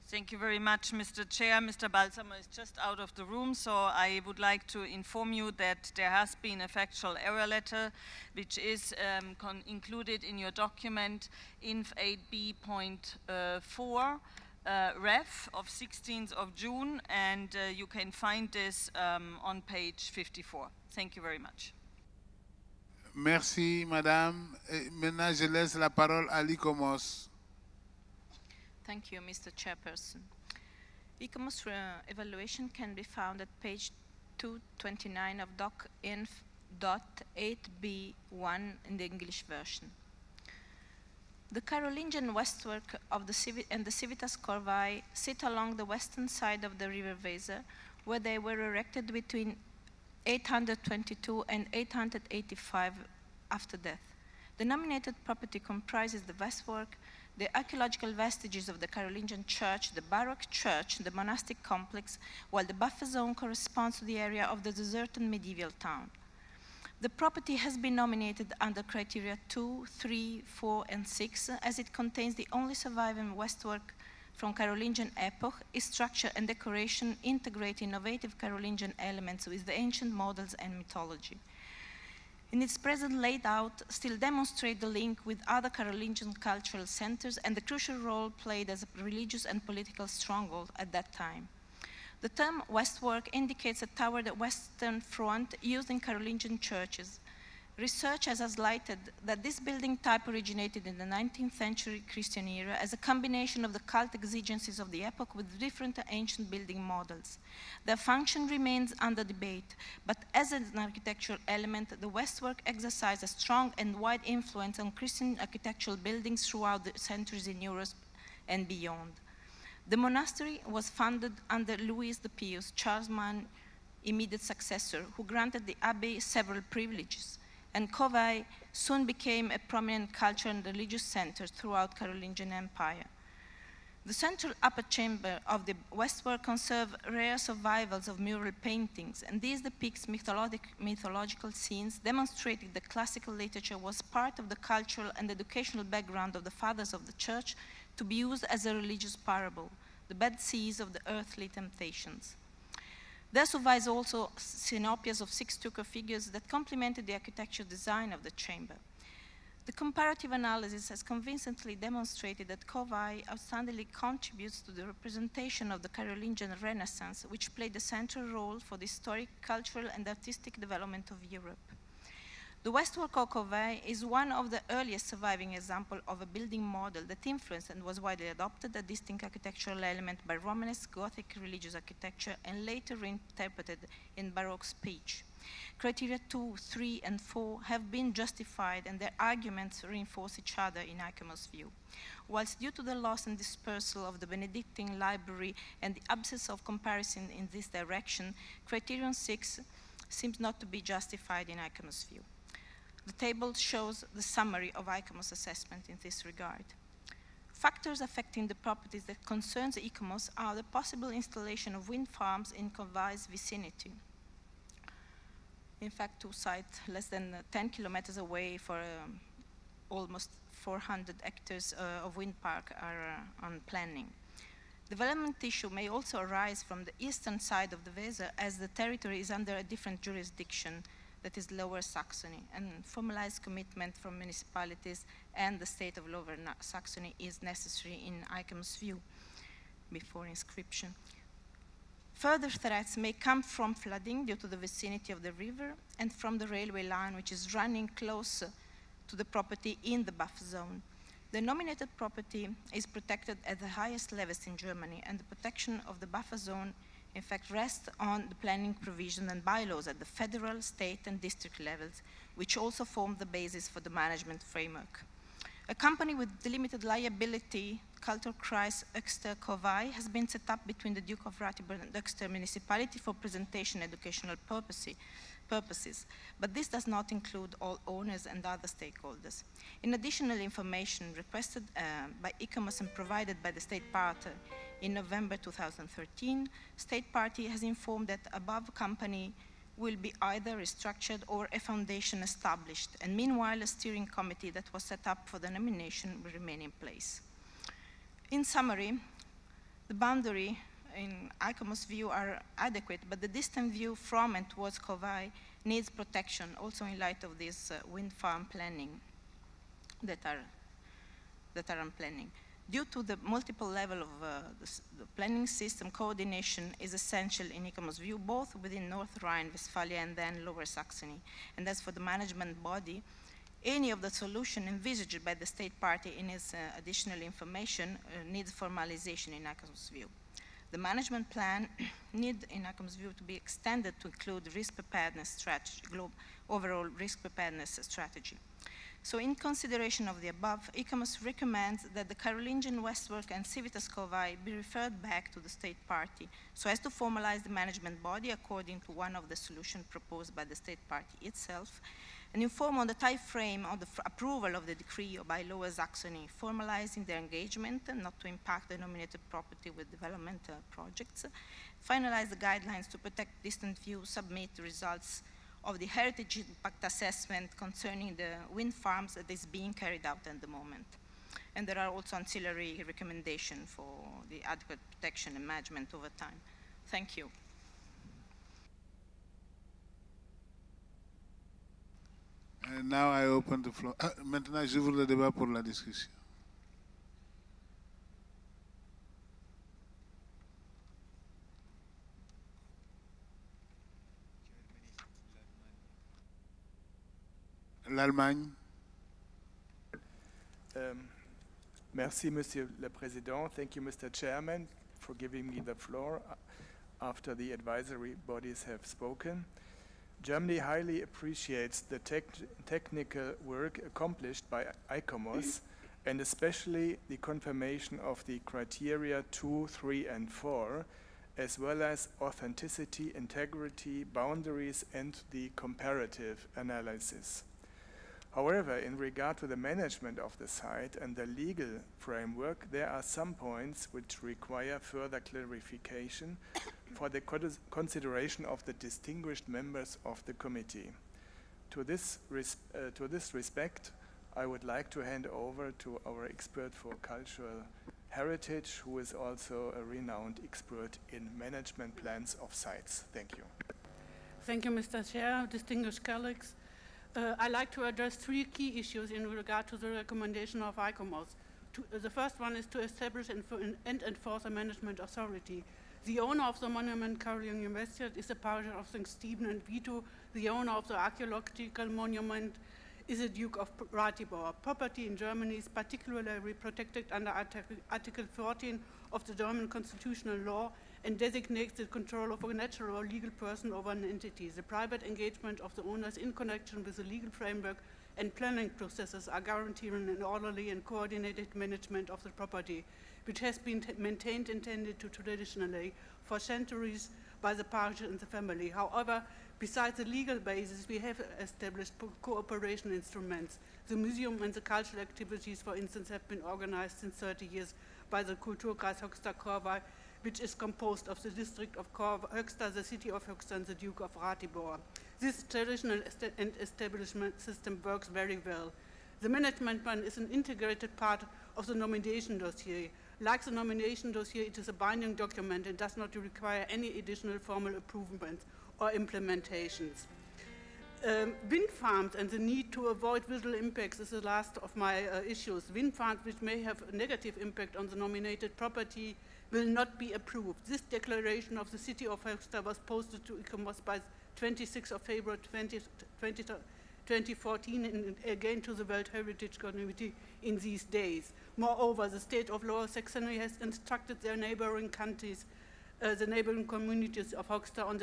Thank you very much, Mr. Chair. Mr. Balsamo is just out of the room, so I would like to inform you that there has been a factual error letter, which is included in your document, Inf 8B.4, Ref of 16th of June, and you can find this on page 54. Thank you very much. Merci, Madame. Et maintenant, je laisse la parole à l'ICOMOS. Thank you, Mr. Chairperson. ICOMOS evaluation can be found at page 229 of Doc Inf.8B1 in the English version. The Carolingian westwork of the Civitas Corvey sit along the western side of the river Weser, where they were erected between 822 and 885 after death. The nominated property comprises the westwork, the archaeological vestiges of the Carolingian church, the Baroque church, the monastic complex, while the buffer zone corresponds to the area of the deserted medieval town. The property has been nominated under criteria 2, 3, 4, and 6, as it contains the only surviving westwork from Carolingian epoch, its structure and decoration integrate innovative Carolingian elements with the ancient models and mythology. In its present layout, still demonstrate the link with other Carolingian cultural centers and the crucial role played as a religious and political stronghold at that time. The term westwork indicates a towered western front used in Carolingian churches. Research has highlighted that this building type originated in the 19th century Christian era as a combination of the cult exigencies of the epoch with different ancient building models. Their function remains under debate, but as an architectural element, the westwork exercised a strong and wide influence on Christian architectural buildings throughout the centuries in Europe and beyond. The monastery was founded under Louis the Pious, Charles Mann's immediate successor, who granted the abbey several privileges, and Corvey soon became a prominent cultural and religious center throughout Carolingian Empire. The central upper chamber of the westwork conserves rare survivals of mural paintings, and these depict mythological scenes, demonstrating that classical literature was part of the cultural and educational background of the fathers of the church to be used as a religious parable, the bad seas of the earthly temptations. There survives also cenopias of 6 stucco figures that complemented the architectural design of the chamber. The comparative analysis has convincingly demonstrated that Corvey outstandingly contributes to the representation of the Carolingian Renaissance, which played a central role for the historic, cultural, and artistic development of Europe. The westwork of Corvey is one of the earliest surviving examples of a building model that influenced and was widely adopted, a distinct architectural element by Romanesque Gothic religious architecture and later reinterpreted in Baroque speech. Criteria 2, 3, and 4 have been justified, and their arguments reinforce each other in ICOMOS' view. Whilst due to the loss and dispersal of the Benedictine library and the absence of comparison in this direction, criterion 6 seems not to be justified in ICOMOS' view. The table shows the summary of ICOMOS' assessment in this regard. Factors affecting the properties that concerns ICOMOS are the possible installation of wind farms in Corvey's vicinity. In fact, 2 sites less than 10 kilometers away for almost 400 hectares of wind park are on planning. Development issue may also arise from the eastern side of the Weser, as the territory is under a different jurisdiction, that is Lower Saxony, and formalized commitment from municipalities and the state of Lower Saxony is necessary in ICOMOS' view before inscription. Further threats may come from flooding due to the vicinity of the river and from the railway line, which is running close to the property in the buffer zone. The nominated property is protected at the highest levels in Germany, and the protection of the buffer zone in fact rests on the planning provision and bylaws at the federal, state, and district levels, which also form the basis for the management framework. A company with delimited liability, Kulturkreis Höxter-Corvey, has been set up between the Duke of Ratibor and Höxter municipality for presentation educational purposes, but this does not include all owners and other stakeholders. In additional information requested by ICOMOS and provided by the state party in November 2013, state party has informed that above company will be either restructured or a foundation established, and meanwhile a steering committee that was set up for the nomination will remain in place. In summary, the boundary in ICOMOS view are adequate, but the distant view from and towards Corvey needs protection, also in light of this wind farm planning that are on planning. Due to the multiple level of the planning system, coordination is essential in ICOMOS view, both within North Rhine-Westphalia and then Lower Saxony. And as for the management body, any of the solution envisaged by the state party in its additional information needs formalization in ICOMOS view. The management plan need in ICOMOS view to be extended to include risk preparedness strategy, overall risk preparedness strategy. So in consideration of the above, ICOMOS recommends that the Carolingian Westwork and Civitas Corvey be referred back to the state party so as to formalize the management body according to one of the solutions proposed by the state party itself, and inform on the time frame of the approval of the decree by Lower Saxony, formalizing their engagement and not to impact the nominated property with development projects, finalize the guidelines to protect distant view, submit the results of the heritage impact assessment concerning the wind farms that is being carried out at the moment. And there are also ancillary recommendations for the adequate protection and management over time. Thank you. And now I open the floor. Maintenant, j'ouvre le débat pour la discussion. L'Allemagne. Merci, Monsieur le Président. Thank you, Mr. Chairman, for giving me the floor after the advisory bodies have spoken. Germany highly appreciates the technical work accomplished by ICOMOS, and especially the confirmation of the criteria 2, 3, and 4, as well as authenticity, integrity, boundaries, and the comparative analysis. However, in regard to the management of the site and the legal framework, there are some points which require further clarification for the consideration of the distinguished members of the committee. To this respect, I would like to hand over to our expert for cultural heritage, who is also a renowned expert in management plans of sites. Thank you. Thank you, Mr. Chair, distinguished colleagues. I'd like to address three key issues in regard to the recommendation of ICOMOS. The first one is to establish and enforce a management authority. The owner of the monument Carolingian Westfield is the parish of St. Stephen and Vito. The owner of the archaeological monument is the Duke of Ratibor. Property in Germany is particularly protected under Article 14 of the German constitutional law and designates the control of a natural or legal person over an entity. The private engagement of the owners in connection with the legal framework and planning processes are guaranteeing an orderly and coordinated management of the property, which has been maintained intended to traditionally for centuries by the parish and the family. However, besides the legal basis, we have established cooperation instruments. The museum and the cultural activities, for instance, have been organized since 30 years by the Kulturkreis Höxter-Corvey, which is composed of the district of Höxter, the city of Höxter, and the Duke of Ratibor. This traditional and establishment system works very well. The management plan is an integrated part of the nomination dossier. Like the nomination dossier, it is a binding document and does not require any additional formal improvements or implementations. Wind farms and the need to avoid visual impacts is the last of my issues. Wind farms which may have a negative impact on the nominated property will not be approved. This declaration of the City of Hoxha was posted to ICOMOS by 26th of February 2014 and again to the World Heritage Committee in these days. Moreover, the state of Lower Saxony has instructed their neighboring countries, the neighboring communities of Hoxha on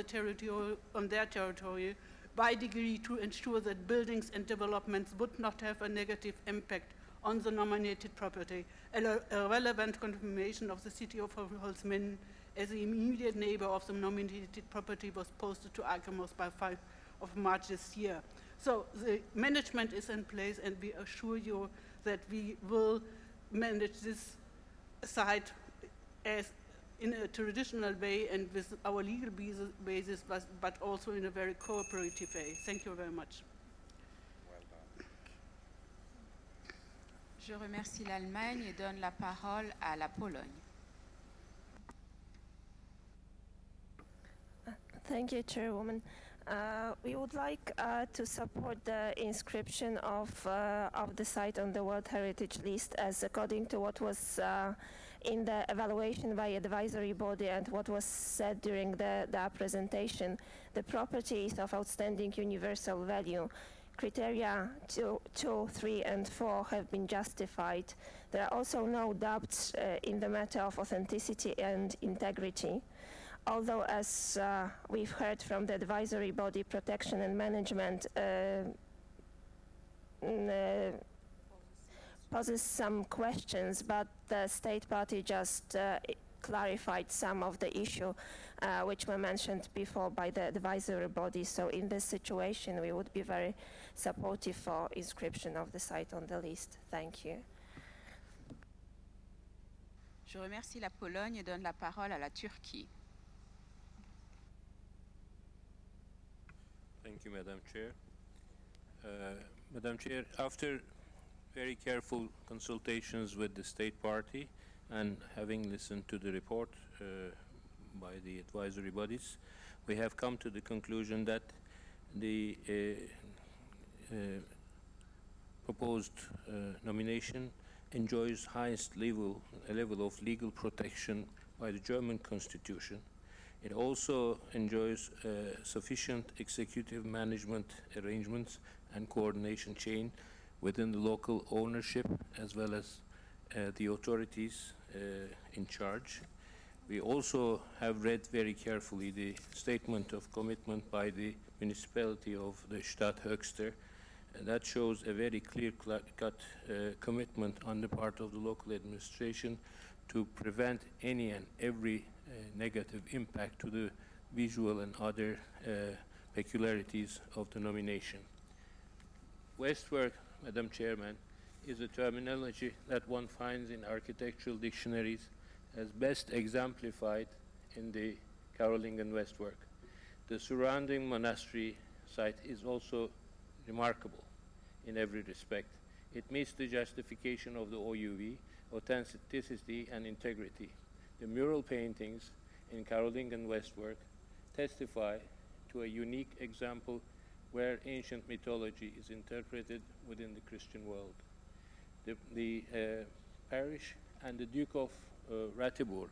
their territory by degree to ensure that buildings and developments would not have a negative impact on the nominated property. A relevant confirmation of the City of Holzminden as the immediate neighbor of the nominated property was posted to ICOMOS by 5 of March this year. So the management is in place, and we assure you that we will manage this site as in a traditional way and with our legal basis, but also in a very cooperative way. Thank you very much. Je remercie l'Allemagne et donne la parole à la Pologne. Thank you, Chairwoman. We would like to support the inscription of the site on the World Heritage List, as according to what was in the evaluation by advisory body and what was said during the presentation, the property is of outstanding universal value. Criteria 2, 3, and 4 have been justified. There are also no doubts in the matter of authenticity and integrity. Although, as we've heard from the advisory body, protection and management poses some questions, but the state party just clarified some of the issue which were mentioned before by the advisory body. So in this situation, we would be very supportive for inscription of the site on the list. Thank you. Je remercie la Pologne et donne la parole à la Turquie. Thank you, Madam Chair. Madam Chair, after very careful consultations with the state party and having listened to the report by the advisory bodies, we have come to the conclusion that the proposed nomination enjoys highest level of legal protection by the German Constitution. It also enjoys sufficient executive management arrangements and coordination chain within the local ownership as well as the authorities in charge. We also have read very carefully the statement of commitment by the municipality of the Stadt Höxter, and that shows a very clear-cut commitment on the part of the local administration to prevent any and every negative impact to the visual and other peculiarities of the nomination. Westwork, Madam Chairman, is a terminology that one finds in architectural dictionaries as best exemplified in the Carolingian Westwork. The surrounding monastery site is also remarkable in every respect. It meets the justification of the OUV, authenticity and integrity. The mural paintings in Carolingian Westwork testify to a unique example where ancient mythology is interpreted within the Christian world. The parish and the Duke of Ratibor,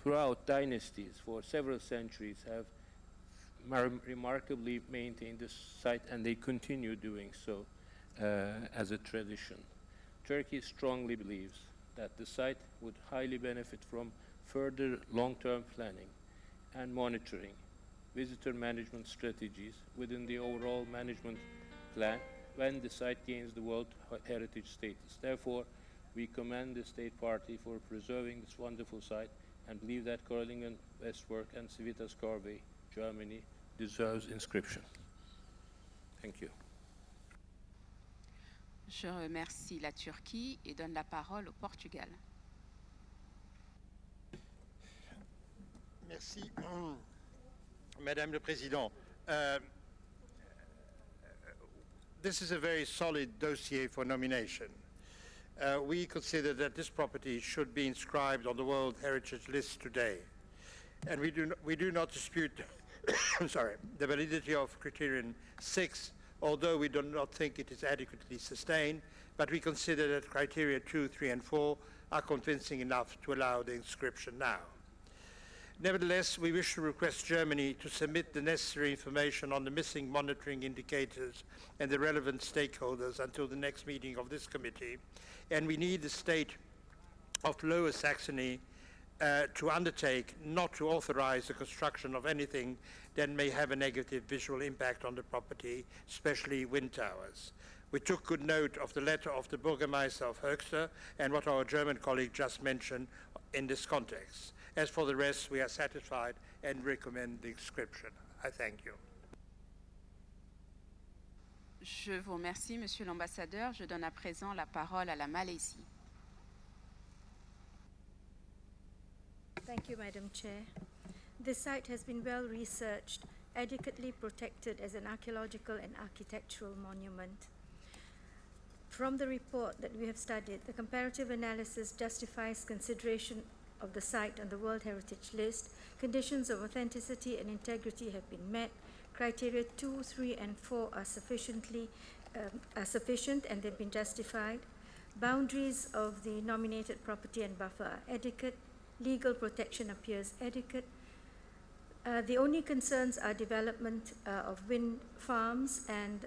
throughout dynasties for several centuries, have remarkably maintained this site, and they continue doing so as a tradition. Turkey strongly believes that the site would highly benefit from further long-term planning and monitoring, visitor management strategies within the overall management plan when the site gains the World Heritage status. Therefore, we commend the state party for preserving this wonderful site and believe that Carolingian Westwork and Civitas Corvey, Germany, deserves inscription. Thank you. Je remercie la Turquie et donne la parole au Portugal. Merci, Madame le Président. This is a very solid dossier for nomination. We consider that this property should be inscribed on the World Heritage List today. And we do not dispute the validity of criterion 6, although we do not think it is adequately sustained, but we consider that criteria 2, 3, and 4 are convincing enough to allow the inscription now. Nevertheless, we wish to request Germany to submit the necessary information on the missing monitoring indicators and the relevant stakeholders until the next meeting of this committee, and we need the state of Lower Saxony to undertake not to authorize the construction of anything that may have a negative visual impact on the property, especially wind towers. We took good note of the letter of the Bürgermeister of Höxter and what our German colleague just mentioned in this context. As for the rest, we are satisfied and recommend the inscription. I thank you. Je vous remercie, Monsieur l'Ambassadeur. Je donne à présent la parole à la Malaisie. Thank you, Madam Chair. This site has been well researched, adequately protected as an archaeological and architectural monument. From the report that we have studied, the comparative analysis justifies consideration of the site on the World Heritage List. Conditions of authenticity and integrity have been met. Criteria 2, 3, and 4 are sufficient and they've been justified. Boundaries of the nominated property and buffer are adequate. Legal protection appears adequate. The only concerns are development of wind farms and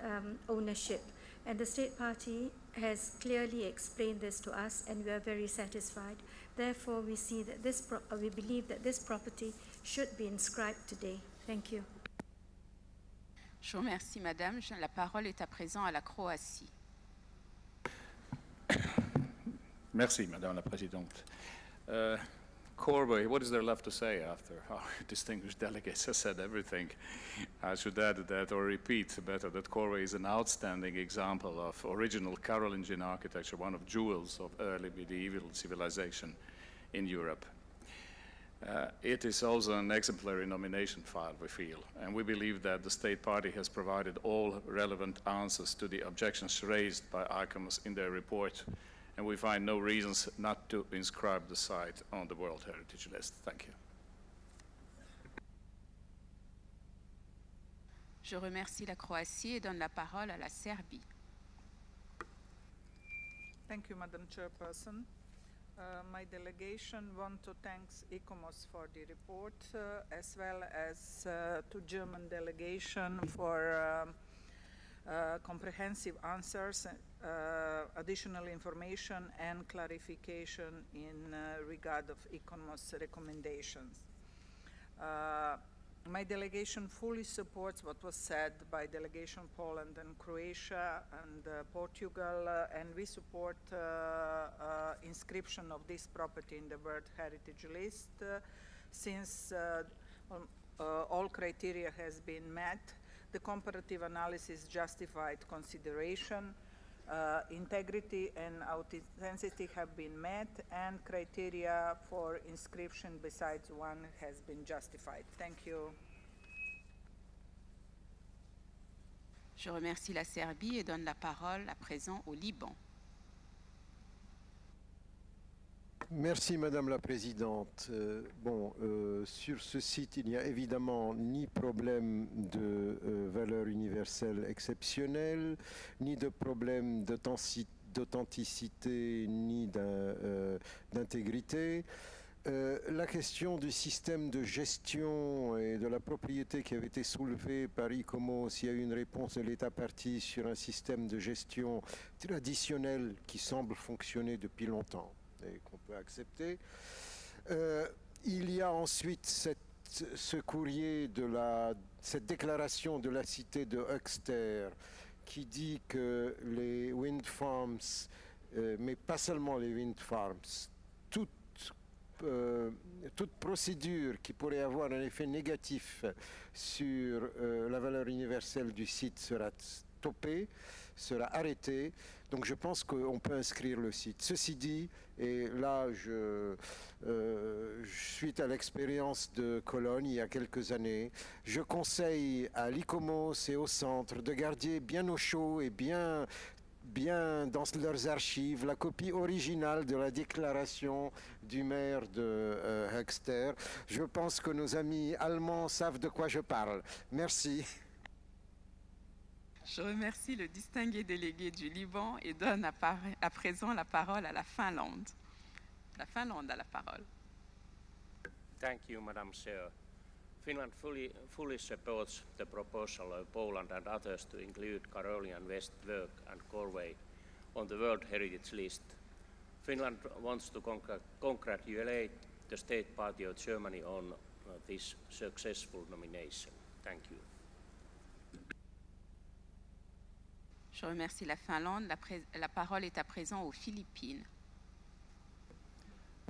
ownership. And the state party has clearly explained this to us, and we are very satisfied. Therefore, we see that we believe that this property should be inscribed today. Thank you. Je vous remercie, Madame. La parole est à présent à la Croatie. Merci, Madame la Présidente. Corvey, what is there left to say after our distinguished delegates have said everything? I should add that, or repeat better, that Corvey is an outstanding example of original Carolingian architecture, one of jewels of early medieval civilization in Europe. It is also an exemplary nomination file, we feel, and we believe that the state party has provided all relevant answers to the objections raised by ICOMOS in their report, and we find no reasons not to inscribe the site on the World Heritage List. Thank you. Je remercie la Croatie et donne la parole à la Serbie. Thank you, Madam Chairperson. My delegation wants to thank ICOMOS for the report, as well as to German delegation for comprehensive answers, additional information and clarification in regard of ICOMOS recommendations. My delegation fully supports what was said by delegation Poland and Croatia and Portugal, and we support inscription of this property in the World Heritage List since all criteria has been met. The comparative analysis justified consideration, integrity and authenticity have been met, and criteria for inscription besides one has been justified. Thank you. Je remercie la Serbie et donne la parole à présent au Liban. Merci Madame la Présidente. Sur ce site, il n'y a évidemment ni problème de valeur universelle exceptionnelle, ni de problème d'authenticité, ni d'intégrité. La question du système de gestion et de la propriété qui avait été soulevée par ICOMOS, il y a eu une réponse de l'État partie sur un système de gestion traditionnel qui semble fonctionner depuis longtemps et qu'on peut accepter. Il y a ensuite ce courrier cette déclaration de la cité de Höxter qui dit que les wind farms, mais pas seulement les wind farms, toute procédure qui pourrait avoir un effet négatif sur la valeur universelle du site sera stoppée, sera arrêtée. Donc je pense qu'on peut inscrire le site. Ceci dit, et là suite à l'expérience de Cologne il y a quelques années, je conseille à l'ICOMOS et au centre de garder bien au chaud et bien bien dans leurs archives la copie originale de la déclaration du maire de Höxter. Je pense que nos amis allemands savent de quoi je parle. Merci. Je remercie le distingué délégué du Liban et donne à présent la parole à la Finlande. La Finlande a la parole. Thank you, Madam Chair. Finland fully supports the proposal of Poland and others to include Karelian Westwork and Corvey on the World Heritage List. Finland wants to congratulate the State Party of Germany on this successful nomination. Thank you. Je remercie la Finlande. La parole est à présent aux Philippines.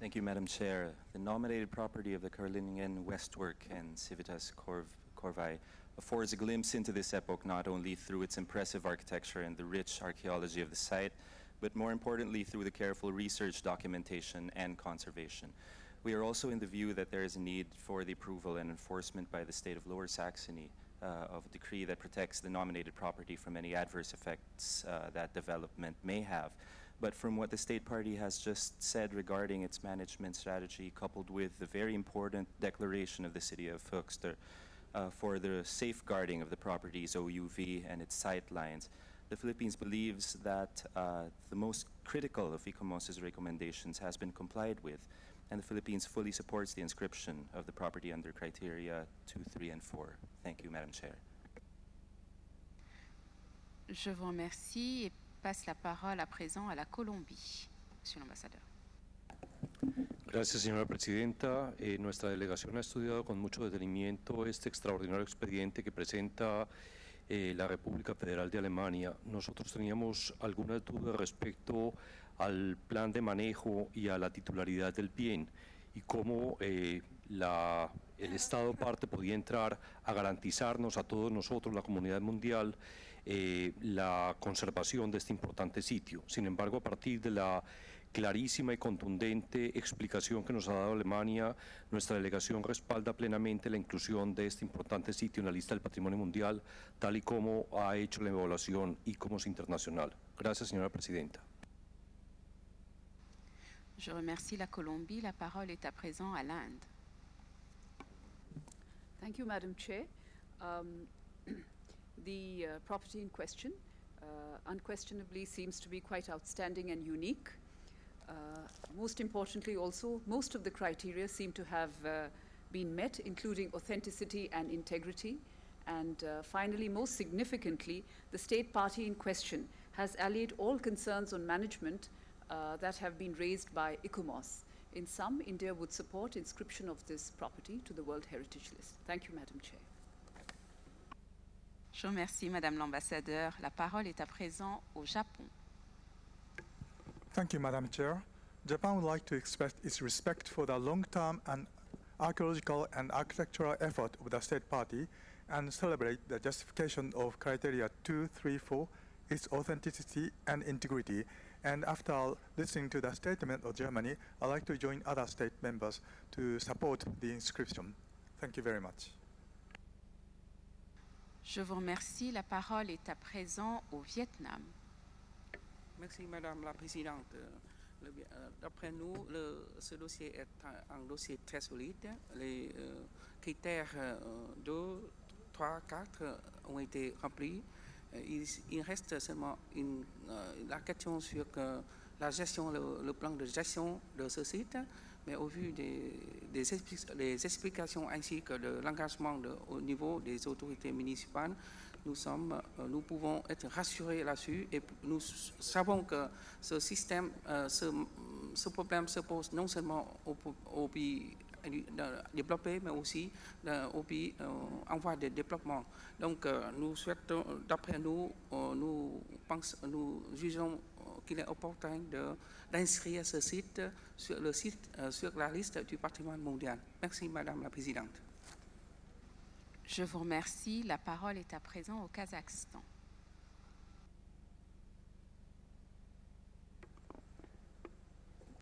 Thank you, Madam Chair. The nominated property of the Carolinian Westwork and Civitas Corvey affords a glimpse into this epoch not only through its impressive architecture and the rich archaeology of the site, but more importantly through the careful research, documentation, and conservation. We are also in the view that there is a need for the approval and enforcement by the state of Lower Saxony of a decree that protects the nominated property from any adverse effects that development may have. But from what the state party has just said regarding its management strategy, coupled with the very important declaration of the city of Höxter for the safeguarding of the property's OUV and its sight lines, the Philippines believes that the most critical of ICOMOS's recommendations has been complied with, and the Philippines fully supports the inscription of the property under criteria 2, 3, and 4. Thank you, Madam Chair. Je vous remercie et passe la parole à présent à la Colombie. Monsieur l'ambassadeur. Gracias, señora presidenta. Nuestra delegación ha estudiado con mucho detenimiento este extraordinario expediente que presenta la República Federal de Alemania. Nosotros teníamos algunas dudas respecto al plan de manejo y a la titularidad del bien y cómo el Estado parte podía entrar a garantizarnos a todos nosotros, la comunidad mundial, la conservación de este importante sitio. Sin embargo, a partir de la clarísima y contundente explicación que nos ha dado Alemania, nuestra delegación respalda plenamente la inclusión de este importante sitio en la lista del Patrimonio Mundial, tal y como ha hecho la evaluación ICOMOS Internacional. Gracias, señora presidenta. Je remercie la Colombie. La parole est à présent à l'Inde. Thank you, Madam Chair. The property in question unquestionably seems to be quite outstanding and unique. Most importantly also, most of the criteria seem to have been met, including authenticity and integrity. And finally, most significantly, the state party in question has allayed all concerns on management that have been raised by ICOMOS. In sum, India would support inscription of this property to the World Heritage List. Thank you, Madam Chair. Je remercie Madame l'ambassadeur. La parole est à présent au Japon. Thank you, Madam Chair. Japan would like to express its respect for the long-term and archaeological and architectural effort of the state party and celebrate the justification of criteria 2, 3, 4, its authenticity and integrity. And after listening to the statement of Germany, I'd like to join other state members to support the inscription. Thank you very much. Je vous remercie. La parole est à présent au Vietnam. Merci, Madame la Présidente. D'après nous, ce dossier est un dossier très solide. Les critères 2, 3, 4 ont été remplis. Il reste seulement la question sur la gestion, le plan de gestion de ce site, mais au vu des explications ainsi que de l'engagement au niveau des autorités municipales, nous pouvons être rassurés là-dessus et nous savons que ce système, ce problème se pose non seulement aux pays développés, mais aussi aux pays en voie de développement. Donc nous souhaitons, d'après nous, nous jugeons qu'il est opportun d'inscrire ce site sur la liste du patrimoine mondial. Merci, Madame la Présidente. Je vous remercie. La parole est à présent au Kazakhstan.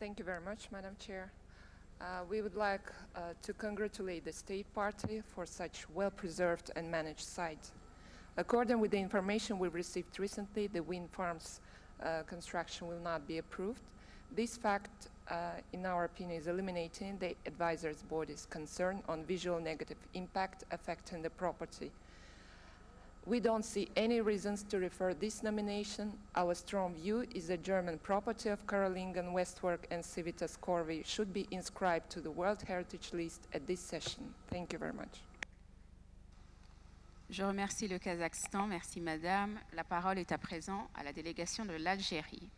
Thank you very much, Madam Chair. We would like to congratulate the State Party for such well-preserved and managed site. According with the information we received recently, the wind farms construction will not be approved. This fact, in our opinion, is eliminating the advisory body's concern on visual negative impact affecting the property. We don't see any reasons to refer this nomination. Our strong view is the German property of Carolingen, Westwork and Civitas Corvey should be inscribed to the World Heritage List at this session. Thank you very much. Je remercie le Kazakhstan. Merci, Madame. La parole est à présent à la délégation de l'Algérie.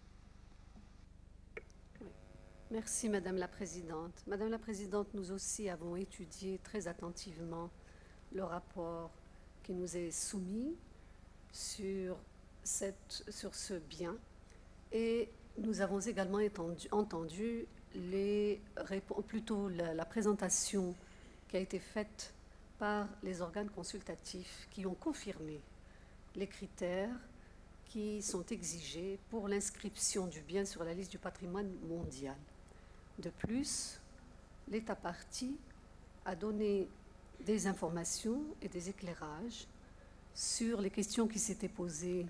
Merci, Madame la Présidente. Madame la Présidente, nous aussi avons étudié très attentivement le rapport qui nous est soumis sur ce bien et nous avons également entendu la présentation qui a été faite par les organes consultatifs qui ont confirmé les critères qui sont exigés pour l'inscription du bien sur la liste du patrimoine mondial. De plus, l'État partie a donné des informations et des éclairages sur les questions qui s'étaient posées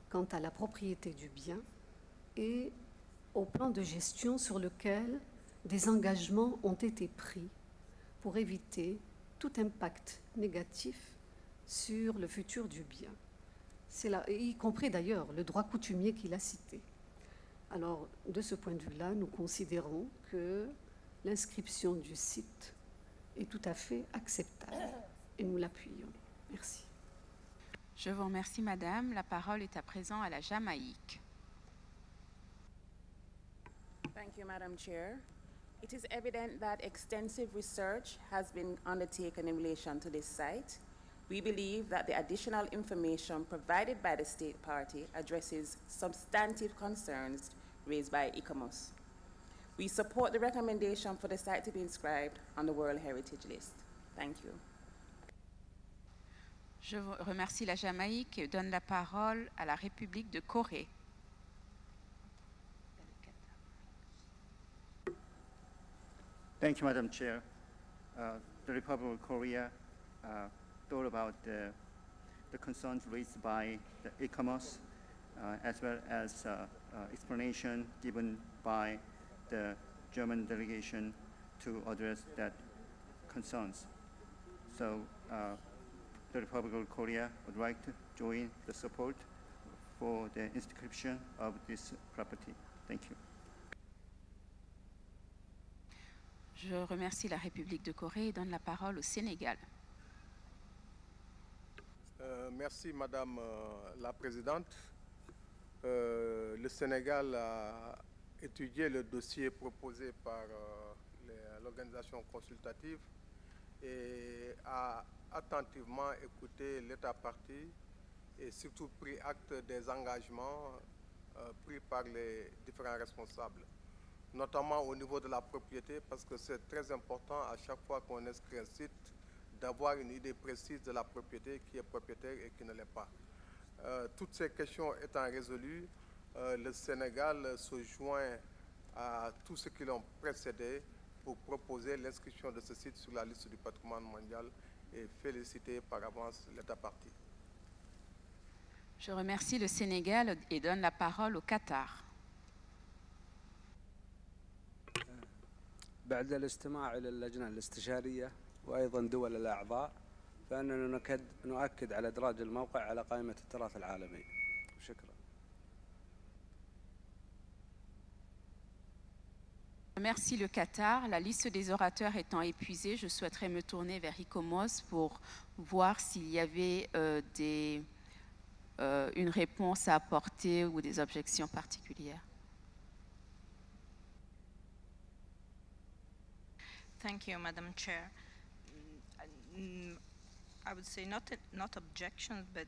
quant à la propriété du bien et au plan de gestion sur lequel des engagements ont été pris pour éviter tout impact négatif sur le futur du bien. C'est là, y compris d'ailleurs le droit coutumier qu'il a cité. Alors, de ce point de vue-là, nous considérons que l'inscription du site est tout à fait acceptable et nous l'appuyons. Merci. Je vous remercie, Madame. La parole est à présent à la Jamaïque. Thank you, Madam Chair. It is evident that extensive research has been undertaken in relation to this site. We believe that the additional information provided by the state party addresses substantive concerns raised by ICOMOS. We support the recommendation for the site to be inscribed on the World Heritage List. Thank you. Je remercie la Jamaïque et donne la parole à la République de Corée. Thank you, Madam Chair. The Republic of Korea thought about the concerns raised by the ICOMOS, as well as explanation given by the German delegation to address that concerns. So the Republic of Korea would like to join the support for the inscription of this property. Thank you. Je remercie la République de Corée et donne la parole au Sénégal. Merci Madame la Présidente. Le Sénégal a étudié le dossier proposé par l'organisation consultative et a attentivement écouté l'État partie et surtout pris acte des engagements pris par les différents responsables, notamment au niveau de la propriété, parce que c'est très important à chaque fois qu'on inscrit un site d'avoir une idée précise de la propriété, qui est propriétaire et qui ne l'est pas. Toutes ces questions étant résolues, le Sénégal se joint à tous ceux qui l'ont précédé pour proposer l'inscription de ce site sur la liste du patrimoine mondial et féliciter par avance l'État partie. Je remercie le Sénégal et donne la parole au Qatar. بعد الاستماع إلى اللجنة الاستشارية وأيضا دول الأعضاء فإننا نؤكد على إدراج الموقع على قائمة التراث العالمي. شكرا. Merci le Qatar. La liste des orateurs étant épuisée, je souhaiterais me tourner vers ICOMOS pour voir s'il y avait une réponse à apporter ou des objections particulières. Thank you, Madam Chair. I would say not objections, but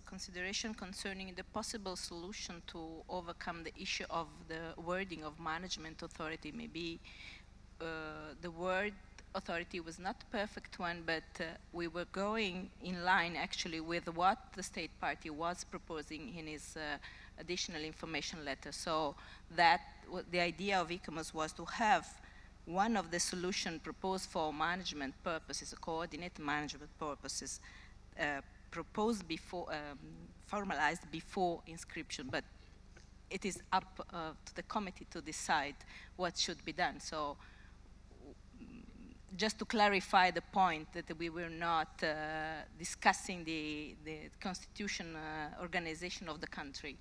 consideration concerning the possible solution to overcome the issue of the wording of management authority. Maybe the word authority was not the perfect one, but we were going in line actually with what the state party was proposing in his additional information letter. So that the idea of ICOMOS was to have one of the solutions proposed for management purposes, coordinated management purposes, proposed before, formalized before inscription. But it is up to the committee to decide what should be done. So just to clarify the point that we were not discussing the constitution organization of the country,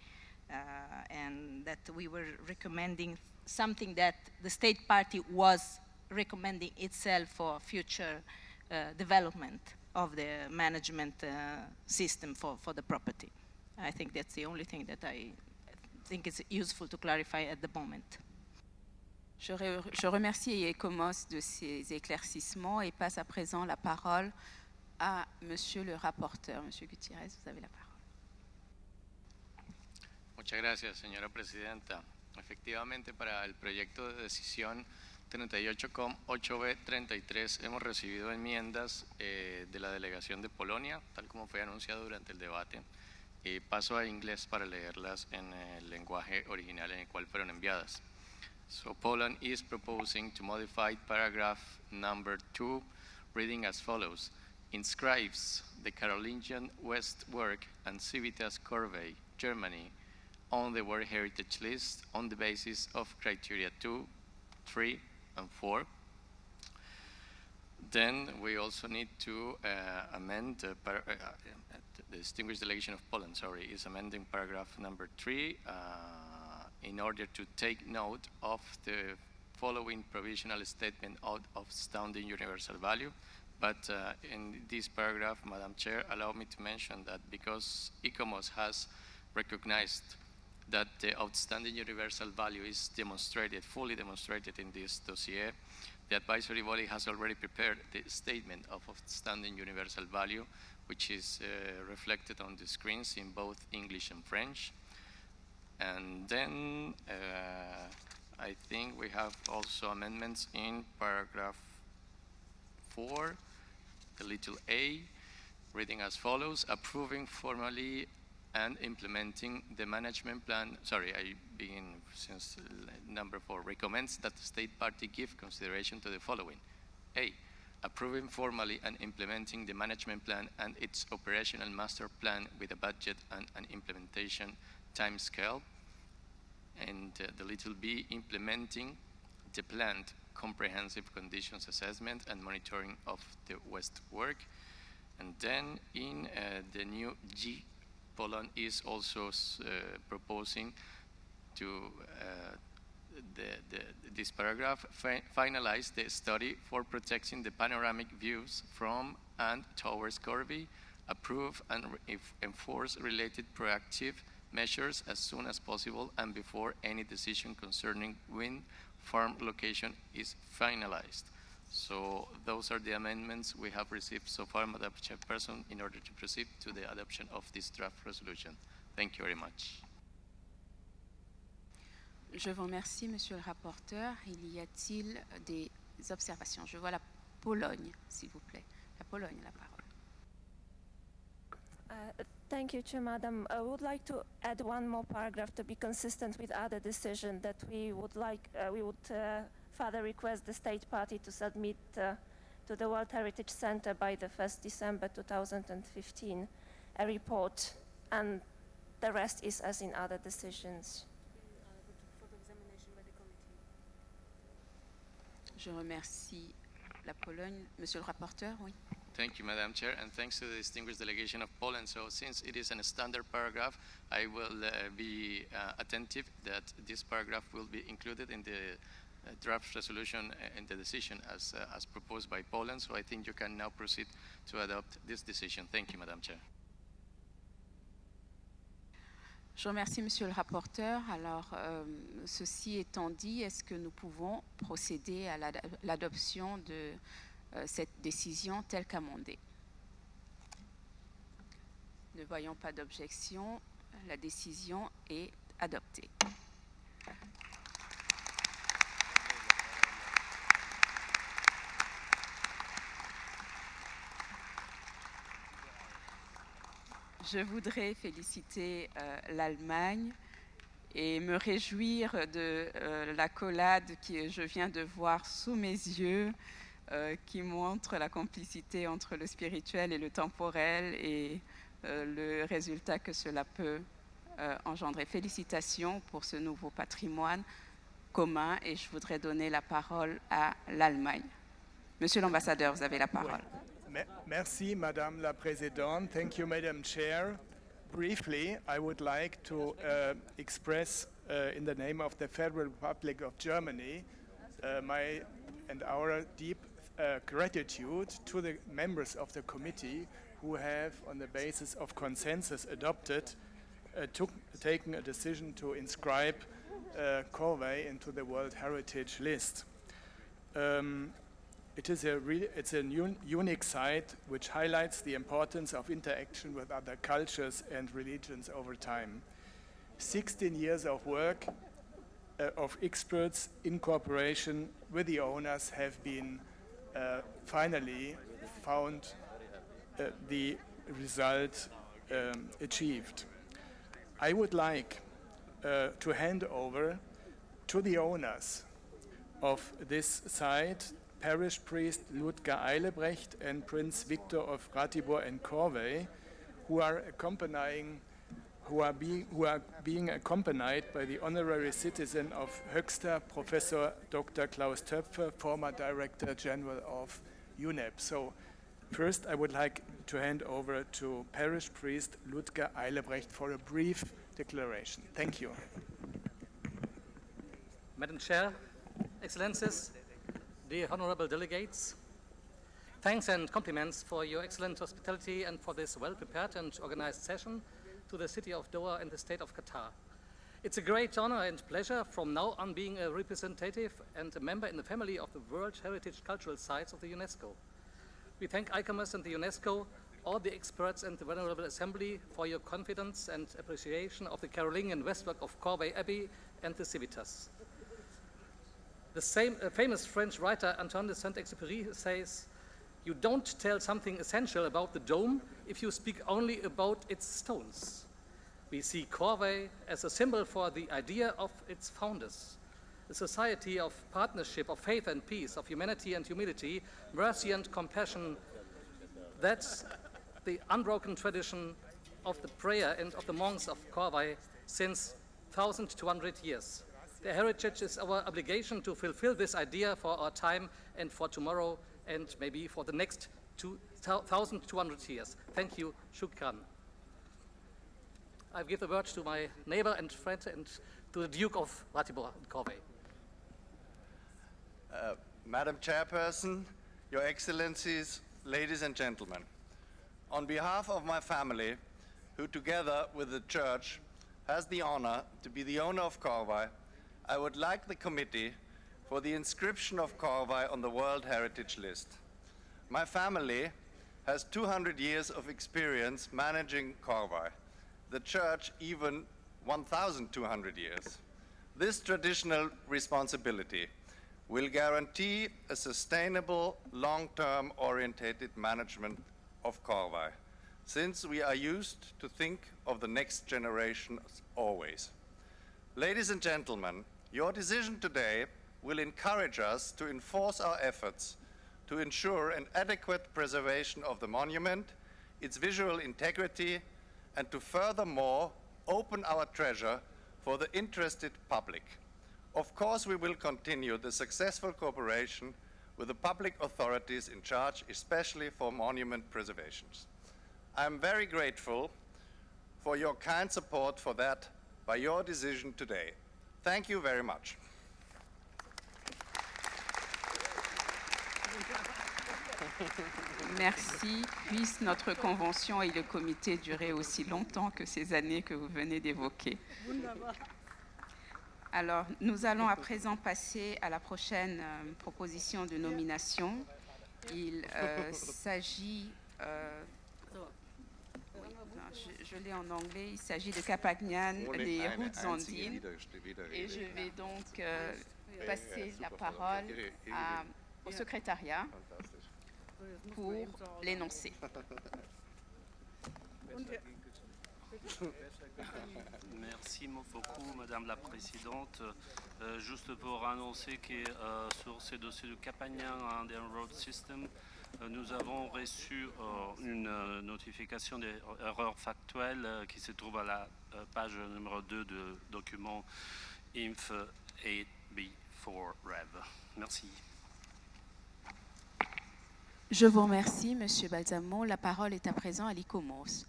and that we were recommending something that the state party was recommending itself for future development of the management system for the property. I think that's the only thing that I think is useful to clarify at the moment. Je remercie ECOMOS de ces éclaircissements et passe à présent la parole à Monsieur le rapporteur. Monsieur Gutiérrez, vous avez la parole. Muchas gracias, señora presidenta. Efectivamente, para el proyecto de decisión 38,8B33 hemos recibido enmiendas de la delegación de Polonia, tal como fue anunciado durante el debate. Paso a inglés para leerlas en el lenguaje original en el cual fueron enviadas. So Poland is proposing to modify paragraph number 2, reading as follows. Inscribes the Carolingian Westwork and Civitas Corvey, Germany, on the World Heritage List on the basis of criteria 2, 3, and 4. Then we also need to amend the distinguished delegation of Poland, is amending paragraph number 3 in order to take note of the following provisional statement of outstanding universal value. But in this paragraph, Madam Chair, allow me to mention that because ECOMOS has recognized that the outstanding universal value is demonstrated, fully demonstrated in this dossier, the advisory body has already prepared the statement of outstanding universal value, which is reflected on the screens in both English and French. And then I think we have also amendments in paragraph 4, the little a, reading as follows: approving formally and implementing the management plan. Sorry, I begin since number 4. Recommends that the state party give consideration to the following. A, approving formally and implementing the management plan and its operational master plan with a budget and an implementation time scale. And the little b, implementing the planned comprehensive conditions assessment and monitoring of the West work. And then in the new G, Poland is also proposing to this paragraph finalize the study for protecting the panoramic views from and towards Corvey, approve and enforce related proactive measures as soon as possible and before any decision concerning wind farm location is finalized. So those are the amendments we have received so far, Madam Chairperson, in order to proceed to the adoption of this draft resolution. Thank you very much. Je vous remercie, Monsieur le rapporteur. Y a-t-il des observations? Je vois la Pologne, s'il vous plaît. La Pologne, la parole. Thank you, Chair, Madam. I would like to add one more paragraph to be consistent with other decisions that we would further request the state party to submit to the World Heritage Center by the 1st December 2015 a report, and the rest is as in other decisions. Je remercie la Pologne. Monsieur le rapporteur, oui. Thank you, Madam Chair, and thanks to the distinguished delegation of Poland. So since it is a standard paragraph, I will be attentive that this paragraph will be included in the draft resolution and the decision as proposed by Poland. So I think you can now proceed to adopt this decision. Thank you, Madam Chair. Je remercie Monsieur le rapporteur. Alors, ceci étant dit, est-ce que nous pouvons procéder à l'adoption de cette décision telle qu'amendée? Ne voyant pas d'objection, la décision est adoptée. Je voudrais féliciter l'Allemagne et me réjouir de l'accolade que je viens de voir sous mes yeux, qui montre la complicité entre le spirituel et le temporel et le résultat que cela peut engendrer. Félicitations pour ce nouveau patrimoine commun et je voudrais donner la parole à l'Allemagne. Monsieur l'ambassadeur, vous avez la parole. Merci, Madame la Présidente. Thank you, Madam Chair. Briefly, I would like to express in the name of the Federal Republic of Germany my and our deep gratitude to the members of the committee who have, on the basis of consensus adopted, taken a decision to inscribe Corvey into the World Heritage List. It's a unique site which highlights the importance of interaction with other cultures and religions over time. 16 years of work of experts in cooperation with the owners have been finally found the result achieved. I would like to hand over to the owners of this site, Parish Priest Ludger Eilebrecht and Prince Victor of Ratibor and Corvey, who are being accompanied by the honorary citizen of Höxter, Professor Dr. Klaus Töpfer, former Director General of UNEP. So first I would like to hand over to Parish Priest Ludger Eilebrecht for a brief declaration. Thank you. Madam Chair, Excellencies, dear honorable delegates, thanks and compliments for your excellent hospitality and for this well-prepared and organized session to the city of Doha and the state of Qatar. It's a great honor and pleasure from now on being a representative and a member in the family of the World Heritage Cultural Sites of the UNESCO. We thank ICOMOS and the UNESCO, all the experts and the Venerable Assembly for your confidence and appreciation of the Carolingian westwork of Corvey Abbey and the Civitas. The famous French writer Antoine de Saint-Exupéry says, "You don't tell something essential about the dome if you speak only about its stones." We see Corvey as a symbol for the idea of its founders, a society of partnership, of faith and peace, of humanity and humility, mercy and compassion. That's the unbroken tradition of the prayer and of the monks of Corvey since 1,200 years. The heritage is our obligation to fulfill this idea for our time and for tomorrow and maybe for the next 1,200 years. Thank you. Shukran. I give the word to my neighbor and friend and to the Duke of Ratibor and Corvey. Madam Chairperson, Your Excellencies, ladies and gentlemen, on behalf of my family, who together with the Church has the honor to be the owner of Corvey, I would like the committee for the inscription of Corvey on the World Heritage List. My family has 200 years of experience managing Corvey, the Church even 1,200 years. This traditional responsibility will guarantee a sustainable, long-term orientated management of Corvey, since we are used to think of the next generation always. Ladies and gentlemen, your decision today will encourage us to enforce our efforts to ensure an adequate preservation of the monument, its visual integrity, and to furthermore open our treasure for the interested public. Of course, we will continue the successful cooperation with the public authorities in charge, especially for monument preservations. I am very grateful for your kind support for that by your decision today. Thank you very much. Merci. Puisse notre convention et le comité durer aussi longtemps que ces années que vous venez d'évoquer. Alors, nous allons à présent passer à la prochaine proposition de nomination. Il s'agit, je l'ai en anglais, il s'agit de Qhapaq Nan, les routes andines. Et je vais donc passer la parole au secrétariat pour l'énoncer. Merci beaucoup, Madame la Présidente. Juste pour annoncer que sur ce dossier de Qhapaq Nan and the Road System, Nous avons reçu une notification d'erreur factuelle qui se trouve à la page numéro 2 du document INF 8B4 Rev. Merci. Je vous remercie, Monsieur Balsamo. La parole est à présent à l'ICOMOS.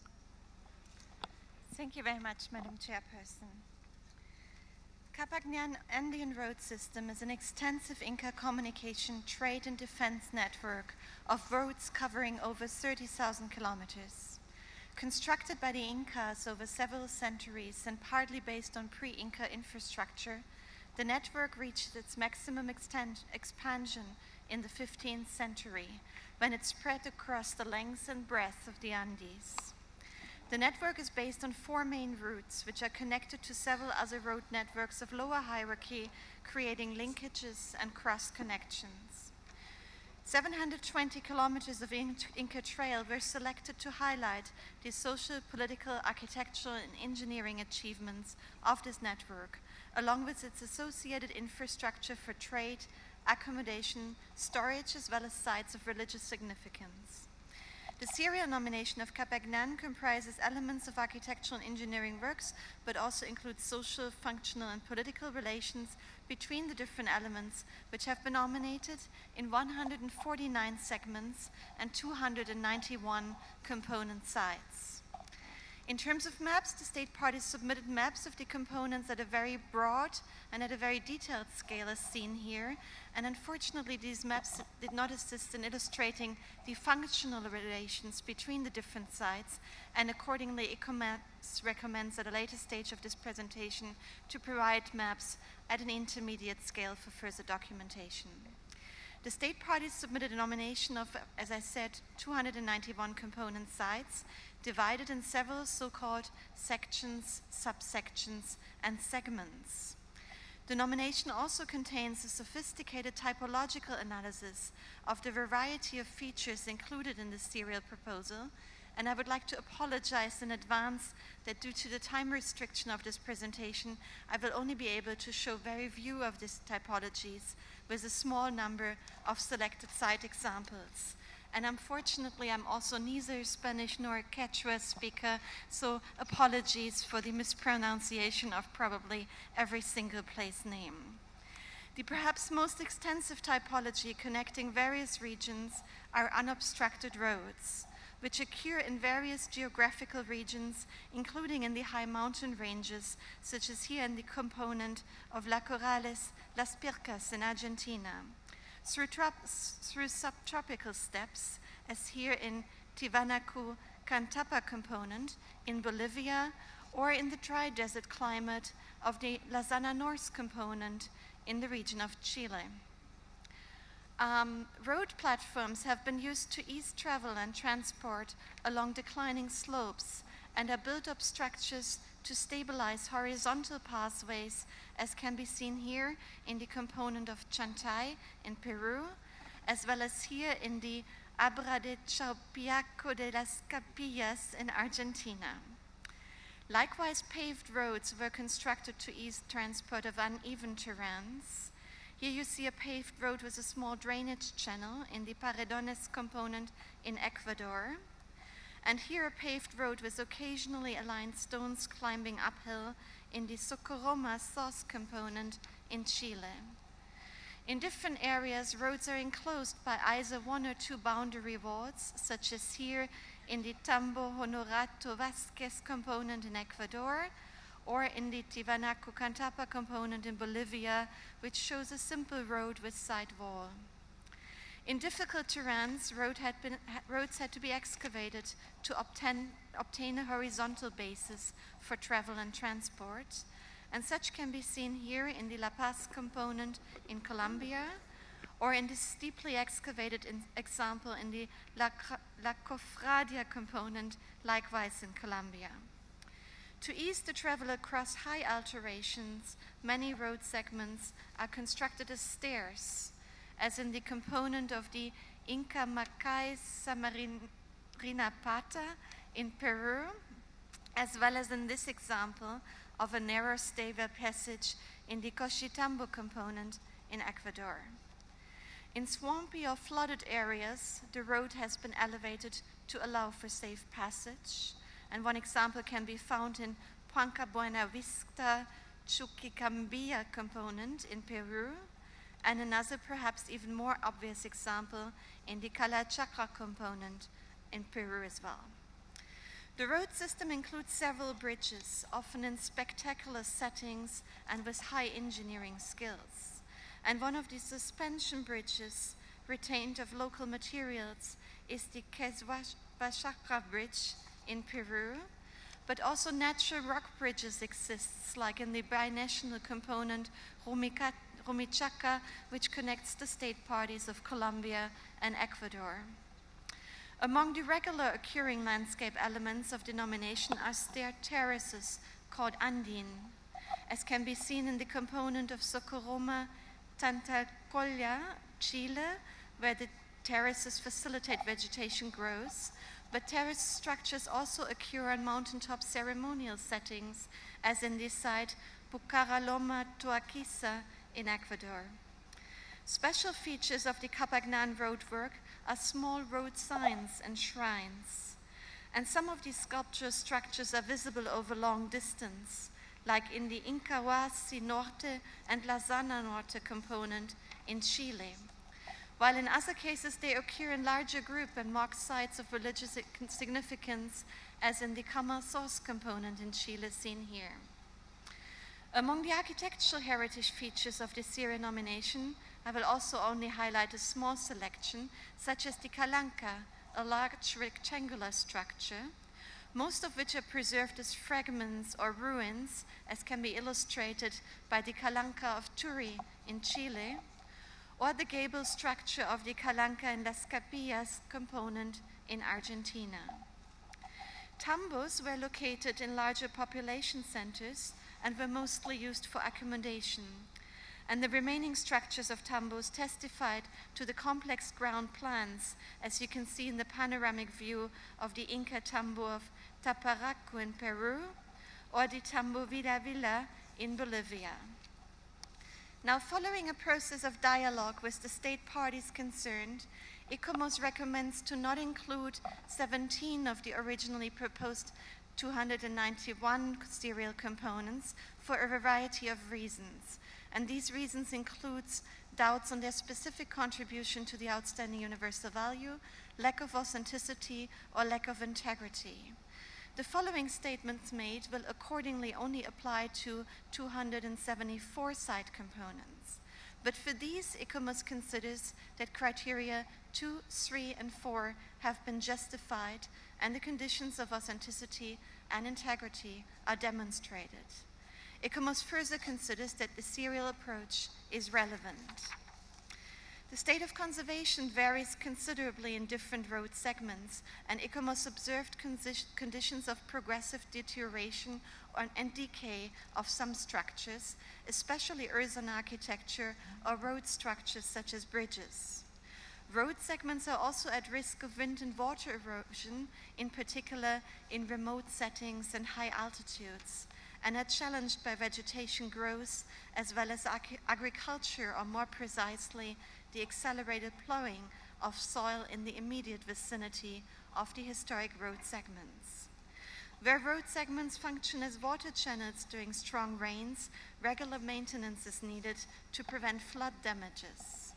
Thank you very much, Madam Chairperson. Qhapaq Nan Andean Road System is an extensive Inca communication, trade and defense network of roads covering over 30,000 kilometers. Constructed by the Incas over several centuries and partly based on pre-Inca infrastructure, the network reached its maximum expansion in the 15th century, when it spread across the length and breadth of the Andes. The network is based on 4 main routes, which are connected to several other road networks of lower hierarchy, creating linkages and cross-connections. 720 kilometers of Inca Trail were selected to highlight the social, political, architectural, and engineering achievements of this network, along with its associated infrastructure for trade, accommodation, storage, as well as sites of religious significance. The serial nomination of Qhapaq Nan comprises elements of architectural and engineering works, but also includes social, functional, and political relations between the different elements, which have been nominated in 149 segments and 291 component sites. In terms of maps, the state parties submitted maps of the components at a very broad and at a very detailed scale as seen here, and unfortunately these maps did not assist in illustrating the functional relations between the different sites, and accordingly ICOMOS recommends at a later stage of this presentation to provide maps at an intermediate scale for further documentation. The state parties submitted a nomination of, as I said, 291 component sites, divided in several so-called sections, subsections, and segments. The nomination also contains a sophisticated typological analysis of the variety of features included in the serial proposal, and I would like to apologize in advance that due to the time restriction of this presentation, I will only be able to show very few of these typologies with a small number of selected site examples. And unfortunately, I'm also neither Spanish nor Quechua speaker, so apologies for the mispronunciation of probably every single place name. The perhaps most extensive typology connecting various regions are unobstructed roads, which occur in various geographical regions, including in the high mountain ranges, such as here in the component of La Corrales, Las Pircas in Argentina. Through subtropical steppes, as here in Tiwanaku Cantapa component in Bolivia, or in the dry desert climate of the Lazana North component in the region of Chile. Road platforms have been used to ease travel and transport along declining slopes and are built up structures to stabilize horizontal pathways, as can be seen here in the component of Chantay in Peru, as well as here in the Abra de Qhapaq de las Capillas in Argentina. Likewise, paved roads were constructed to ease transport of uneven terrains. Here you see a paved road with a small drainage channel in the Paredones component in Ecuador. And here a paved road with occasionally aligned stones climbing uphill in the Socorroma Sauce component in Chile. In different areas, roads are enclosed by either 1 or 2 boundary walls, such as here in the Tambo Honorato Vasquez component in Ecuador, or in the Tiwanaku Cantapa component in Bolivia, which shows a simple road with side wall. In difficult terrains, roads had to be excavated to obtain a horizontal basis for travel and transport, and such can be seen here in the La Paz component in Colombia, or in this steeply excavated example in the La Cofradia component, likewise in Colombia. To ease the travel across high alterations, many road segments are constructed as stairs, as in the component of the Inca Macay Samarina Pata in Peru, as well as in this example of a narrow stairway passage in the Coshitambo component in Ecuador. In swampy or flooded areas, the road has been elevated to allow for safe passage. And one example can be found in Puanca Buena Vista Chuquicambia component in Peru, and another perhaps even more obvious example in the Calakmul component in Peru as well. The road system includes several bridges, often in spectacular settings and with high engineering skills. And one of the suspension bridges retained of local materials is the Qhapaq Bridge in Peru, but also natural rock bridges exist, like in the binational component Rumichaca, which connects the state parties of Colombia and Ecuador. Among the regular occurring landscape elements of denomination are stair terraces called andin, as can be seen in the component of Socoroma Tantacolla, Chile, where the terraces facilitate vegetation growth, but terrace structures also occur on mountaintop ceremonial settings, as in this site Pucaraloma Toaquisa in Ecuador. Special features of the Qhapaq Nan roadwork are small road signs and shrines. And some of these sculpture structures are visible over long distance, like in the Incahuasi Norte and La Zana Norte component in Chile, while in other cases they occur in larger group and mark sites of religious significance, as in the Camarsos component in Chile seen here. Among the architectural heritage features of the Syrian nomination, I will also only highlight a small selection, such as the Calanca, a large rectangular structure, most of which are preserved as fragments or ruins, as can be illustrated by the Calanca of Turi in Chile, or the gable structure of the Calanca in Las Capillas component in Argentina. Tambos were located in larger population centers and were mostly used for accommodation. And the remaining structures of tambos testified to the complex ground plans, as you can see in the panoramic view of the Inca tambo of Taparaco in Peru, or the tambo Villa Villa in Bolivia. Now, following a process of dialogue with the state parties concerned, ICOMOS recommends to not include 17 of the originally proposed 291 serial components for a variety of reasons. And these reasons include doubts on their specific contribution to the outstanding universal value, lack of authenticity, or lack of integrity. The following statements made will accordingly only apply to 274 site components. But for these, ICOMOS considers that criteria 2, 3, and 4 have been justified and the conditions of authenticity and integrity are demonstrated. ICOMOS further considers that the serial approach is relevant. The state of conservation varies considerably in different road segments, and ICOMOS observed conditions of progressive deterioration and decay of some structures, especially earthen architecture or road structures such as bridges. Road segments are also at risk of wind and water erosion, in particular in remote settings and high altitudes, and are challenged by vegetation growth as well as agriculture, or more precisely, the accelerated plowing of soil in the immediate vicinity of the historic road segments. Where road segments function as water channels during strong rains, regular maintenance is needed to prevent flood damages.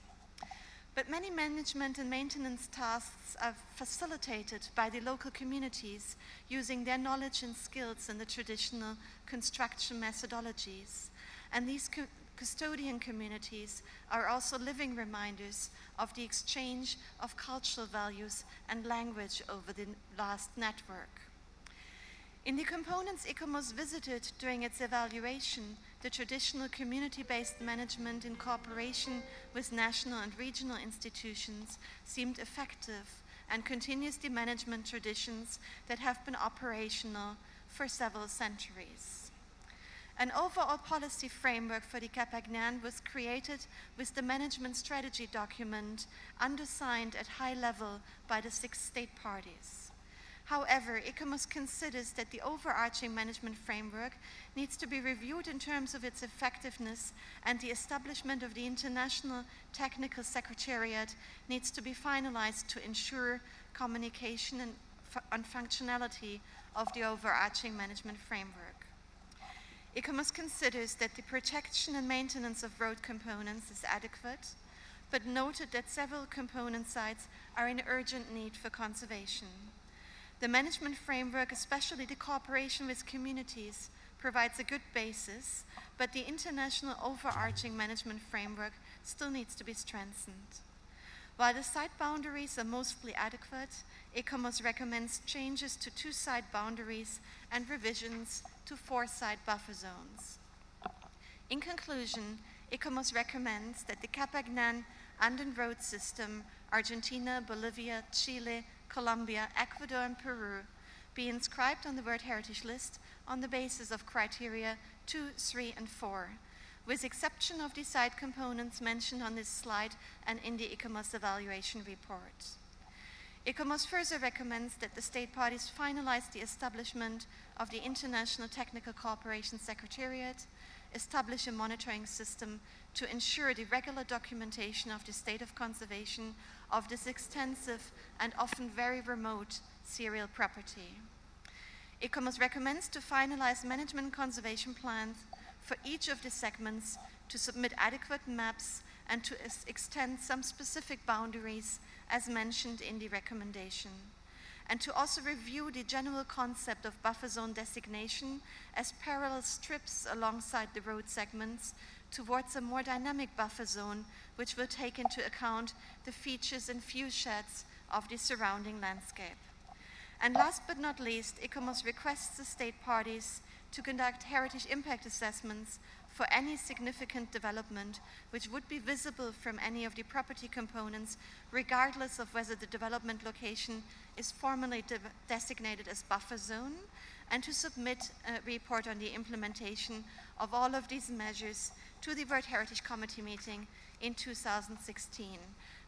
But many management and maintenance tasks are facilitated by the local communities using their knowledge and skills in the traditional construction methodologies. And these custodian communities are also living reminders of the exchange of cultural values and language over the last network. In the components ICOMOS visited during its evaluation, the traditional community-based management in cooperation with national and regional institutions seemed effective and continues the management traditions that have been operational for several centuries. An overall policy framework for the Qhapaq Nan was created with the management strategy document undersigned at high level by the 6 state parties. However, ICOMOS considers that the overarching management framework needs to be reviewed in terms of its effectiveness, and the establishment of the International Technical Secretariat needs to be finalized to ensure communication and functionality of the overarching management framework. ICOMOS considers that the protection and maintenance of road components is adequate, but noted that several component sites are in urgent need for conservation. The management framework, especially the cooperation with communities, provides a good basis, but the international overarching management framework still needs to be strengthened. While the site boundaries are mostly adequate, ICOMOS recommends changes to 2 site boundaries and revisions to 4 site buffer zones. In conclusion, ICOMOS recommends that the Qhapaq Nan Andean Road System, Argentina, Bolivia, Chile, Colombia, Ecuador, and Peru be inscribed on the World Heritage List on the basis of criteria 2, 3, and 4, with exception of the site components mentioned on this slide and in the ICOMOS evaluation report. ICOMOS further recommends that the state parties finalize the establishment of the International Technical Cooperation Secretariat, establish a monitoring system to ensure the regular documentation of the state of conservation of this extensive and often very remote serial property. ICOMOS recommends to finalize management conservation plans for each of the segments, to submit adequate maps, and to extend some specific boundaries as mentioned in the recommendation, and to also review the general concept of buffer zone designation as parallel strips alongside the road segments towards a more dynamic buffer zone, which will take into account the features and viewsheds of the surrounding landscape. And last but not least, ICOMOS requests the state parties to conduct heritage impact assessments for any significant development which would be visible from any of the property components, regardless of whether the development location is formally designated as buffer zone, and to submit a report on the implementation of all of these measures to the World Heritage Committee meeting in 2016.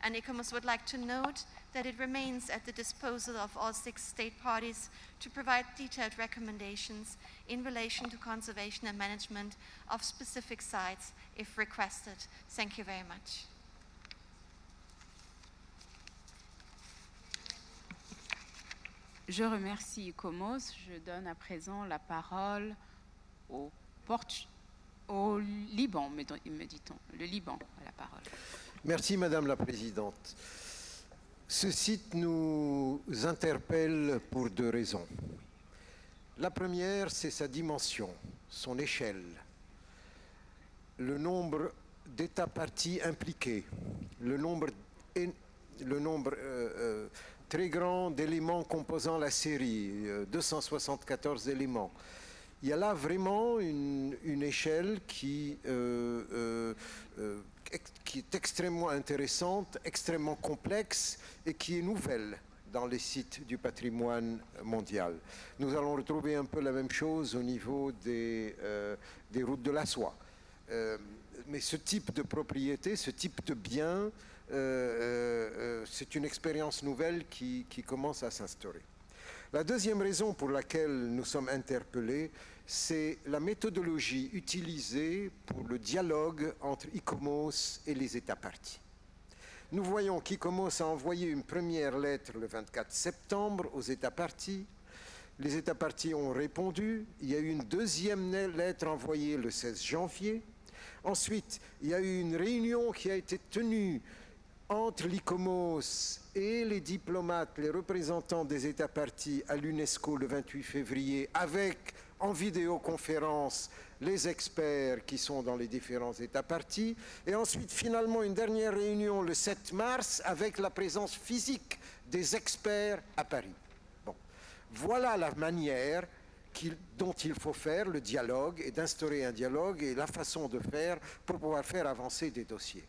And ICOMOS would like to note that it remains at the disposal of all 6 state parties to provide detailed recommendations in relation to conservation and management of specific sites if requested. Thank you very much. Je remercie ICOMOS. Je donne à présent la parole au Liban, me dit-on. Le Liban a la parole. Merci Madame la Présidente. Ce site nous interpelle pour 2 raisons. La première, c'est sa dimension, son échelle, le nombre d'États parties impliqués, le nombre très grand d'éléments composant la série, 274 éléments. Il y a là vraiment une échelle qui est extrêmement intéressante, extrêmement complexe et qui est nouvelle dans les sites du patrimoine mondial. Nous allons retrouver un peu la même chose au niveau des routes de la soie. Mais ce type de propriété, ce type de bien, c'est une expérience nouvelle qui commence à s'instaurer. La deuxième raison pour laquelle nous sommes interpellés, c'est la méthodologie utilisée pour le dialogue entre ICOMOS et les États parties. Nous voyons qu'ICOMOS a envoyé une première lettre le 24 septembre aux États parties. Les États parties ont répondu. Il y a eu une deuxième lettre envoyée le 16 janvier. Ensuite, il y a eu une réunion qui a été tenue entre l'ICOMOS et les diplomates, les représentants des États parties à l'UNESCO le 28 février, avec en vidéoconférence les experts qui sont dans les différents États parties. Et ensuite, finalement, une dernière réunion le 7 mars avec la présence physique des experts à Paris. Bon. Voilà la manière dont il faut faire le dialogue et d'instaurer un dialogue et la façon de faire pour pouvoir faire avancer des dossiers.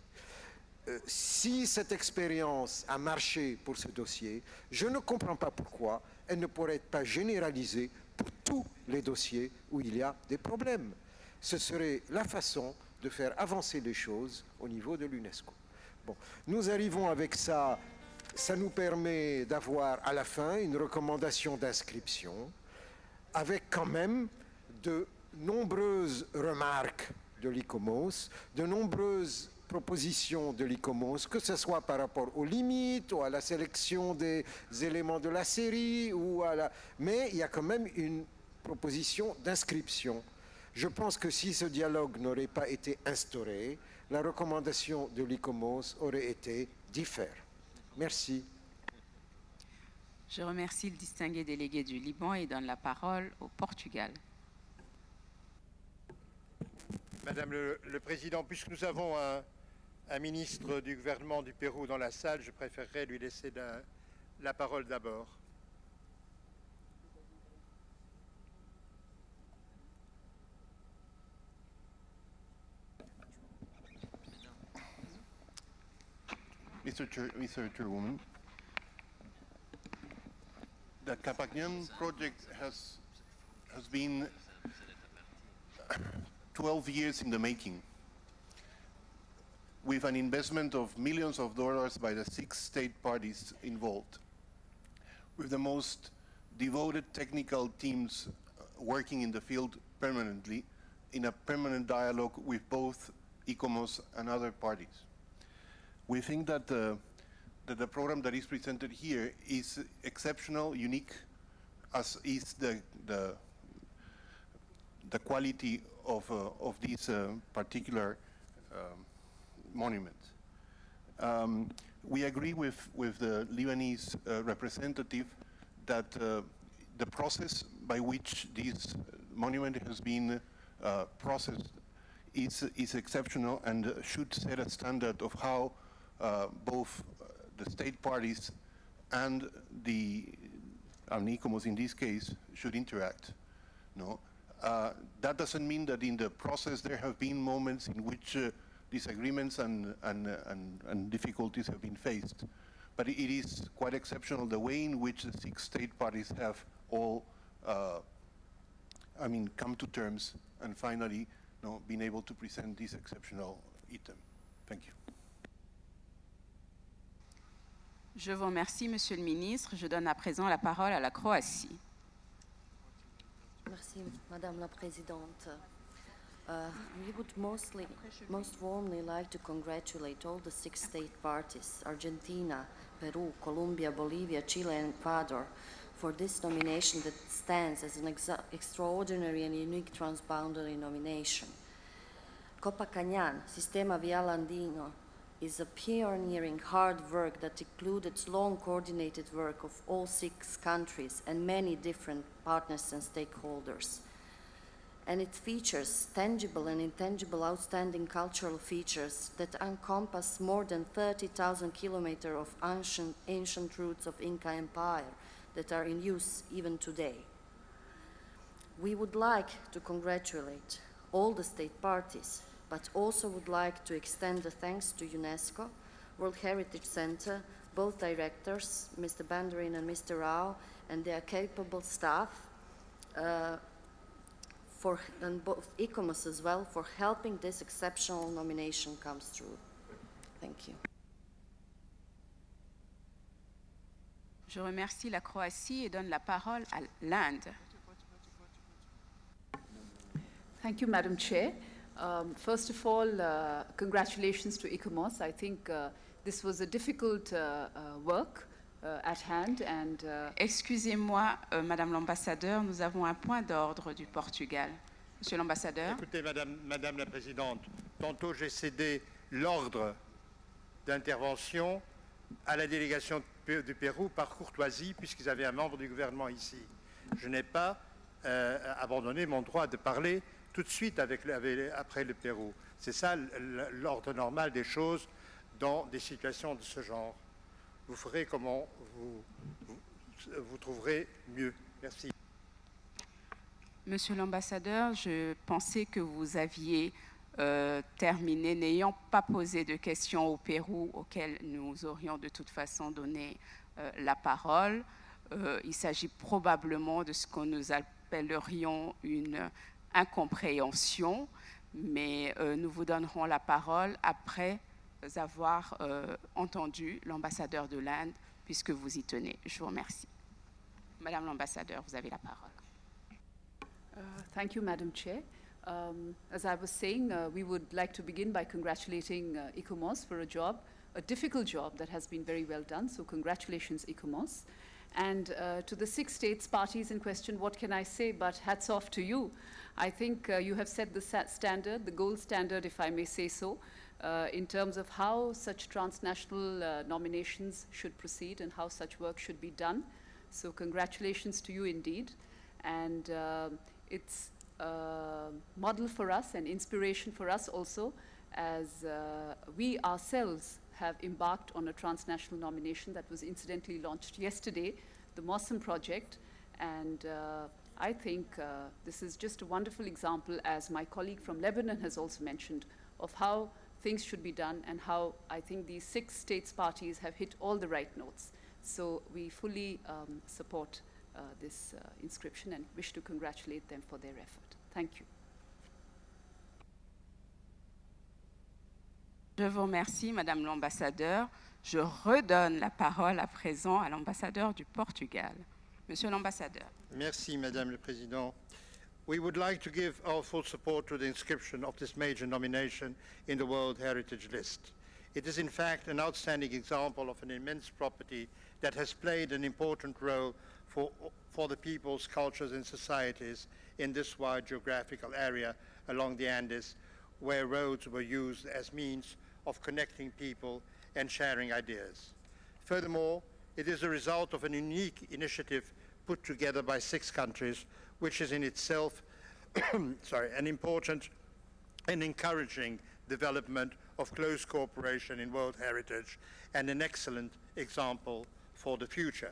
Si cette expérience a marché pour ce dossier, je ne comprends pas pourquoi elle ne pourrait pas généralisée pour tous les dossiers où il y a des problèmes. Ce serait la façon de faire avancer les choses au niveau de l'UNESCO. Bon, nous arrivons avec ça ça nous permet d'avoir à la fin une recommandation d'inscription avec quand même de nombreuses remarques de l'ICOMOS, de nombreuses propositions de l'ICOMOS, que ce soit par rapport aux limites ou à la sélection des éléments de la série, mais il y a quand même une proposition d'inscription. Je pense que si ce dialogue n'aurait pas été instauré, la recommandation de l'ICOMOS aurait été différée. Merci. Je remercie le distingué délégué du Liban et donne la parole au Portugal. Madame le Président, puisque nous avons un ministre du gouvernement du Pérou dans la salle, je préférerais lui laisser la parole d'abord. Mr. Chairwoman, the Qhapaq Nan project has been 12 years in the making, with an investment of millions of dollars by the 6 state parties involved, with the most devoted technical teams working in the field permanently, in a permanent dialogue with both ICOMOS and other parties. We think that the program that is presented here is exceptional, unique, as is the quality of this particular monument. We agree with the Lebanese representative that the process by which this monument has been processed is exceptional and should set a standard of how both the state parties and ICOMOS in this case should interact. No, that doesn't mean that in the process there have been moments in which disagreements and difficulties have been faced, but it is quite exceptional the way in which the 6 state parties have all, come to terms and finally, been able to present this exceptional item. Thank you. Je vous remercie, Monsieur le Ministre. Je donne à présent la parole à la Croatie. Merci, Madame la Présidente. We would most warmly like to congratulate all the 6 state parties, Argentina, Peru, Colombia, Bolivia, Chile, and Ecuador, for this nomination that stands as an extraordinary and unique transboundary nomination. Qhapaq Nan, Sistema Vial Andino, is a pioneering hard work that included long coordinated work of all 6 countries and many different partners and stakeholders. And it features tangible and intangible outstanding cultural features that encompass more than 30,000 kilometers of ancient routes of Inca Empire that are in use even today. We would like to congratulate all the state parties, but also would like to extend the thanks to UNESCO, World Heritage Center, both directors, Mr. Bandarin and Mr. Rao, and their capable staff, and both ICOMOS as well, for helping this exceptional nomination come through. Thank you. Je remercie la Croatie et donne la parole à l'Inde. Thank you, Madam Chair. First of all, congratulations to ICOMOS. I think this was a difficult work at hand. And excusez-moi, Madame l'ambassadeur, nous avons un point d'ordre du Portugal. Monsieur l'ambassadeur. Écoutez, Madame la Présidente, tantôt j'ai cédé l'ordre d'intervention à la délégation du Pérou par courtoisie, puisqu'ils avaient un membre du gouvernement ici. Je n'ai pas abandonné mon droit de parler tout de suite après le Pérou. C'est ça l'ordre normal des choses dans des situations de ce genre. Vous ferez comme vous trouverez mieux. Merci. Monsieur l'ambassadeur, je pensais que vous aviez terminé, n'ayant pas posé de questions au Pérou auxquelles nous aurions de toute façon donné la parole. Il s'agit probablement de ce que nous appellerions une incompréhension, mais nous vous donnerons la parole après avoir entendu l'ambassadeur de l'Inde, puisque vous y tenez. Je vous remercie. Madame l'ambassadeur, vous avez la parole. Thank you, Madam Chair. As I was saying, we would like to begin by congratulating ICOMOS for a difficult job that has been very well done. So congratulations, ICOMOS. And to the 6 states parties in question, what can I say but hats off to you. I think you have set the standard, the gold standard, if I may say so, in terms of how such transnational nominations should proceed and how such work should be done. So congratulations to you indeed. And it's a model for us and inspiration for us also, as we ourselves have embarked on a transnational nomination that was incidentally launched yesterday, the Mossam Project. And I think this is just a wonderful example, as my colleague from Lebanon has also mentioned, of how things should be done and how I think these 6 states parties have hit all the right notes. So we fully support this inscription and wish to congratulate them for their effort. Thank you. Je vous remercie, Madame l'ambassadeur. Je redonne la parole à présent à l'ambassadeur du Portugal. Monsieur l'ambassadeur. Merci, Madame le Président. We would like to give our full support to the inscription of this major nomination in the World Heritage List. It is in fact an outstanding example of an immense property that has played an important role for the peoples, cultures and societies in this wide geographical area along the Andes, where roads were used as means of connecting people and sharing ideas. Furthermore, it is a result of a unique initiative put together by 6 countries, which is in itself an important and encouraging development of close cooperation in world heritage and an excellent example for the future.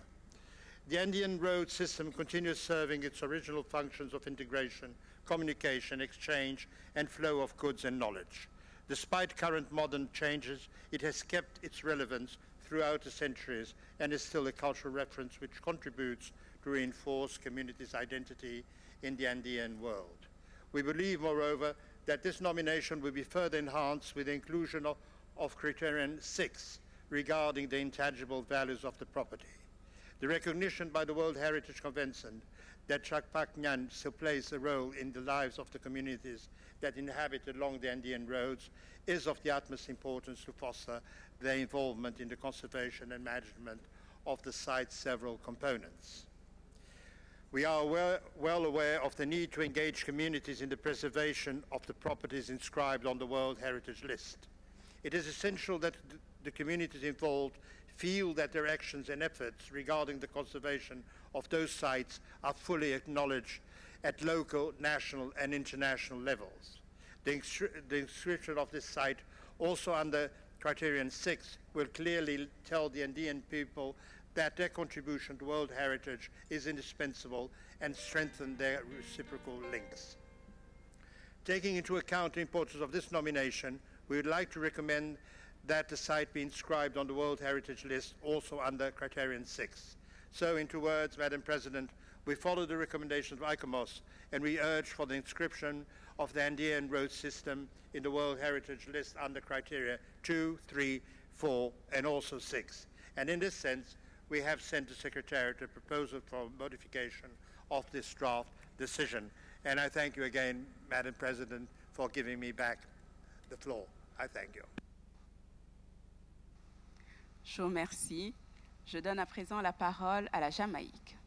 The Andean road system continues serving its original functions of integration, communication, exchange, and flow of goods and knowledge. Despite current modern changes, it has kept its relevance throughout the centuries and is still a cultural reference which contributes to reinforce communities' identity in the Andean world. We believe, moreover, that this nomination will be further enhanced with the inclusion of criterion 6 regarding the intangible values of the property. The recognition by the World Heritage Convention that Qhapaq Nan still plays a role in the lives of the communities that inhabit along the Andean roads is of the utmost importance to foster their involvement in the conservation and management of the site's several components. We are well aware of the need to engage communities in the preservation of the properties inscribed on the World Heritage List. It is essential that the communities involved feel that their actions and efforts regarding the conservation of those sites are fully acknowledged at local, national and international levels. The inscription of this site, also under criterion 6, will clearly tell the Andean people that their contribution to world heritage is indispensable and strengthen their reciprocal links. Taking into account the importance of this nomination, we would like to recommend that the site be inscribed on the World Heritage List also under criterion 6. So, in 2 words, Madam President, we follow the recommendations of ICOMOS and we urge for the inscription of the Andean road system in the World Heritage List under criteria 2, 3, 4 and also 6. And in this sense, we have sent the Secretariat a proposal for modification of this draft decision. And I thank you again, Madam President, for giving me back the floor. I thank you. Je vous remercie. Je donne à présent la parole à la Jamaïque.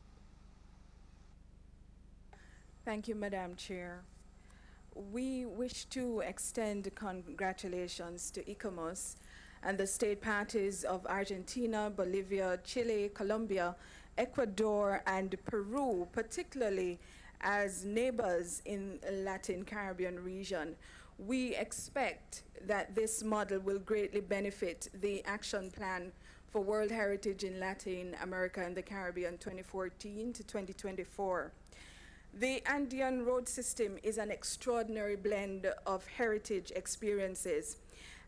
Thank you, Madam Chair. We wish to extend congratulations to ICOMOS and the state parties of Argentina, Bolivia, Chile, Colombia, Ecuador, and Peru, particularly as neighbors in the Latin Caribbean region. We expect that this model will greatly benefit the action plan for World Heritage in Latin America and the Caribbean 2014 to 2024. The Andean road system is an extraordinary blend of heritage experiences,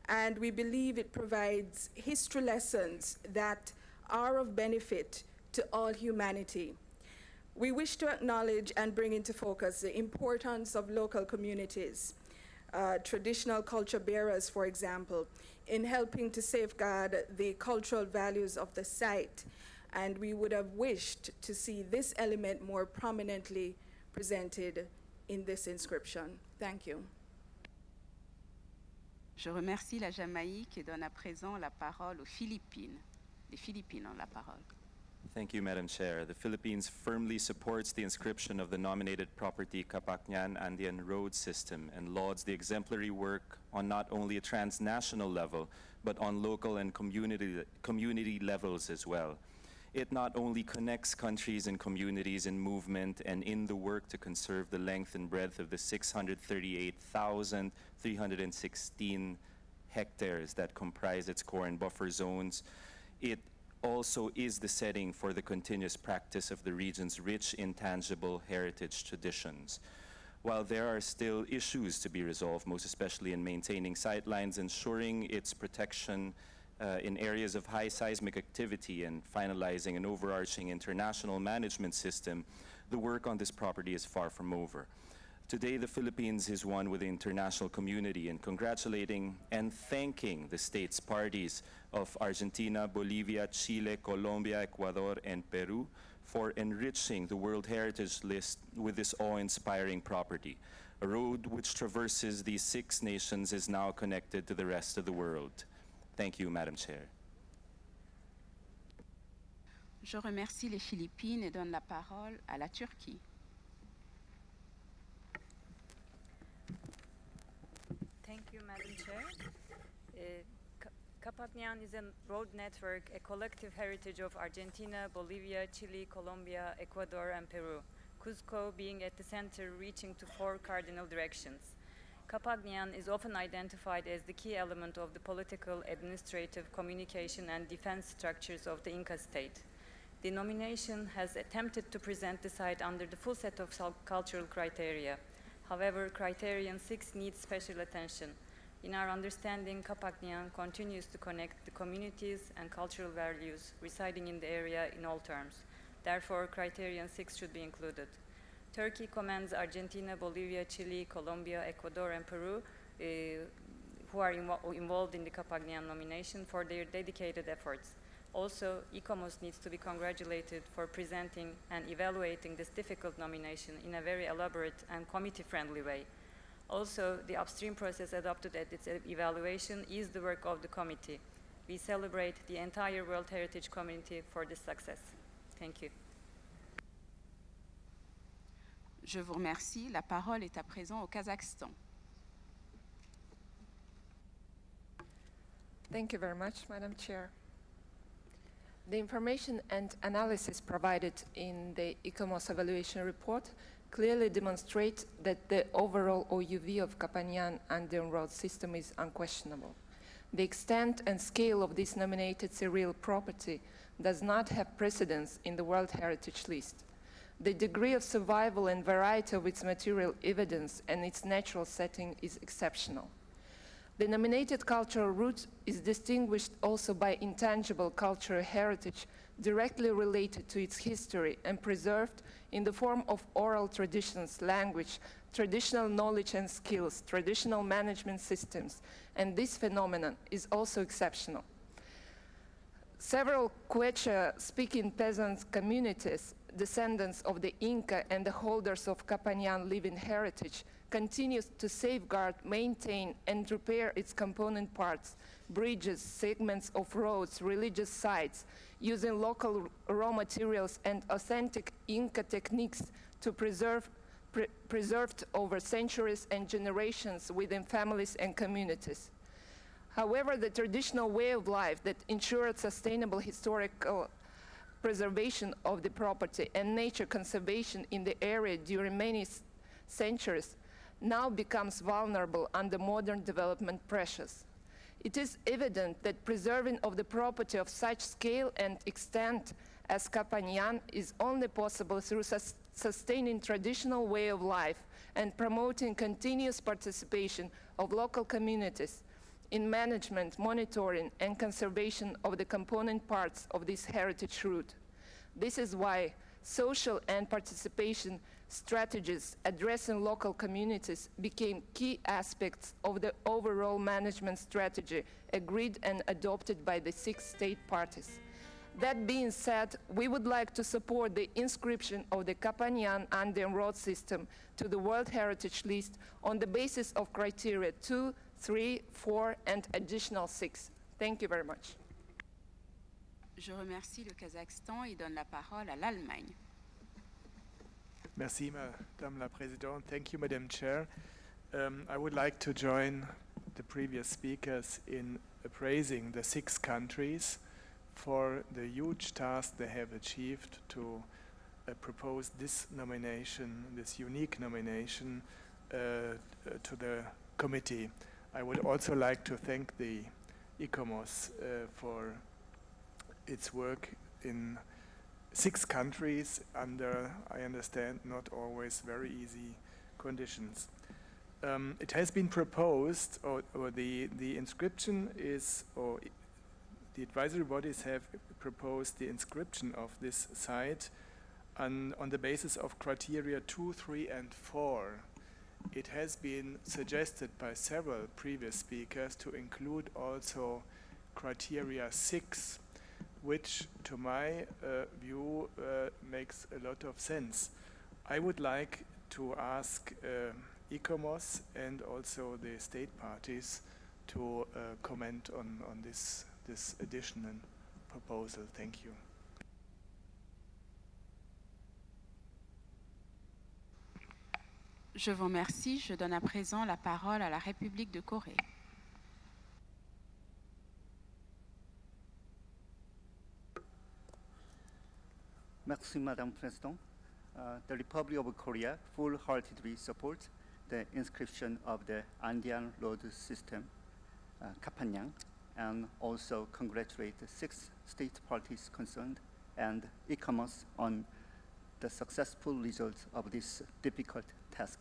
and we believe it provides history lessons that are of benefit to all humanity. We wish to acknowledge and bring into focus the importance of local communities, traditional culture bearers, for example, in helping to safeguard the cultural values of the site. And we would have wished to see this element more prominently presented in this inscription. Thank you. Je remercie la Jamaïque et donne à présent la parole aux Philippines. Les Philippines ont la parole. Thank you, Madam Chair. The Philippines firmly supports the inscription of the nominated property Qhapaq Nan Andean road system and lauds the exemplary work on not only a transnational level, but on local and community levels as well. It not only connects countries and communities in movement and in the work to conserve the length and breadth of the 638,316 hectares that comprise its core and buffer zones, it also is the setting for the continuous practice of the region's rich intangible heritage traditions. While there are still issues to be resolved, most especially in maintaining sightlines, ensuring its protection in areas of high seismic activity and finalizing an overarching international management system, the work on this property is far from over. Today, the Philippines is one with the international community in congratulating and thanking the states parties of Argentina, Bolivia, Chile, Colombia, Ecuador, and Peru for enriching the World Heritage List with this awe-inspiring property. A road which traverses these 6 nations is now connected to the rest of the world. Thank you, Madam Chair. Je remercie les Philippines et donne la parole à la Turquie. Thank you, Madam Chair. Qhapaq Nan is a road network, a collective heritage of Argentina, Bolivia, Chile, Colombia, Ecuador, and Peru, Cusco being at the center, reaching to 4 cardinal directions. Qhapaq Nan is often identified as the key element of the political, administrative, communication, and defense structures of the Inca state. The nomination has attempted to present the site under the full set of cultural criteria. However, criterion 6 needs special attention. In our understanding, Qhapaq Nan continues to connect the communities and cultural values residing in the area in all terms. Therefore, criterion 6 should be included. Turkey commends Argentina, Bolivia, Chile, Colombia, Ecuador, and Peru, who are involved in the Qhapaq Nan nomination for their dedicated efforts. Also, ICOMOS needs to be congratulated for presenting and evaluating this difficult nomination in a very elaborate and committee-friendly way. Also, the upstream process adopted at its evaluation is the work of the committee. We celebrate the entire World Heritage community for this success. Thank you. Je vous remercie. La parole est à présent au Kazakhstan. Thank you very much, Madam Chair. The information and analysis provided in the ICOMOS evaluation report clearly demonstrate that the overall OUV of Qhapaq Nan Andean road system is unquestionable. The extent and scale of this nominated surreal property does not have precedence in the World Heritage List. The degree of survival and variety of its material evidence and its natural setting is exceptional. The nominated cultural root is distinguished also by intangible cultural heritage directly related to its history and preserved in the form of oral traditions, language, traditional knowledge and skills, traditional management systems, and this phenomenon is also exceptional. Several Quechua-speaking peasant communities, descendants of the Inca and the holders of Qhapaq Nan living heritage, continues to safeguard, maintain, and repair its component parts, bridges, segments of roads, religious sites, using local raw materials and authentic Inca techniques to preserved over centuries and generations within families and communities. However, the traditional way of life that ensured sustainable historical preservation of the property and nature conservation in the area during many centuries now becomes vulnerable under modern development pressures. It is evident that preserving of the property of such scale and extent as Qhapaq Nan is only possible through sustaining traditional way of life and promoting continuous participation of local communities in management, monitoring, and conservation of the component parts of this heritage route. This is why social and participation strategies addressing local communities became key aspects of the overall management strategy agreed and adopted by the 6 state parties. That being said, we would like to support the inscription of the Qhapaq Nan Andean road system to the World Heritage List on the basis of criteria 2, 3, 4, and additional 6. Thank you very much. Je remercie le Kazakhstan et donne la parole à l'Allemagne. Merci, Madame la Présidente. Thank you, Madam Chair. I would like to join the previous speakers in appraising the 6 countries for the huge task they have achieved to propose this nomination, this unique nomination, to the committee. I would also like to thank the ICOMOS for its work in 6 countries under, I understand, not always very easy conditions. It has been proposed, or the inscription is, or the advisory bodies have proposed the inscription of this site on the basis of criteria 2, 3, and 4. It has been suggested by several previous speakers to include also criteria 6, which to my view makes a lot of sense. I would like to ask ICOMOS and also the state parties to comment on this additional proposal. Thank you. Je vous remercie. Je donne à présent la parole à la République de Corée. Merci, Madame President. The Republic of Korea full-heartedly supports the inscription of the Andean road system, Qhapaq Nan, and also congratulate the 6 state parties concerned and ICOMOS on the successful results of this difficult task.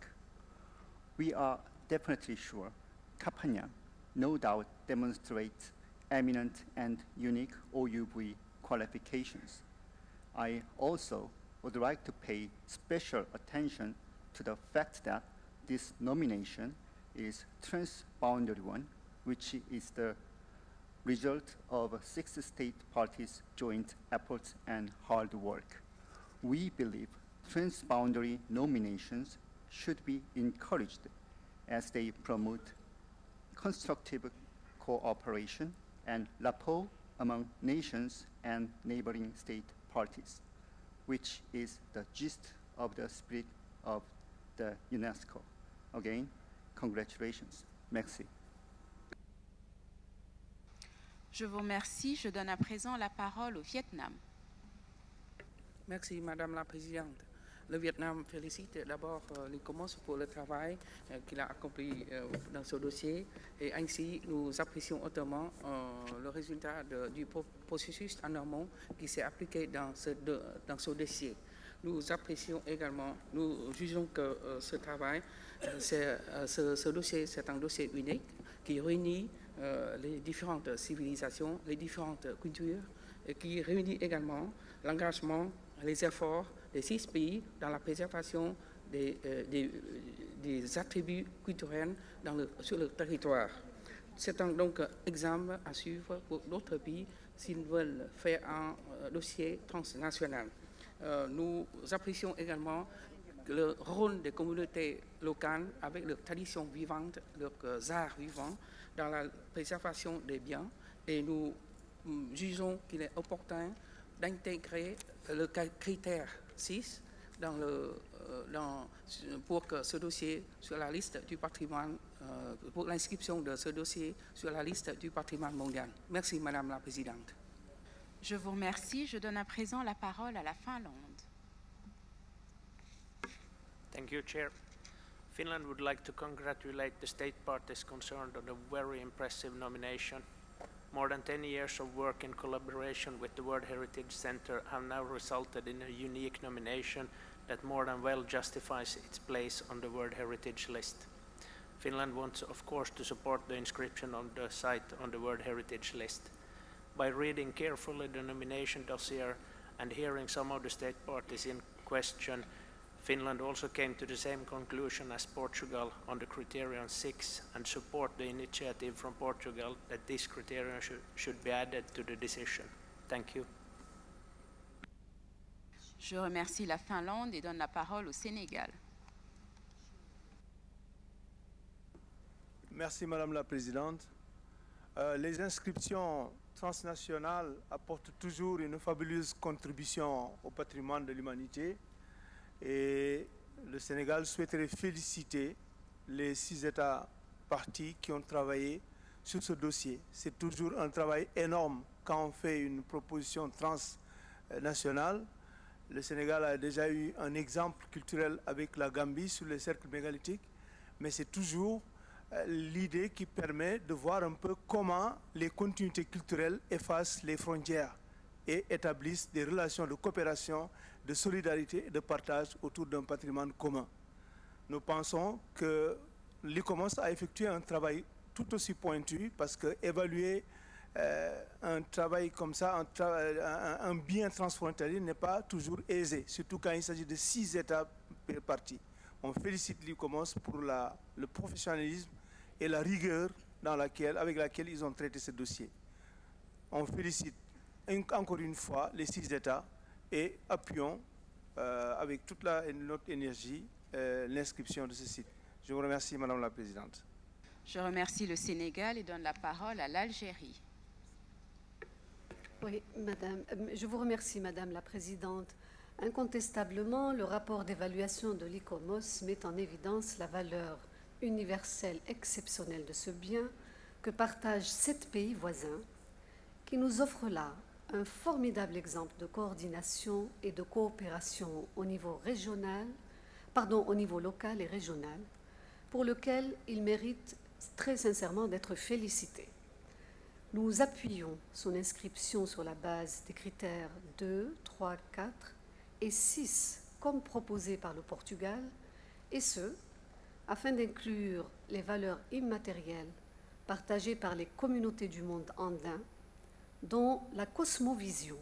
We are definitely sure Qhapaq Nan no doubt demonstrates eminent and unique OUV qualifications. I also would like to pay special attention to the fact that this nomination is transboundary one, which is the result of 6 state parties' joint efforts and hard work. We believe transboundary nominations should be encouraged as they promote constructive cooperation and rapport among nations and neighboring state parties, which is the gist of the spirit of the UNESCO. Again, congratulations. Merci. Je vous remercie. Je donne à présent la parole au Vietnam. Merci, Madame la Présidente. Le Vietnam félicite d'abord l'ICOMOS pour le travail qu'il a accompli dans ce dossier et ainsi nous apprécions hautement le résultat du processus en amont qui s'est appliqué dans ce dossier. Nous apprécions également, nous jugeons que ce travail, ce dossier, c'est un dossier unique qui réunit les différentes civilisations, les différentes cultures et qui réunit également l'engagement, les efforts des 6 pays dans la préservation des attributs culturels sur le territoire. C'est donc un exemple à suivre pour d'autres pays s'ils veulent faire un dossier transnational. Nous apprécions également le rôle des communautés locales avec leurs traditions vivantes, leurs arts vivants dans la préservation des biens et nous jugeons qu'il est opportun d'intégrer le critère 6 pour que ce dossier sur la liste du patrimoine, pour l'inscription de ce dossier sur la liste du patrimoine mondial. Merci, Madame la Présidente. Je vous remercie. Je donne à présent la parole à la Finlande. Thank you, Chair. Finland would like to congratulate the state parties concerned on a very impressive nomination. More than 10 years of work in collaboration with the World Heritage Center have now resulted in a unique nomination that more than well justifies its place on the World Heritage List. Finland wants, of course, to support the inscription of the site on the World Heritage List. By reading carefully the nomination dossier and hearing some of the state parties in question, Finland also came to the same conclusion as Portugal on the criterion 6 and support the initiative from Portugal that this criterion should be added to the decision. Thank you. Je remercie la Finlande et donne la parole au Sénégal. Merci Madame la Présidente. Les inscriptions transnationales apportent toujours une fabuleuse contribution au patrimoine de l'humanité et le Sénégal souhaiterait féliciter les 6 États partis qui ont travaillé sur ce dossier. C'est toujours un travail énorme quand on fait une proposition transnationale. Le Sénégal a déjà eu un exemple culturel avec la Gambie sur les cercles mégalithiques, mais c'est toujours l'idée qui permet de voir un peu comment les continuités culturelles effacent les frontières et établissent des relations de coopération, de solidarité et de partage autour d'un patrimoine commun. Nous pensons que l'ICOMOS a effectué un travail tout aussi pointu parce que évaluer un travail comme ça, un bien transfrontalier n'est pas toujours aisé, surtout quand il s'agit de 6 États partis. On félicite l'ICOMOS pour le professionnalisme et la rigueur avec laquelle ils ont traité ce dossier. On félicite encore une fois les 6 États et appuyons avec toute notre énergie l'inscription de ce site. Je vous remercie, Madame la Présidente. Je remercie le Sénégal et donne la parole à l'Algérie. Oui, Madame, je vous remercie, Madame la Présidente. Incontestablement, le rapport d'évaluation de l'ICOMOS met en évidence la valeur universelle exceptionnelle de ce bien que partagent 7 pays voisins, qui nous offrent là un formidable exemple de coordination et de coopération au niveau local et régional, pour lequel il mérite très sincèrement d'être félicité. Nous appuyons son inscription sur la base des critères 2, 3, 4 et 6, comme proposé par le Portugal, et ce, afin d'inclure les valeurs immatérielles partagées par les communautés du monde andin, dont la cosmovision.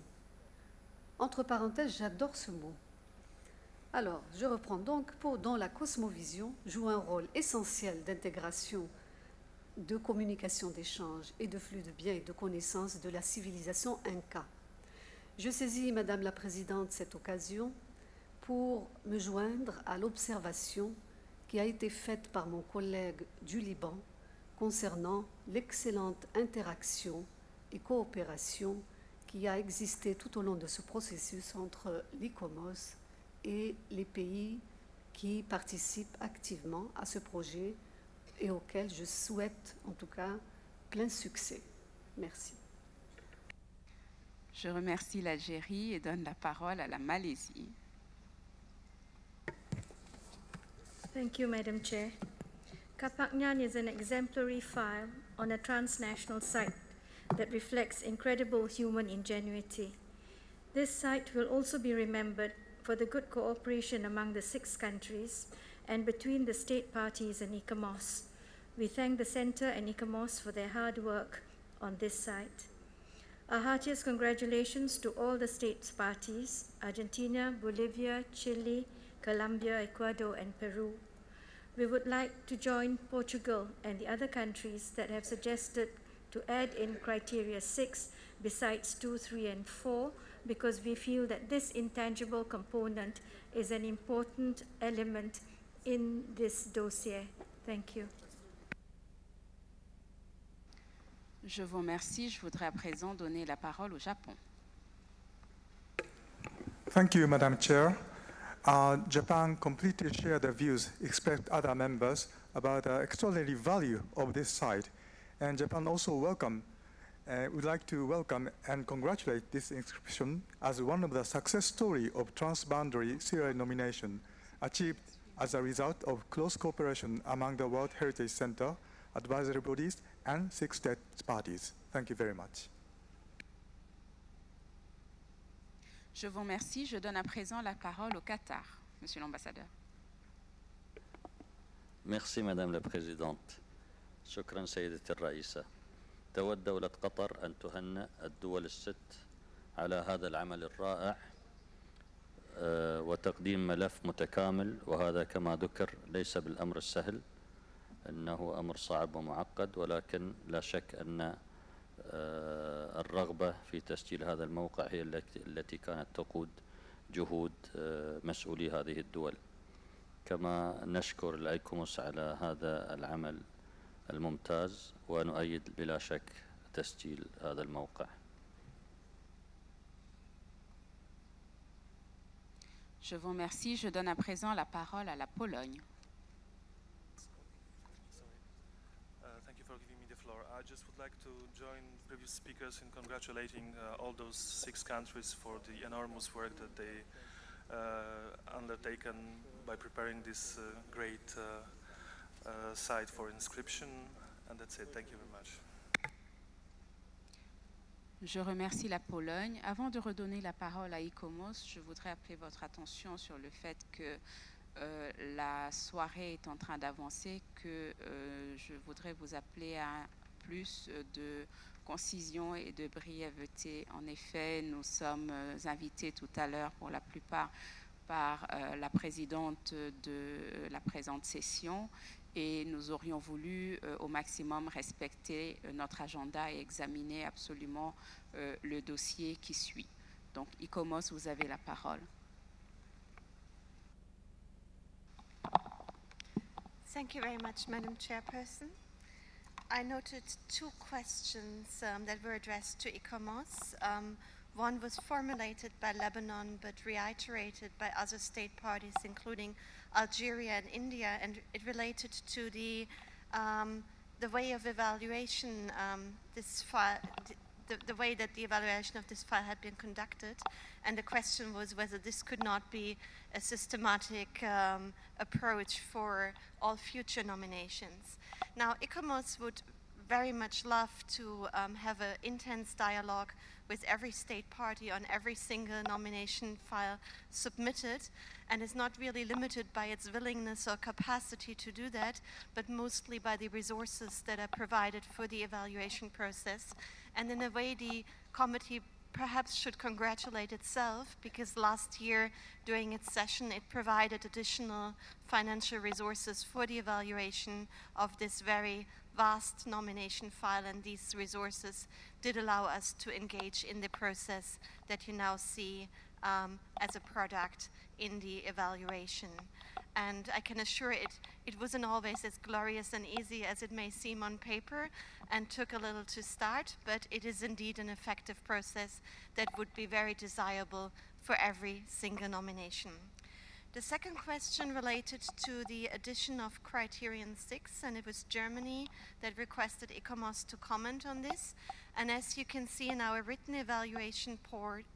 Entre parenthèses, j'adore ce mot. Alors, je reprends donc, dont la cosmovision joue un rôle essentiel d'intégration, de communication, d'échange et de flux de biens et de connaissances de la civilisation inca. Je saisis, Madame la Présidente, cette occasion pour me joindre à l'observation qui a été faite par mon collègue du Liban concernant l'excellente interaction et coopération qui a existé tout au long de ce processus entre l'ICOMOS et les pays qui participent activement à ce projet et auquel je souhaite en tout cas plein succès. Merci. Je remercie l'Algérie et donne la parole à la Malaisie. Thank you, Madam Chair. Qhapaq Nan is an exemplary file on a transnational site that reflects incredible human ingenuity. This site will also be remembered for the good cooperation among the 6 countries and between the state parties and ICOMOS. We thank the Centre and ICOMOS for their hard work on this site. Our heartiest congratulations to all the states parties, Argentina, Bolivia, Chile, Colombia, Ecuador, and Peru. We would like to join Portugal and the other countries that have suggested to add in criteria 6 besides 2, 3, and 4, because we feel that this intangible component is an important element in this dossier. Thank you. Je vous remercie. Je voudrais à présent donner la parole au Japon. Thank you, Madam Chair. Japan completely shared the views expressed other members about the extraordinary value of this site. And Japan also would like to welcome and congratulate this inscription as one of the success stories of transboundary serial nomination achieved as a result of close cooperation among the World Heritage Center, advisory bodies, and 6 state parties. Thank you very much. Je vous remercie. Je donne à présent la parole au Qatar. Monsieur l'ambassadeur. Merci Madame la Présidente. شكرا سيدتي الرئيسة. تود دولة قطر أن تهنئ الدول ال6 على هذا العمل الرائع وتقديم ملف متكامل، وهذا كما ذكر ليس بالأمر السهل، إنه أمر صعب ومعقد، ولكن لا شك أن الرغبة في تسجيل هذا الموقع هي التي كانت تقود جهود مسؤولي هذه الدول. كما نشكر الأيكوموس على هذا العمل الممتاز، ونؤيد بلا شك تسجيل هذا الموقع. Je vous remercie. Je donne à présent la parole à la Pologne. Thank you for giving me the floor. I just would like to join previous speakers in congratulating all those 6 countries for the enormous work that they undertaken by preparing this great site for inscription. And that's it. Thank you very much. Je remercie la Pologne. Avant de redonner la parole à ICOMOS, je voudrais appeler votre attention sur le fait que la soirée est en train d'avancer, que je voudrais vous appeler à plus de concision et de brièveté. En effet, nous sommes invités tout à l'heure pour la plupart par la présidente de la présente session, et nous aurions voulu au maximum respecter notre agenda et examiner absolument le dossier qui suit. Donc, ICOMOS, vous avez la parole. Thank you very much, Madam Chairperson. I noted 2 questions that were addressed to ICOMOS. One was formulated by Lebanon but reiterated by other state parties, including Algeria and India, and it related to the way of evaluation, the way that the evaluation of this file had been conducted, and the question was whether this could not be a systematic approach for all future nominations. Now, ICOMOS would very much love to have an intense dialogue with every state party on every single nomination file submitted, and is not really limited by its willingness or capacity to do that, but mostly by the resources that are provided for the evaluation process. And in a way, the committee perhaps should congratulate itself, because last year during its session it provided additional financial resources for the evaluation of this very vast nomination file, and these resources did allow us to engage in the process that you now see as a product in the evaluation. And I can assure it wasn't always as glorious and easy as it may seem on paper, and took a little to start, but it is indeed an effective process that would be very desirable for every single nomination. The second question related to the addition of criterion 6, and it was Germany that requested ICOMOS to comment on this. And as you can see in our written evaluation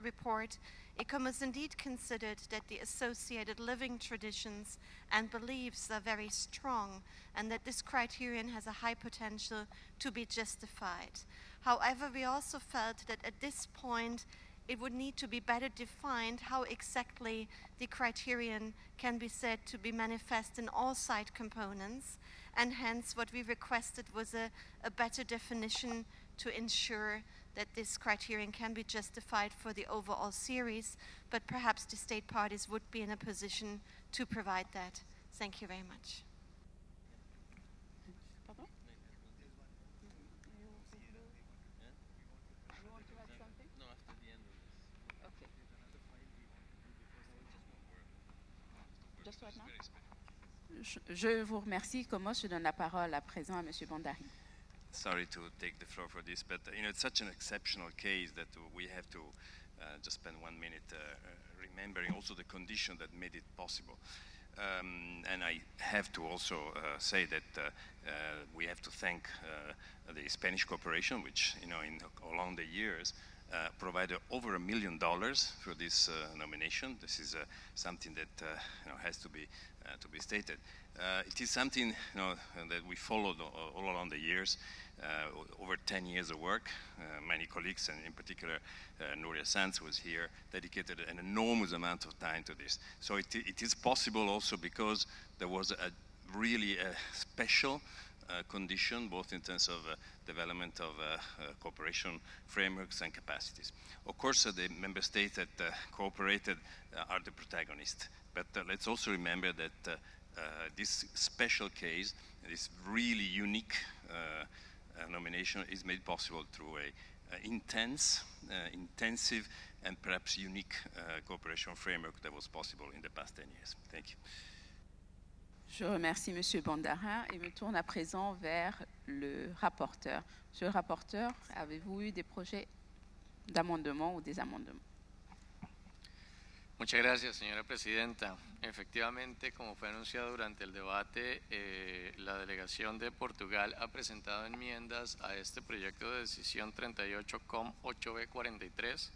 report, ICOMOS indeed considered that the associated living traditions and beliefs are very strong, and that this criterion has a high potential to be justified. However, we also felt that at this point it would need to be better defined how exactly the criterion can be said to be manifest in all site components, and hence what we requested was a better definition to ensure that this criterion can be justified for the overall series, but perhaps the state parties would be in a position to provide that. Thank you very much. Je vous remercie. Comment je donne la parole à présent à Monsieur Bandari. Sorry to take the floor for this, but it's such an exceptional case that we have to just spend 1 minute remembering also the condition that made it possible. And I have to also say that we have to thank the Spanish cooperation, which along the years provided over $1 million for this nomination. This is something that has to be stated. It is something that we followed all along the years, over 10 years of work. Many colleagues, and in particular Nuria Sanz was here, dedicated an enormous amount of time to this. So it is possible also because there was really a special condition, both in terms of development of cooperation frameworks and capacities. Of course, the member states that cooperated are the protagonists, but let's also remember that this special case, this really unique nomination is made possible through a intensive and perhaps unique cooperation framework that was possible in the past 10 years. Thank you. Je remercie M. Bandarin et me tourne à présent vers le rapporteur. Monsieur le rapporteur, avez-vous eu des projets d'amendement ou des amendements? Muchas gracias, señora presidenta. Efectivamente, como fue anunciado durante el debate, la delegación de Portugal ha presentado enmiendas a este proyecto de decisión 38,8b43,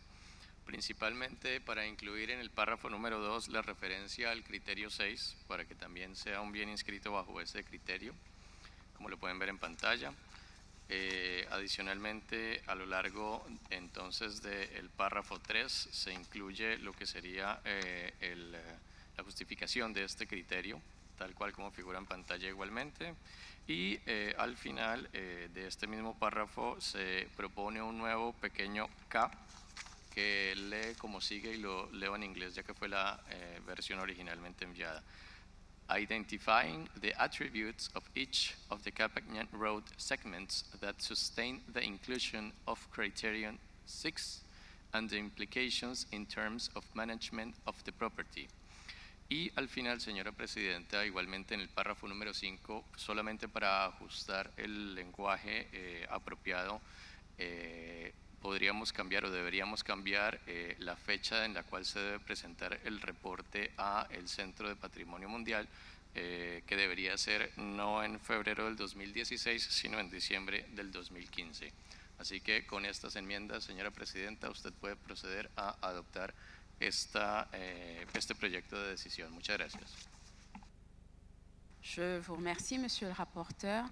principalmente para incluir en el párrafo número 2 la referencia al criterio 6, para que también sea un bien inscrito bajo ese criterio, como lo pueden ver en pantalla. Adicionalmente, a lo largo entonces del párrafo 3 se incluye lo que sería la justificación de este criterio, tal cual como figura en pantalla igualmente. Y al final de este mismo párrafo se propone un nuevo pequeño K que lee como sigue, y lo leo en inglés ya que fue la versión originalmente enviada. Identifying the attributes of each of the Qhapaq Nan road segments that sustain the inclusion of criterion 6 and the implications in terms of management of the property. Y al final, señora presidenta, igualmente en el párrafo número 5, solamente para ajustar el lenguaje apropiado, podríamos cambiar o deberíamos cambiar la fecha en la cual se debe presentar el reporte a el Centro de Patrimonio Mundial, que debería ser no en febrero del 2016, sino en diciembre del 2015. Así que con estas enmiendas, señora presidenta, usted puede proceder a adoptar este proyecto de decisión. Muchas gracias. Je vous remercie, monsieur le rapporteur.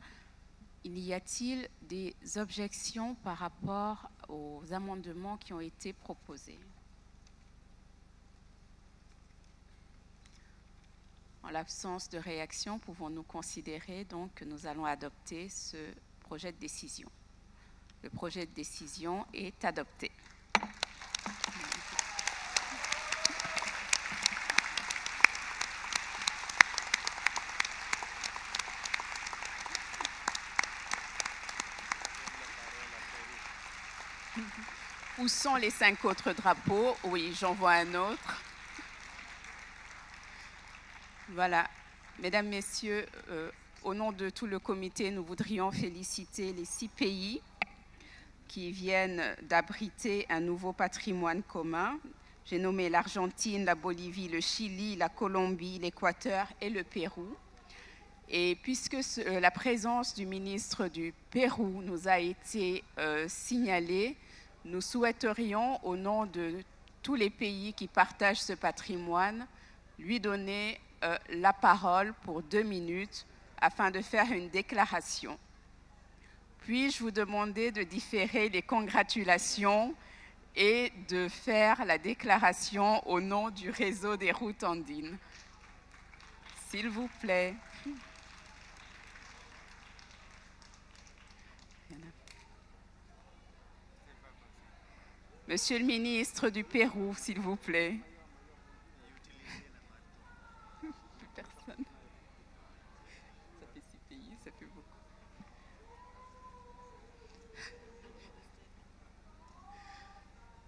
Y a-t-il des objections par rapport aux amendements qui ont été proposés? En l'absence de réaction, pouvons-nous considérer donc que nous allons adopter ce projet de décision? Le projet de décision est adopté. Où sont les 5 autres drapeaux? Oui, j'en vois un autre. Voilà. Mesdames, Messieurs, au nom de tout le comité, nous voudrions féliciter les 6 pays qui viennent d'abriter un nouveau patrimoine commun. J'ai nommé l'Argentine, la Bolivie, le Chili, la Colombie, l'Équateur et le Pérou. Et puisque la présence du ministre du Pérou nous a été signalée, nous souhaiterions, au nom de tous les pays qui partagent ce patrimoine, lui donner la parole pour 2 minutes afin de faire une déclaration. Puis-je vous demander de différer les congratulations et de faire la déclaration au nom du réseau des routes andines? S'il vous plaît. Monsieur le ministre du Pérou, s'il vous plaît. Plus personne. Ça fait 6 pays, ça fait beaucoup.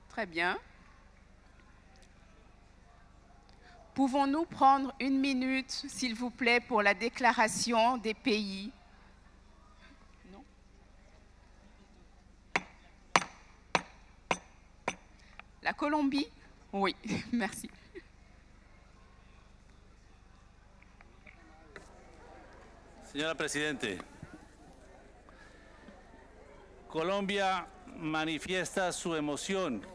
Très bien. Pouvons-nous prendre 1 minute, s'il vous plaît, pour la déclaration des pays? Non? La Colombie? Oui, merci. Señora Presidente, Colombia manifiesta su emoción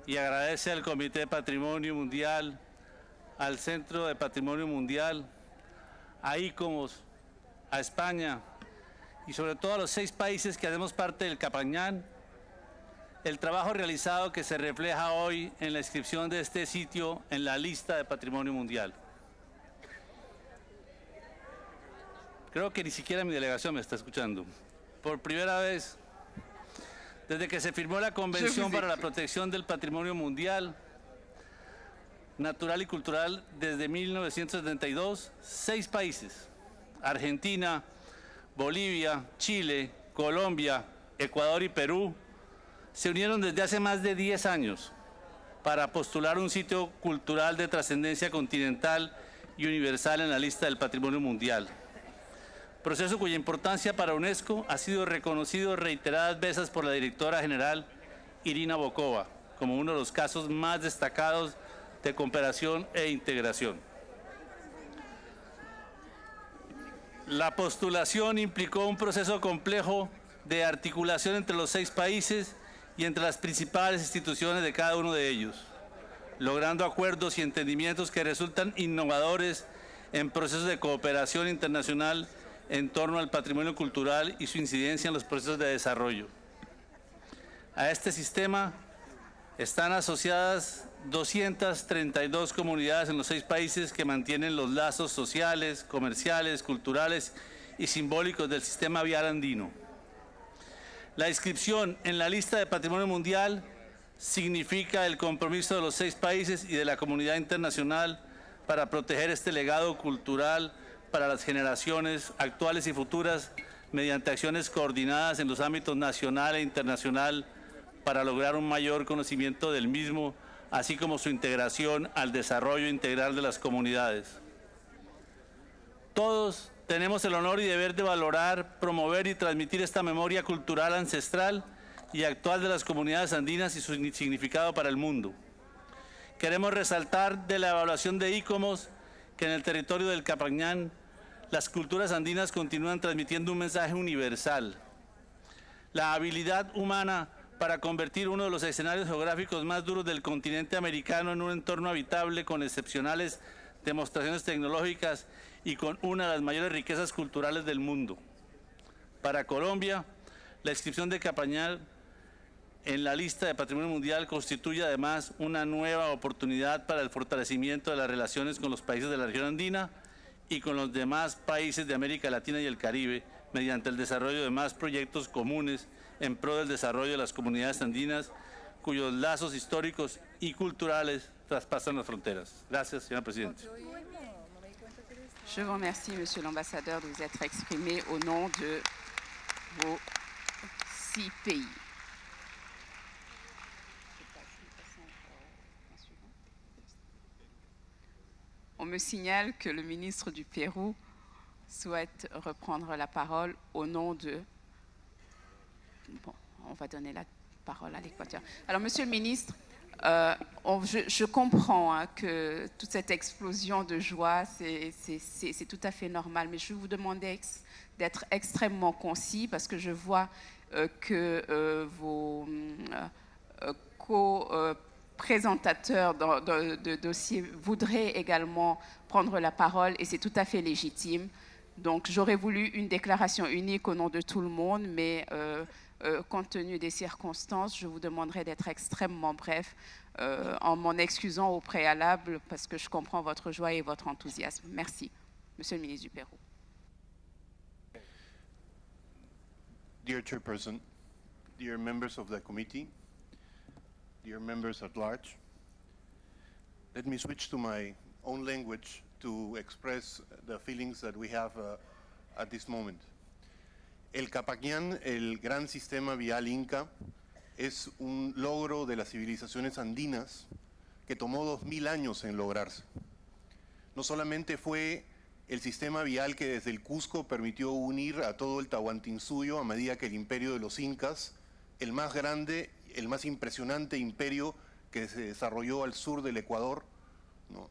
y agradece al Comité de Patrimonio Mundial, al Centro de Patrimonio Mundial, a ICOMOS, a España y sobre todo a los 6 países que hacemos parte del Qhapaq Nan, el trabajo realizado que se refleja hoy en la inscripción de este sitio en la lista de Patrimonio Mundial. creo que ni siquiera mi delegación me está escuchando. Por primera vez, desde que se firmó la Convención para la Protección del Patrimonio Mundial, Natural y Cultural desde 1972, 6 países, Argentina, Bolivia, Chile, Colombia, Ecuador y Perú, se unieron desde hace más de 10 años para postular un sitio cultural de trascendencia continental y universal en la lista del Patrimonio Mundial. Proceso cuya importancia para UNESCO ha sido reconocido reiteradas veces por la directora general Irina Bokova como uno de los casos más destacados de cooperación e integración. La postulación implicó un proceso complejo de articulación entre los 6 países y entre las principales instituciones de cada uno de ellos, logrando acuerdos y entendimientos que resultan innovadores en procesos de cooperación internacional en torno al patrimonio cultural y su incidencia en los procesos de desarrollo. A este sistema están asociadas 232 comunidades en los 6 países que mantienen los lazos sociales, comerciales, culturales y simbólicos del sistema vial andino. La inscripción en la lista de Patrimonio Mundial significa el compromiso de los 6 países y de la comunidad internacional para proteger este legado cultural para las generaciones actuales y futuras mediante acciones coordinadas en los ámbitos nacional e internacional para lograr un mayor conocimiento del mismo, así como su integración al desarrollo integral de las comunidades. Todos tenemos el honor y deber de valorar, promover y transmitir esta memoria cultural ancestral y actual de las comunidades andinas y su significado para el mundo. Queremos resaltar de la evaluación de ICOMOS que en el territorio del Qhapaq Nan las culturas andinas continúan transmitiendo un mensaje universal. La habilidad humana para convertir uno de los escenarios geográficos más duros del continente americano en un entorno habitable con excepcionales demostraciones tecnológicas y con una de las mayores riquezas culturales del mundo. Para Colombia, la inscripción de Qhapaq Nan en la lista de Patrimonio Mundial constituye además una nueva oportunidad para el fortalecimiento de las relaciones con los países de la región andina y con los demás países de América Latina y el Caribe mediante el desarrollo de más proyectos comunes en pro del desarrollo de las comunidades andinas cuyos lazos históricos y culturales traspasan las fronteras. Gracias, señora Presidenta. Je vous remercie, Monsieur l'ambassadeur, de vous être exprimé au nom de vos 6 pays. On me signale que le ministre du Pérou souhaite reprendre la parole au nom de... Bon, on va donner la parole à l'Équateur. Alors, Monsieur le ministre, je comprends que toute cette explosion de joie, c'est tout à fait normal, mais je vais vous demander d'être extrêmement concis parce que je vois que vos co-présentateurs de dossiers voudraient également prendre la parole et c'est tout à fait légitime. Donc j'aurais voulu une déclaration unique au nom de tout le monde, mais compte tenu des circonstances, je vous demanderai d'être extrêmement bref en m'en excusant au préalable parce que je comprends votre joie et votre enthousiasme. Merci. Monsieur le ministre du Pérou. Dear Chairperson, dear members of the committee, dear members at large, let me switch to my own language to express the feelings that we have at this moment. El Qhapaq Nan, el gran sistema vial inca, es un logro de las civilizaciones andinas que tomó 2000 años en lograrse. No solamente fue el sistema vial que desde el Cusco permitió unir a todo el Tahuantinsuyo a medida que el imperio de los incas, el más grande, el más impresionante imperio que se desarrolló al sur del Ecuador, ¿no?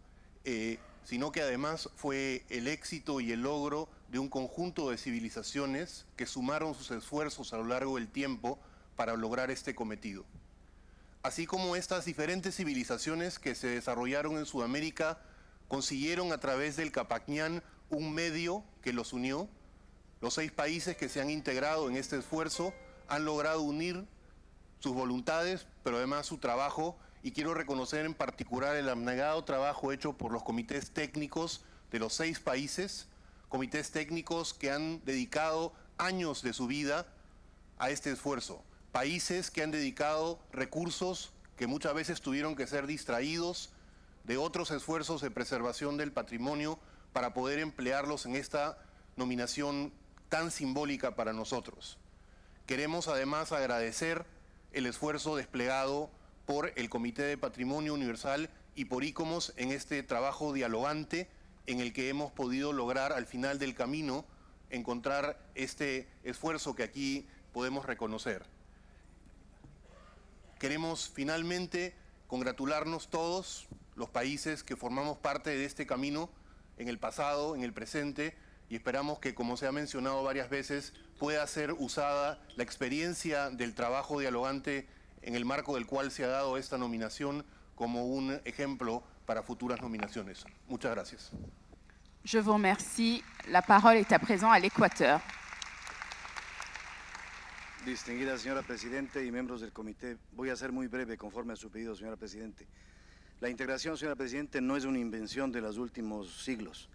Sino que además fue el éxito y el logro de un conjunto de civilizaciones que sumaron sus esfuerzos a lo largo del tiempo para lograr este cometido. Así como estas diferentes civilizaciones que se desarrollaron en Sudamérica consiguieron a través del Qhapaq Nan un medio que los unió, los 6 países que se han integrado en este esfuerzo han logrado unir sus voluntades, pero además su trabajo, y quiero reconocer en particular el abnegado trabajo hecho por los comités técnicos de los 6 países, comités técnicos que han dedicado años de su vida a este esfuerzo, países que han dedicado recursos que muchas veces tuvieron que ser distraídos de otros esfuerzos de preservación del patrimonio para poder emplearlos en esta nominación tan simbólica para nosotros. Queremos además agradecer el esfuerzo desplegado por el Comité de Patrimonio Universal y por ICOMOS en este trabajo dialogante en el que hemos podido lograr al final del camino encontrar este esfuerzo que aquí podemos reconocer. Queremos finalmente congratularnos todos los países que formamos parte de este camino en el pasado, en el presente, y esperamos que, como se ha mencionado varias veces, pueda ser usada la experiencia del trabajo dialogante en el marco del cual se ha dado esta nominación como un ejemplo para futuras nominaciones. Muchas gracias. Je vous remercie. La parole est à présent à l'Équateur. Distinguida señora Presidente y miembros del comité, voy a ser muy breve conforme a su pedido, señora Presidente. La integración, señora Presidente, no es una invención de los últimos siglos.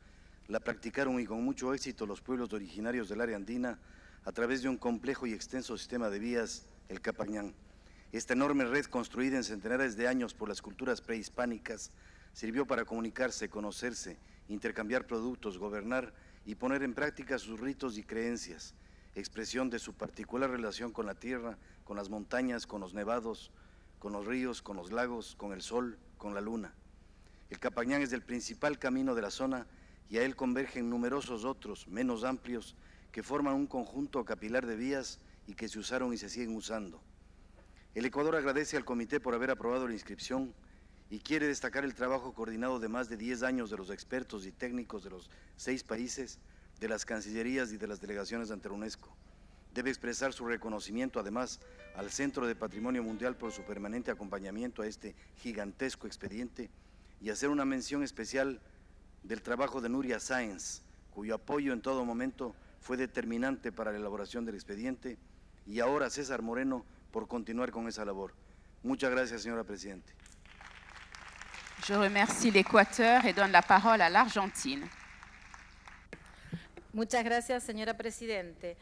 La practicaron y con mucho éxito los pueblos originarios del área andina a través de un complejo y extenso sistema de vías, el Qhapaq Nan. Esta enorme red construida en centenares de años por las culturas prehispánicas sirvió para comunicarse, conocerse, intercambiar productos, gobernar y poner en práctica sus ritos y creencias, expresión de su particular relación con la tierra, con las montañas, con los nevados, con los ríos, con los lagos, con el sol, con la luna. El Qhapaq Nan es el principal camino de la zona y a él convergen numerosos otros, menos amplios, que forman un conjunto capilar de vías y que se usaron y se siguen usando. El Ecuador agradece al comité por haber aprobado la inscripción y quiere destacar el trabajo coordinado de más de 10 años de los expertos y técnicos de los 6 países, de las cancillerías y de las delegaciones ante la UNESCO. Debe expresar su reconocimiento además al Centro de Patrimonio Mundial por su permanente acompañamiento a este gigantesco expediente y hacer una mención especial del trabajo de Nuria Sáenz, cuyo apoyo en todo momento fue determinante para la elaboración del expediente, y ahora César Moreno por continuar con esa labor. Muchas gracias, señora Presidente. Je remercie l'Équateur et donne la parole à l'Argentine. Muchas gracias, señora Presidente.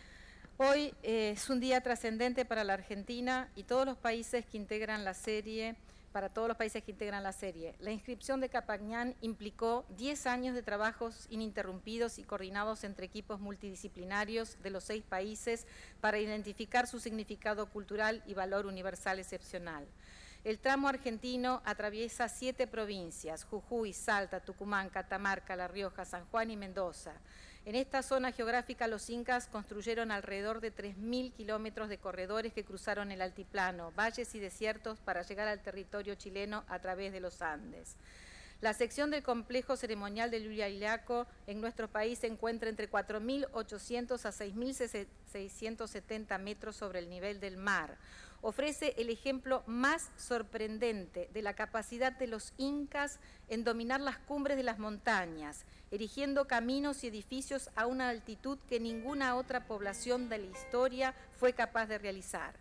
Hoy es un día trascendente para la Argentina y todos los países que integran la serie, La inscripción de Qhapaq Nan implicó 10 años de trabajos ininterrumpidos y coordinados entre equipos multidisciplinarios de los 6 países para identificar su significado cultural y valor universal excepcional. El tramo argentino atraviesa 7 provincias: Jujuy, Salta, Tucumán, Catamarca, La Rioja, San Juan y Mendoza. En esta zona geográfica los incas construyeron alrededor de 3.000 kilómetros de corredores que cruzaron el altiplano, valles y desiertos para llegar al territorio chileno a través de los Andes. La sección del complejo ceremonial de Llullaillaco en nuestro país se encuentra entre 4.800 a 6.670 metros sobre el nivel del mar. Ofrece el ejemplo más sorprendente de la capacidad de los incas en dominar las cumbres de las montañas, erigiendo caminos y edificios a una altitud que ninguna otra población de la historia fue capaz de realizar.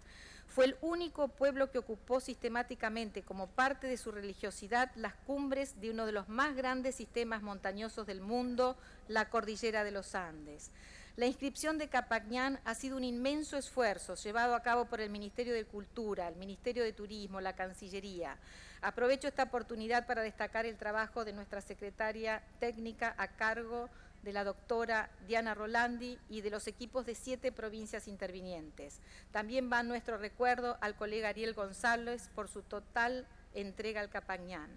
Fue el único pueblo que ocupó sistemáticamente como parte de su religiosidad las cumbres de uno de los más grandes sistemas montañosos del mundo, la cordillera de los Andes. La inscripción de Qhapaq Nan ha sido un inmenso esfuerzo llevado a cabo por el Ministerio de Cultura, el Ministerio de Turismo, la Cancillería. Aprovecho esta oportunidad para destacar el trabajo de nuestra secretaria técnica a cargo de la doctora Diana Rolandi y de los equipos de 7 provincias intervinientes. También va nuestro recuerdo al colega Ariel González por su total entrega al Qhapaq Nan.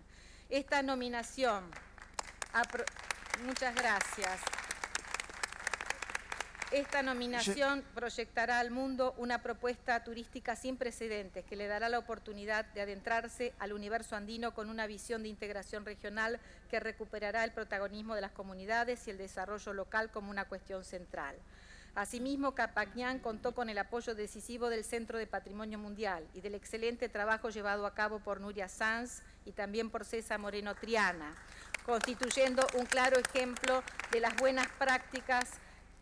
Esta nominación, muchas gracias. Esta nominación proyectará al mundo una propuesta turística sin precedentes que le dará la oportunidad de adentrarse al universo andino con una visión de integración regional que recuperará el protagonismo de las comunidades y el desarrollo local como una cuestión central. Asimismo, Qhapaq Nan contó con el apoyo decisivo del Centro de Patrimonio Mundial y del excelente trabajo llevado a cabo por Nuria Sáenz y también por César Moreno Triana, constituyendo un claro ejemplo de las buenas prácticas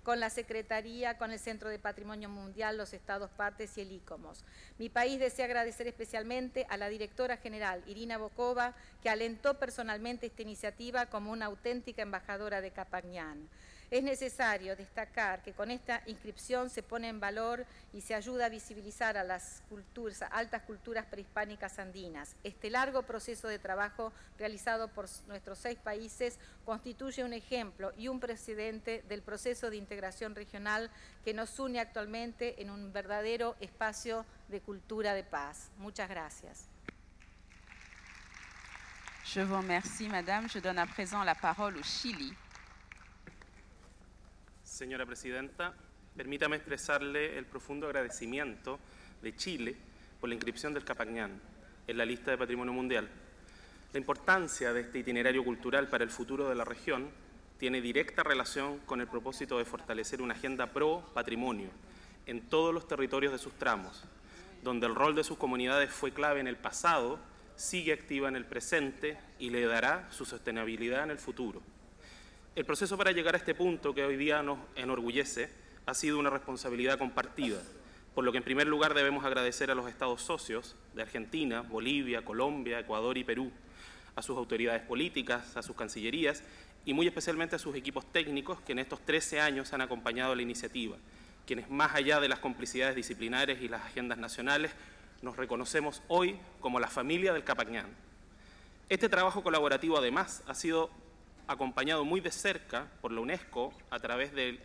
con la Secretaría, con el Centro de Patrimonio Mundial, los Estados partes y el ICOMOS. Mi país desea agradecer especialmente a la directora general, Irina Bokova, que alentó personalmente esta iniciativa como una auténtica embajadora de Qhapaq Nan. Es necesario destacar que con esta inscripción se pone en valor y se ayuda a visibilizar a las altas culturas prehispánicas andinas. Este largo proceso de trabajo realizado por nuestros 6 países constituye un ejemplo y un precedente del proceso de integración regional que nos une actualmente en un verdadero espacio de cultura de paz. Muchas gracias. Je vous remercie, Madame. Je donne à présent la parole au Chili. Señora Presidenta, permítame expresarle el profundo agradecimiento de Chile por la inscripción del Qhapaq Nan en la lista de Patrimonio Mundial. La importancia de este itinerario cultural para el futuro de la región tiene directa relación con el propósito de fortalecer una agenda pro patrimonio en todos los territorios de sus tramos, donde el rol de sus comunidades fue clave en el pasado, sigue activa en el presente y le dará su sostenibilidad en el futuro. El proceso para llegar a este punto que hoy día nos enorgullece ha sido una responsabilidad compartida, por lo que en primer lugar debemos agradecer a los Estados socios de Argentina, Bolivia, Colombia, Ecuador y Perú, a sus autoridades políticas, a sus cancillerías y muy especialmente a sus equipos técnicos que en estos 13 años han acompañado la iniciativa, quienes más allá de las complicidades disciplinares y las agendas nacionales, nos reconocemos hoy como la familia del Qhapaq Nan. Este trabajo colaborativo además ha sido acompañado muy de cerca por la UNESCO a través de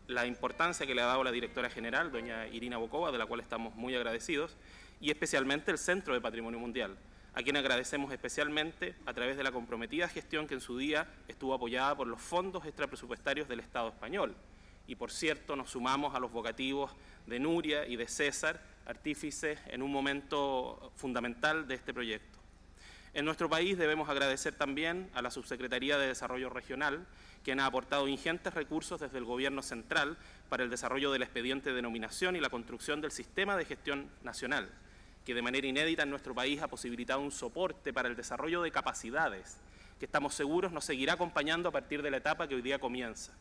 la importancia que le ha dado la directora general, doña Irina Bokova, de la cual estamos muy agradecidos, y especialmente el Centro de Patrimonio Mundial, a quien agradecemos especialmente a través de la comprometida gestión que en su día estuvo apoyada por los fondos extrapresupuestarios del Estado español. Y por cierto, nos sumamos a los vocativos de Nuria y de César, artífices en un momento fundamental de este proyecto. En nuestro país debemos agradecer también a la Subsecretaría de Desarrollo Regional, quien ha aportado ingentes recursos desde el Gobierno central para el desarrollo del expediente de denominación y la construcción del sistema de gestión nacional, que de manera inédita en nuestro país ha posibilitado un soporte para el desarrollo de capacidades, que estamos seguros nos seguirá acompañando a partir de la etapa que hoy día comienza.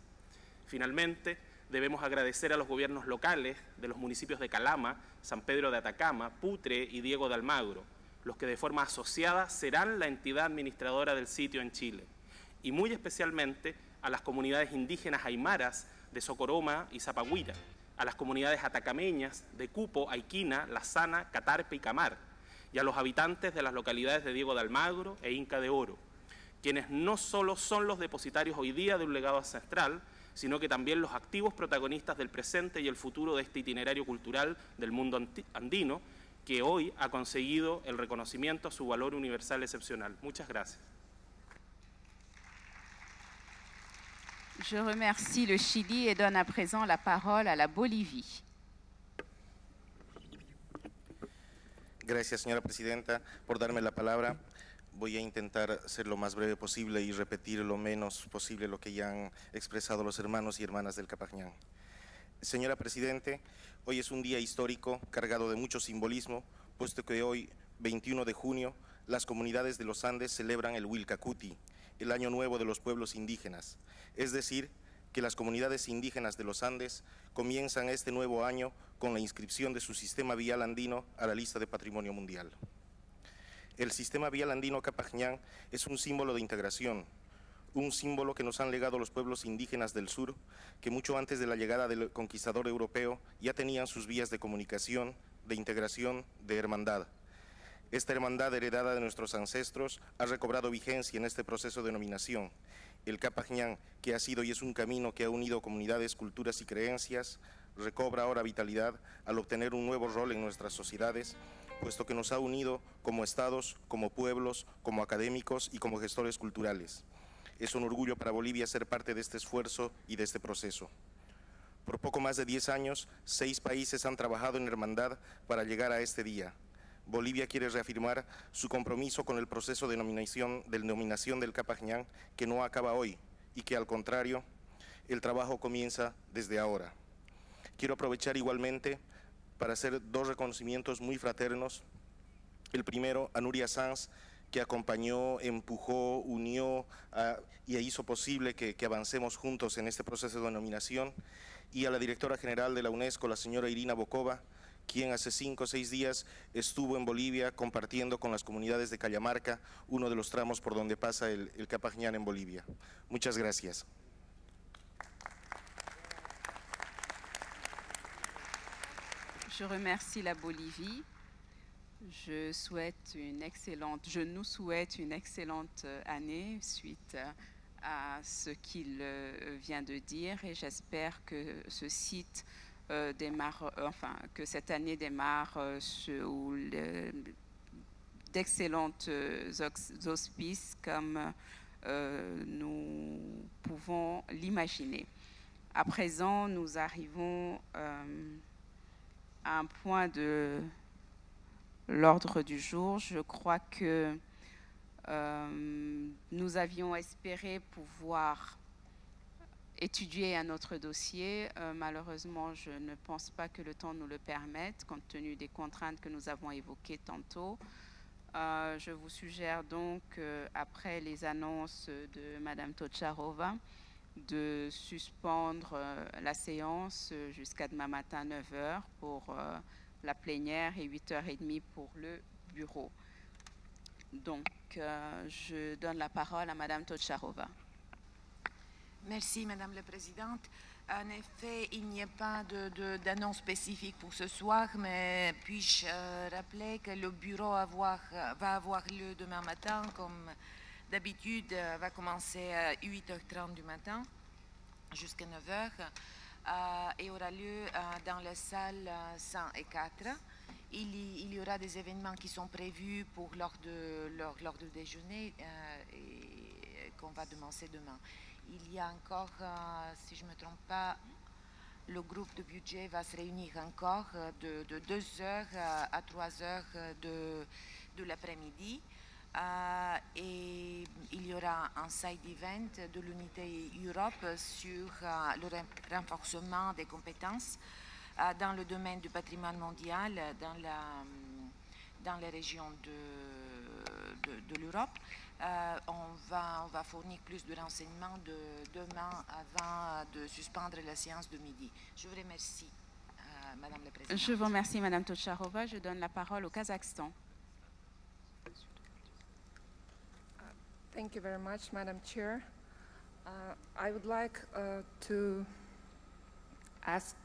Finalmente, debemos agradecer a los gobiernos locales de los municipios de Calama, San Pedro de Atacama, Putre y Diego de Almagro, los que de forma asociada serán la entidad administradora del sitio en Chile, y muy especialmente a las comunidades indígenas aymaras de Socoroma y Zapagüira, a las comunidades atacameñas de Cupo, Aiquina, La Sana, Catarpe y Camar, y a los habitantes de las localidades de Diego de Almagro e Inca de Oro, quienes no solo son los depositarios hoy día de un legado ancestral, sino que también los activos protagonistas del presente y el futuro de este itinerario cultural del mundo andino, que hoy ha conseguido el reconocimiento a su valor universal excepcional. Muchas gracias. Je remercie le Chili et donne à présent la parole à la Bolivie. Gracias, señora Presidenta, por darme la palabra. Voy a intentar ser lo más breve posible y repetir lo menos posible lo que ya han expresado los hermanos y hermanas del Qhapaq Nan. Señora Presidente, hoy es un día histórico cargado de mucho simbolismo, puesto que hoy, 21 de junio, las comunidades de los Andes celebran el Wilcacuti, el Año Nuevo de los pueblos indígenas. Es decir, que las comunidades indígenas de los Andes comienzan este nuevo año con la inscripción de su sistema vial andino a la lista de Patrimonio Mundial. El sistema vial andino Qhapaq Nan es un símbolo de integración, un símbolo que nos han legado los pueblos indígenas del sur, que mucho antes de la llegada del conquistador europeo ya tenían sus vías de comunicación, de integración, de hermandad. Esta hermandad heredada de nuestros ancestros ha recobrado vigencia en este proceso de denominación. El Qhapaq Nan, que ha sido y es un camino que ha unido comunidades, culturas y creencias, recobra ahora vitalidad al obtener un nuevo rol en nuestras sociedades, puesto que nos ha unido como estados, como pueblos, como académicos y como gestores culturales. Es un orgullo para Bolivia ser parte de este esfuerzo y de este proceso. Por poco más de 10 años, 6 países han trabajado en hermandad para llegar a este día. Bolivia quiere reafirmar su compromiso con el proceso de denominación del Qhapaq Nan, que no acaba hoy y que al contrario, el trabajo comienza desde ahora. Quiero aprovechar igualmente para hacer 2 reconocimientos muy fraternos. El primero a Nuria Sanz, que acompañó, empujó, unió y hizo posible que avancemos juntos en este proceso de denominación, y a la directora general de la UNESCO, la señora Irina Bokova, quien hace 5 o 6 días estuvo en Bolivia compartiendo con las comunidades de Cajamarca, uno de los tramos por donde pasa el Qhapaq Nan en Bolivia. Muchas gracias. Je remercie la Bolivie. Je nous souhaite une excellente année suite à ce qu'il vient de dire et j'espère que ce site que cette année démarre sous d'excellentes auspices comme nous pouvons l'imaginer. À présent, nous arrivons à un point de l'ordre du jour. Je crois que nous avions espéré pouvoir étudier un autre dossier. Malheureusement, je ne pense pas que le temps nous le permette, compte tenu des contraintes que nous avons évoquées tantôt. Je vous suggère donc, après les annonces de Madame Tocharova, de suspendre la séance jusqu'à demain matin 9h pour la plénière et 8h30 pour le bureau. Donc, je donne la parole à Madame Tocharova. Merci Madame la Présidente. En effet, il n'y a pas d'annonce spécifique pour ce soir, mais puis-je rappeler que le bureau va avoir lieu demain matin, comme d'habitude, va commencer à 8h30 du matin jusqu'à 9h et aura lieu dans la salle 104. Il y aura des événements qui sont prévus pour l'heure de déjeuner et qu'on va commencer demain. Il y a encore, si je ne me trompe pas, le groupe de budget va se réunir encore de 2h à 3h de l'après-midi. Et il y aura un side event de l'unité Europe sur le renforcement des compétences dans le domaine du patrimoine mondial dans la région de l'Europe. On va fournir plus de renseignements demain avant de suspendre la séance de midi. Je vous remercie, Madame la Présidente. Je vous remercie, Madame Tocharova. Je donne la parole au Kazakhstan. Thank you very much, Madam Chair. I would like to ask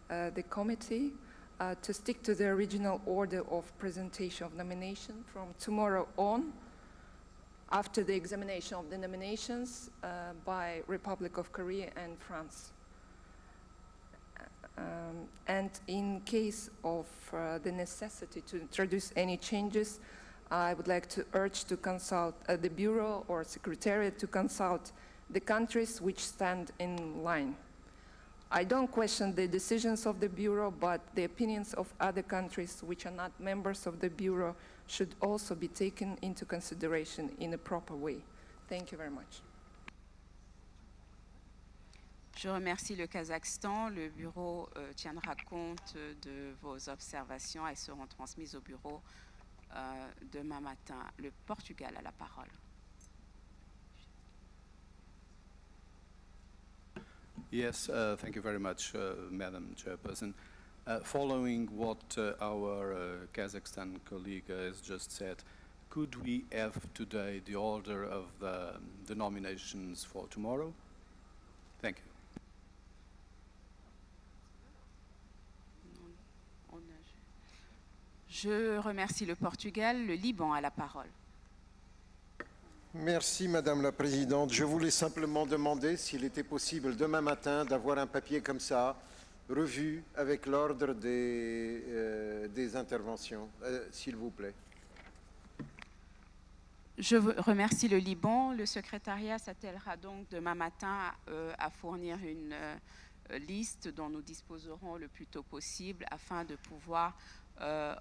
the committee to stick to the original order of presentation of nomination from tomorrow on, after the examination of the nominations by Republic of Korea and France. And in case of the necessity to introduce any changes, I would like to urge to consult the Bureau or Secretariat to consult the countries which stand in line. I don't question the decisions of the Bureau, but the opinions of other countries which are not members of the Bureau should also be taken into consideration in a proper way. Thank you very much. Je remercie le Kazakhstan. Le Bureau tiendra compte de vos observations. Elles seront transmises au Bureau demain matin. Le Portugal a la parole. Yes, thank you very much, Madam Chairperson. Following what our Kazakhstan colleague has just said, could we have today the order of the nominations for tomorrow? Thank you. Je remercie le Portugal. Le Liban a la parole. Merci Madame la Présidente. Je voulais simplement demander s'il était possible demain matin d'avoir un papier comme ça, revu avec l'ordre des interventions, s'il vous plaît. Je remercie le Liban. Le secrétariat s'attellera donc demain matin à fournir une liste dont nous disposerons le plus tôt possible afin de pouvoir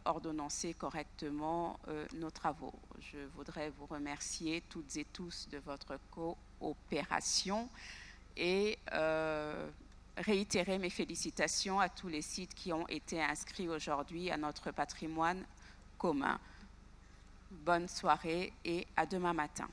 ordonnancer correctement nos travaux. Je voudrais vous remercier toutes et tous de votre coopération et réitérer mes félicitations à tous les sites qui ont été inscrits aujourd'hui à notre patrimoine commun. Bonne soirée et à demain matin.